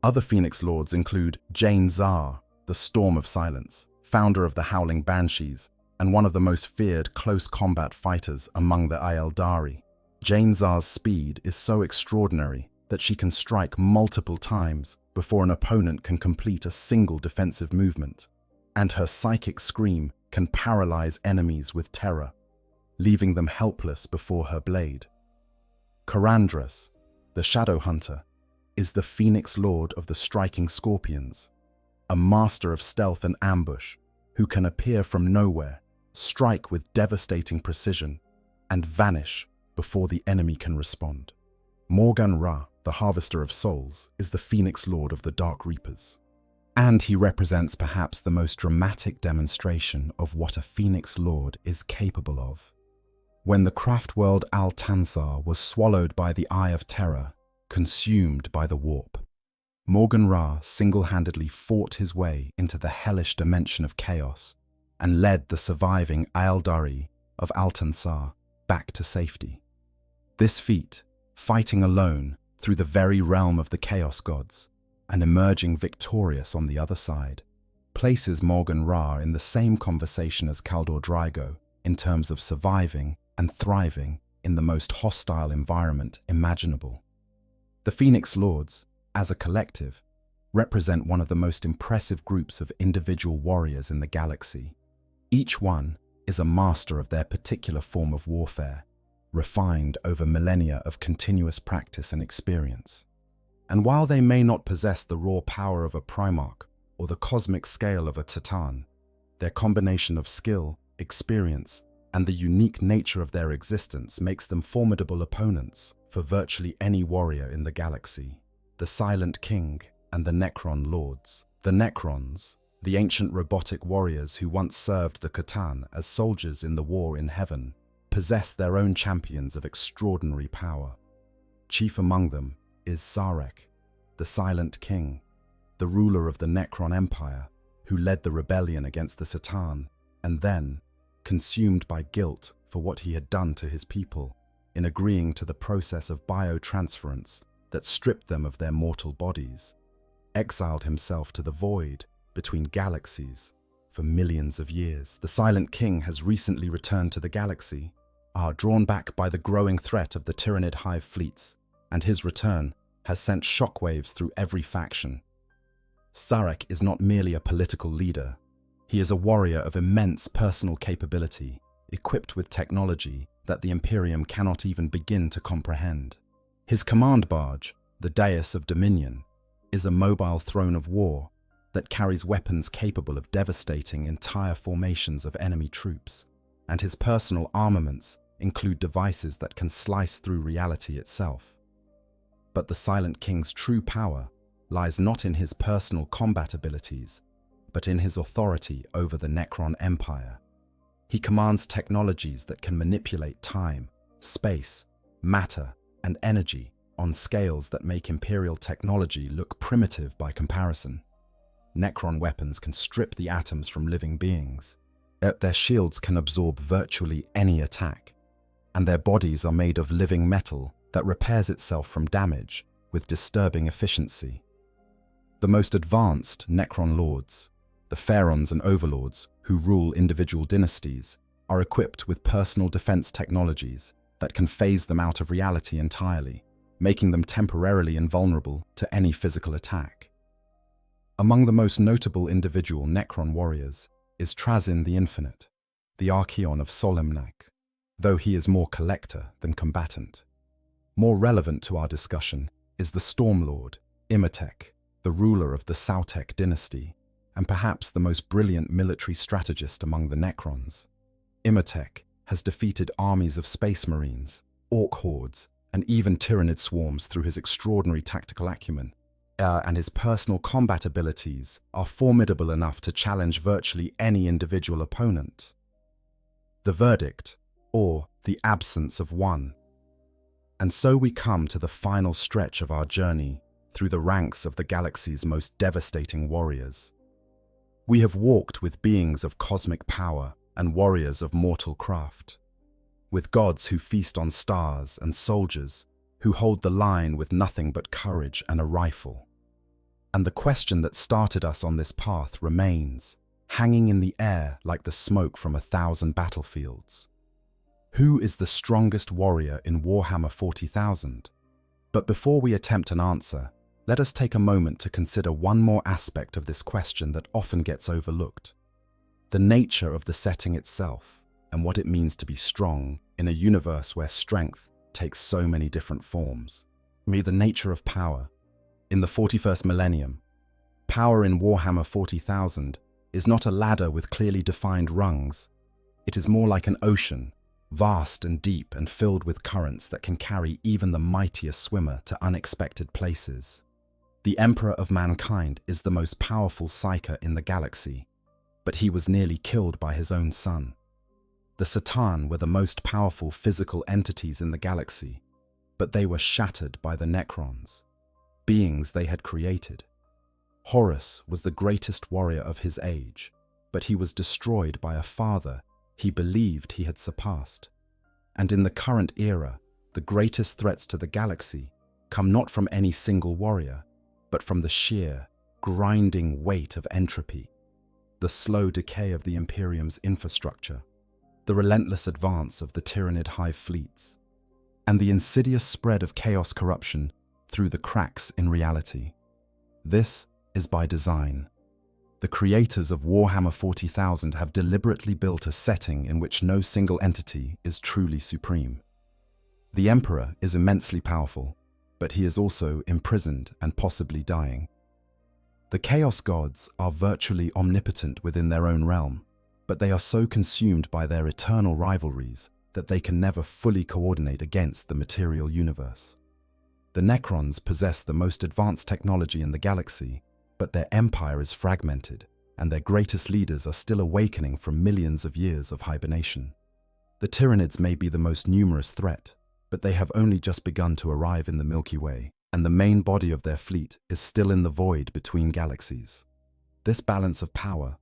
Speaker 2: Other Phoenix Lords include Jane Zar, the Storm of Silence, founder of the Howling Banshees, and one of the most feared close combat fighters among the Eldari. Jane Zar's speed is so extraordinary that she can strike multiple times before an opponent can complete a single defensive movement, and her psychic scream can paralyze enemies with terror. leaving them helpless before her blade. Corandras, the Shadow Hunter, is the Phoenix Lord of the Striking Scorpions, a master of stealth and ambush who can appear from nowhere, strike with devastating precision, and vanish before the enemy can respond. Morgan Ra, the Harvester of Souls, is the Phoenix Lord of the Dark Reapers, and he represents perhaps the most dramatic demonstration of what a Phoenix Lord is capable of. When the craft world Al-Tansar was swallowed by the Eye of Terror, consumed by the warp, Morgan Ra single-handedly fought his way into the hellish dimension of chaos and led the surviving Aeldari of Al-Tansar back to safety. This feat, fighting alone through the very realm of the Chaos Gods and emerging victorious on the other side, places Morgan Ra in the same conversation as Kaldor Drygo in terms of surviving and thriving in the most hostile environment imaginable. The Phoenix Lords, as a collective, represent one of the most impressive groups of individual warriors in the galaxy. Each one is a master of their particular form of warfare, refined over millennia of continuous practice and experience. And while they may not possess the raw power of a Primarch or the cosmic scale of a Titan, their combination of skill, experience, and the unique nature of their existence makes them formidable opponents for virtually any warrior in the galaxy. The Silent King and the Necron Lords. The Necrons, the ancient robotic warriors who once served the Catan as soldiers in the war in heaven, possess their own champions of extraordinary power. Chief among them is Sarek, the Silent King, the ruler of the Necron Empire, who led the rebellion against the Satan and then, consumed by guilt for what he had done to his people, in agreeing to the process of biotransference that stripped them of their mortal bodies, exiled himself to the void between galaxies for millions of years. The Silent King has recently returned to the galaxy, drawn back by the growing threat of the Tyranid hive fleets, and his return has sent shockwaves through every faction. Sarek is not merely a political leader. He is a warrior of immense personal capability, equipped with technology that the Imperium cannot even begin to comprehend. His command barge, the Dais of Dominion, is a mobile throne of war that carries weapons capable of devastating entire formations of enemy troops, and his personal armaments include devices that can slice through reality itself. But the Silent King's true power lies not in his personal combat abilities, but in his authority over the Necron Empire. He commands technologies that can manipulate time, space, matter, and energy on scales that make Imperial technology look primitive by comparison. Necron weapons can strip the atoms from living beings, yet their shields can absorb virtually any attack, and their bodies are made of living metal that repairs itself from damage with disturbing efficiency. The most advanced Necron Lords, the Pharaons and Overlords who rule individual dynasties, are equipped with personal defense technologies that can phase them out of reality entirely, making them temporarily invulnerable to any physical attack. Among the most notable individual Necron warriors is Trazyn the Infinite, the Archaeon of Solemnak, though he is more collector than combatant. More relevant to our discussion is the Stormlord, Imhotep, the ruler of the Sautek dynasty, and perhaps the most brilliant military strategist among the Necrons. Imhotep has defeated armies of space marines, orc hordes, and even Tyranid swarms through his extraordinary tactical acumen, and his personal combat abilities are formidable enough to challenge virtually any individual opponent. The verdict, or the absence of one. And so we come to the final stretch of our journey through the ranks of the galaxy's most devastating warriors. We have walked with beings of cosmic power and warriors of mortal craft, with gods who feast on stars and soldiers who hold the line with nothing but courage and a rifle. And the question that started us on this path remains, hanging in the air like the smoke from 1,000 battlefields. Who is the strongest warrior in Warhammer 40,000? But before we attempt an answer, let us take a moment to consider one more aspect of this question that often gets overlooked: the nature of the setting itself. and what it means to be strong in a universe where strength takes so many different forms. The nature of power. In the 41st millennium, power in Warhammer 40,000 is not a ladder with clearly defined rungs. It is more like an ocean, vast and deep and filled with currents that can carry even the mightiest swimmer to unexpected places. The Emperor of Mankind is the most powerful psyker in the galaxy, but he was nearly killed by his own son. The Satan were the most powerful physical entities in the galaxy, but they were shattered by the Necrons, beings they had created. Horus was the greatest warrior of his age, but he was destroyed by a father he believed he had surpassed. And in the current era, the greatest threats to the galaxy come not from any single warrior, but from the sheer, grinding weight of entropy, the slow decay of the Imperium's infrastructure, the relentless advance of the Tyranid hive fleets, and the insidious spread of chaos corruption through the cracks in reality. This is by design. The creators of Warhammer 40,000 have deliberately built a setting in which no single entity is truly supreme. The Emperor is immensely powerful, but he is also imprisoned and possibly dying. The Chaos Gods are virtually omnipotent within their own realm, but they are so consumed by their eternal rivalries that they can never fully coordinate against the material universe. The Necrons possess the most advanced technology in the galaxy, but their empire is fragmented, and their greatest leaders are still awakening from millions of years of hibernation. The Tyranids may be the most numerous threat, but they have only just begun to arrive in the Milky Way, and the main body of their fleet is still in the void between galaxies. This balance of power,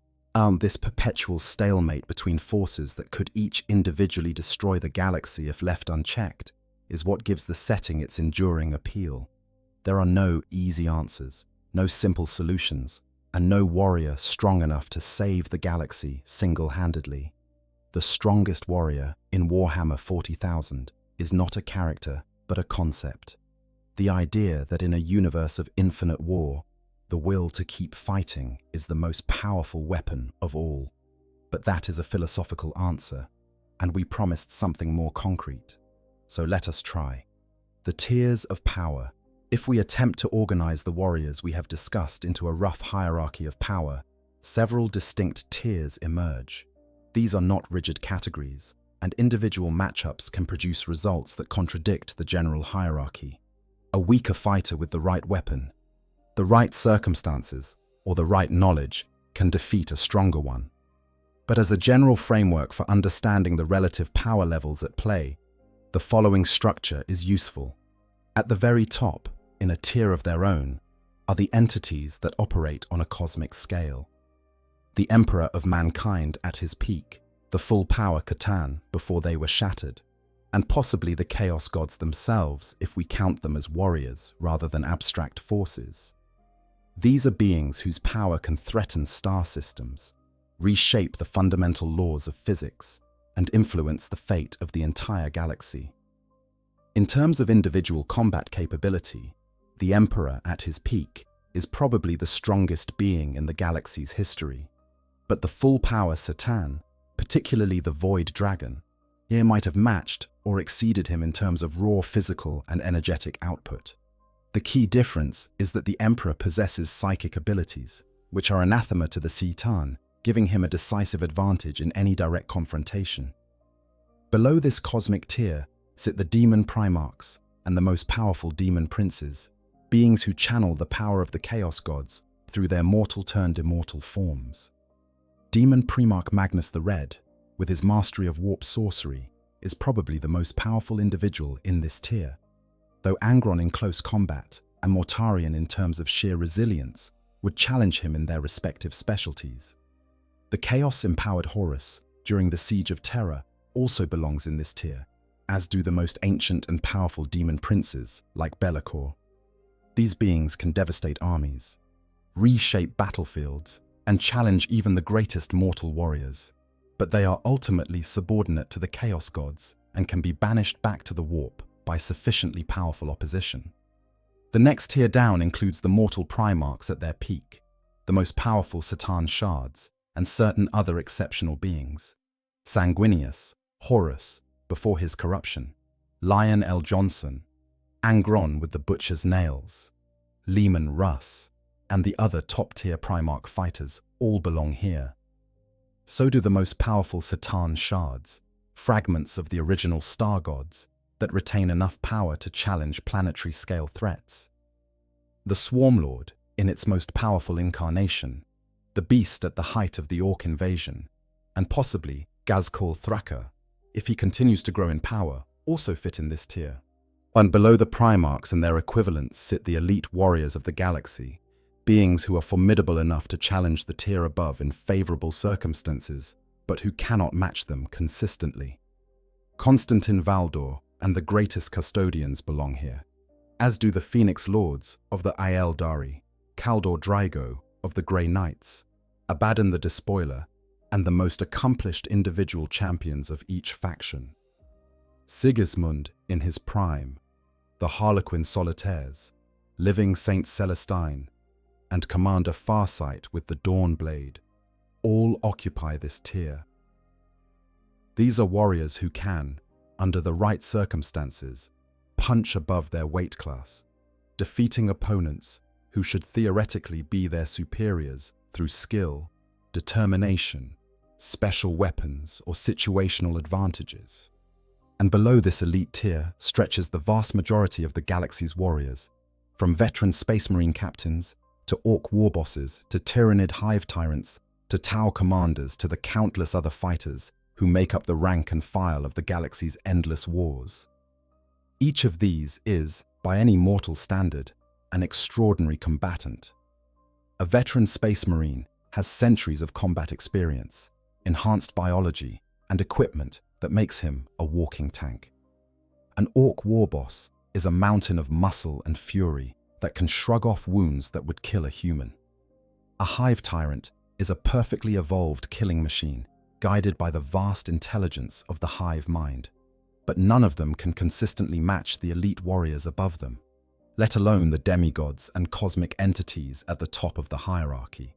Speaker 2: this perpetual stalemate between forces that could each individually destroy the galaxy if left unchecked, is what gives the setting its enduring appeal. There are no easy answers, no simple solutions, and no warrior strong enough to save the galaxy single-handedly. The strongest warrior in Warhammer 40,000 is not a character, but a concept. The idea that in a universe of infinite war, the will to keep fighting is the most powerful weapon of all. But that is a philosophical answer, and we promised something more concrete. So let us try. The tiers of power. If we attempt to organize the warriors we have discussed into a rough hierarchy of power, several distinct tiers emerge. These are not rigid categories, and individual matchups can produce results that contradict the general hierarchy. A weaker fighter with the right weapon, the right circumstances, or the right knowledge can defeat a stronger one. But as a general framework for understanding the relative power levels at play, the following structure is useful. At the very top, in a tier of their own, are the entities that operate on a cosmic scale. The Emperor of Mankind at his peak, the full power Catan before they were shattered, and possibly the Chaos Gods themselves if we count them as warriors rather than abstract forces. These are beings whose power can threaten star systems, reshape the fundamental laws of physics, and influence the fate of the entire galaxy. In terms of individual combat capability, the Emperor at his peak is probably the strongest being in the galaxy's history, but the full-power Satan, particularly the Void Dragon, here might have matched or exceeded him in terms of raw physical and energetic output. The key difference is that the Emperor possesses psychic abilities, which are anathema to the Satan, giving him a decisive advantage in any direct confrontation. Below this cosmic tier sit the demon primarchs and the most powerful demon princes, beings who channel the power of the Chaos Gods through their mortal-turned-immortal forms. Demon Primarch Magnus the Red, with his mastery of warp sorcery, is probably the most powerful individual in this tier, though Angron in close combat and Mortarion in terms of sheer resilience would challenge him in their respective specialties. The Chaos-empowered Horus, during the Siege of Terra, also belongs in this tier, as do the most ancient and powerful demon princes, like Be'lakor. These beings can devastate armies, reshape battlefields, and challenge even the greatest mortal warriors. But they are ultimately subordinate to the Chaos Gods and can be banished back to the warp by sufficiently powerful opposition. The next tier down includes the mortal Primarchs at their peak, the most powerful Satan shards, and certain other exceptional beings. Sanguinius, Horus, before his corruption, Lion L. Johnson, Angron with the butcher's nails, Lehman Russ, and the other top-tier Primarch fighters all belong here. So do the most powerful Satan shards, fragments of the original star gods that retain enough power to challenge planetary-scale threats. The Swarm Lord, in its most powerful incarnation, the beast at the height of the Orc invasion, and possibly Ghazghkull Thraka, if he continues to grow in power, also fit in this tier. And below the Primarchs and their equivalents sit the elite warriors of the galaxy, beings who are formidable enough to challenge the tier above in favorable circumstances, but who cannot match them consistently. Constantin Valdor and the greatest custodians belong here, as do the Phoenix Lords of the Aiel Dari, Kaldor Drygo of the Grey Knights, Abaddon the Despoiler, and the most accomplished individual champions of each faction. Sigismund in his prime, the Harlequin Solitaires, Living Saint Celestine, and Commander Farsight with the Dawn Blade, all occupy this tier. These are warriors who can, under the right circumstances, punch above their weight class, defeating opponents who should theoretically be their superiors through skill, determination, special weapons, or situational advantages. And below this elite tier stretches the vast majority of the galaxy's warriors, from veteran Space Marine captains to Orc war bosses to Tyranid hive tyrants to Tau commanders to the countless other fighters who make up the rank and file of the galaxy's endless wars. Each of these is, by any mortal standard, an extraordinary combatant. A veteran Space Marine has centuries of combat experience, enhanced biology, and equipment that makes him a walking tank. An Orc war boss is a mountain of muscle and fury that can shrug off wounds that would kill a human. A hive tyrant is a perfectly evolved killing machine guided by the vast intelligence of the hive mind, but none of them can consistently match the elite warriors above them, let alone the demigods and cosmic entities at the top of the hierarchy.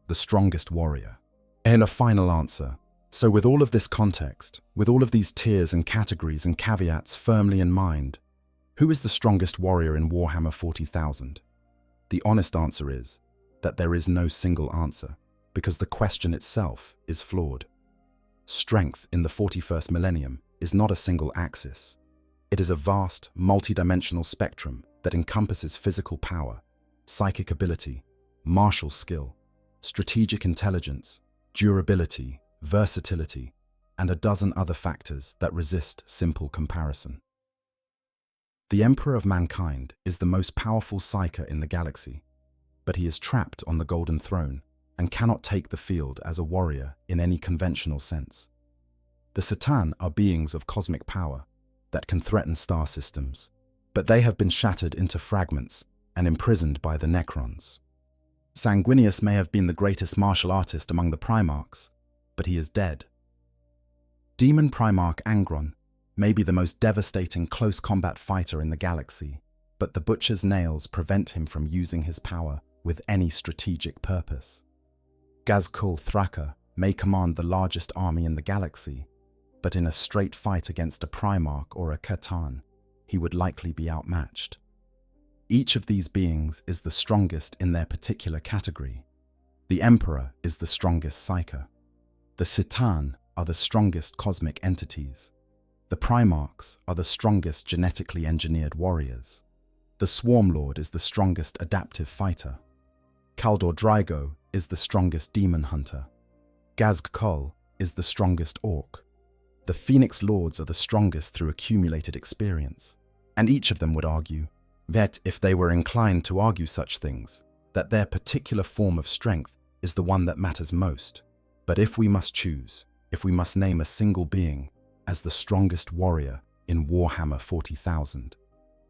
Speaker 2: The strongest warrior. And a final answer. So with all of this context, with all of these tiers and categories and caveats firmly in mind, who is the strongest warrior in Warhammer 40,000? The honest answer is that there is no single answer, because the question itself is flawed. Strength in the 41st millennium is not a single axis. It is a vast, multi-dimensional spectrum that encompasses physical power, psychic ability, martial skill, strategic intelligence, durability, versatility, and a dozen other factors that resist simple comparison. The Emperor of Mankind is the most powerful Psyker in the galaxy, but he is trapped on the Golden Throne and cannot take the field as a warrior in any conventional sense. The Satan are beings of cosmic power that can threaten star systems, but they have been shattered into fragments and imprisoned by the Necrons. Sanguinius may have been the greatest martial artist among the Primarchs, but he is dead. Demon Primarch Angron may be the most devastating close combat fighter in the galaxy, but the Butcher's nails prevent him from using his power with any strategic purpose. Ghazghkull Thraka may command the largest army in the galaxy, but in a straight fight against a Primarch or a Khatan, he would likely be outmatched. Each of these beings is the strongest in their particular category. The Emperor is the strongest Psyker. The Satan are the strongest cosmic entities. The Primarchs are the strongest genetically engineered warriors. The Swarm Lord is the strongest adaptive fighter. Kaldor Drygo is the strongest demon hunter. Ghazghkull is the strongest orc. The Phoenix Lords are the strongest through accumulated experience. And each of them would argue that, if they were inclined to argue such things, that their particular form of strength is the one that matters most. But if we must choose, if we must name a single being as the strongest warrior in Warhammer 40,000,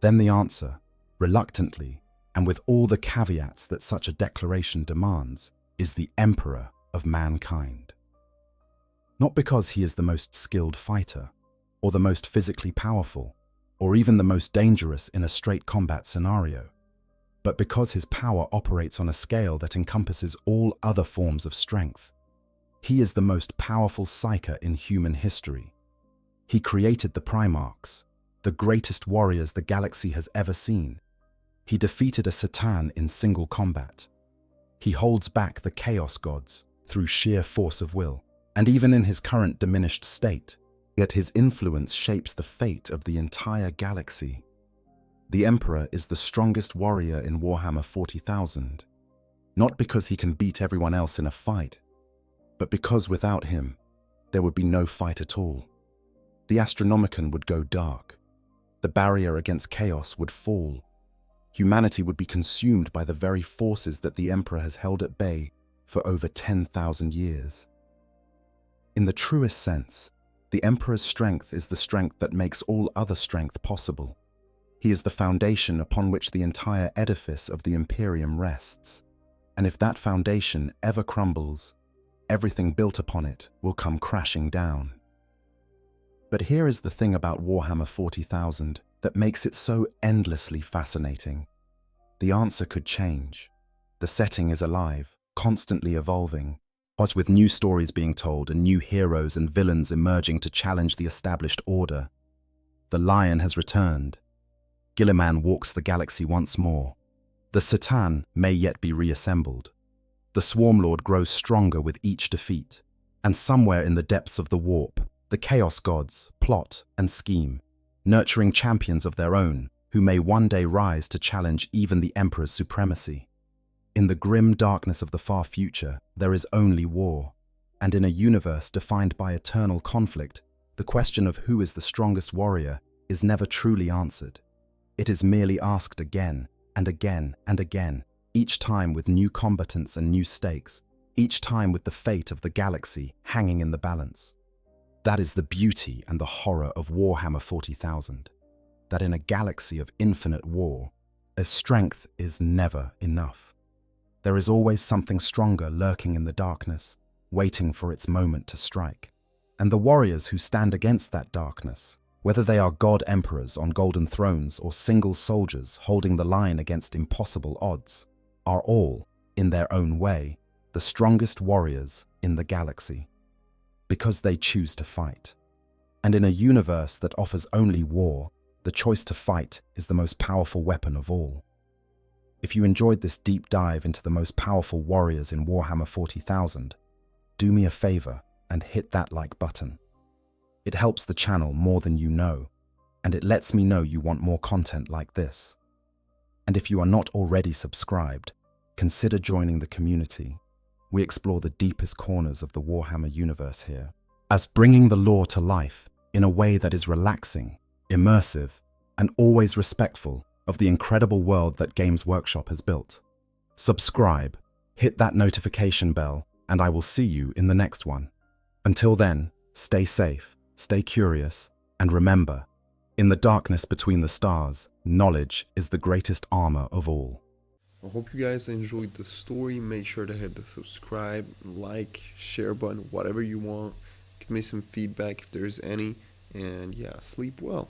Speaker 2: then the answer, reluctantly, and with all the caveats that such a declaration demands, is the Emperor of Mankind. Not because he is the most skilled fighter, or the most physically powerful, or even the most dangerous in a straight combat scenario, but because his power operates on a scale that encompasses all other forms of strength. He is the most powerful psyker in human history. He created the Primarchs, the greatest warriors the galaxy has ever seen. He defeated a Satan in single combat. He holds back the Chaos Gods through sheer force of will, and even in his current diminished state, yet his influence shapes the fate of the entire galaxy. The Emperor is the strongest warrior in Warhammer 40,000, not because he can beat everyone else in a fight, but because without him, there would be no fight at all. The Astronomicon would go dark. The barrier against chaos would fall. Humanity would be consumed by the very forces that the Emperor has held at bay for over 10,000 years. In the truest sense, the Emperor's strength is the strength that makes all other strength possible. He is the foundation upon which the entire edifice of the Imperium rests, and if that foundation ever crumbles, everything built upon it will come crashing down. But here is the thing about Warhammer 40,000 that makes it so endlessly fascinating. The answer could change. The setting is alive, constantly evolving, as with new stories being told and new heroes and villains emerging to challenge the established order. The Lion has returned. Guilliman walks the galaxy once more. The Satan may yet be reassembled. The Swarmlord grows stronger with each defeat, and somewhere in the depths of the warp, the Chaos Gods plot and scheme, nurturing champions of their own who may one day rise to challenge even the Emperor's supremacy. In the grim darkness of the far future, there is only war, and in a universe defined by eternal conflict, the question of who is the strongest warrior is never truly answered. It is merely asked again and again and again, each time with new combatants and new stakes, each time with the fate of the galaxy hanging in the balance. That is the beauty and the horror of Warhammer 40,000, that in a galaxy of infinite war, a strength is never enough. There is always something stronger lurking in the darkness, waiting for its moment to strike. And the warriors who stand against that darkness, whether they are god emperors on golden thrones or single soldiers holding the line against impossible odds, are all, in their own way, the strongest warriors in the galaxy, because they choose to fight. And in a universe that offers only war, the choice to fight is the most powerful weapon of all. If you enjoyed this deep dive into the most powerful warriors in Warhammer 40,000, do me a favor and hit that like button. It helps the channel more than you know, and it lets me know you want more content like this. And if you are not already subscribed, consider joining the community. We explore the deepest corners of the Warhammer universe here, as bringing the lore to life in a way that is relaxing, immersive, and always respectful of the incredible world that Games Workshop has built. Subscribe, hit that notification bell, and I will see you in the next one. Until then, stay safe, stay curious, and remember, in the darkness between the stars, knowledge is the greatest armor of all.
Speaker 1: I hope you guys enjoyed the story. Make sure to hit the subscribe, like, share button, whatever you want. Give me some feedback if there's any. And yeah, sleep well.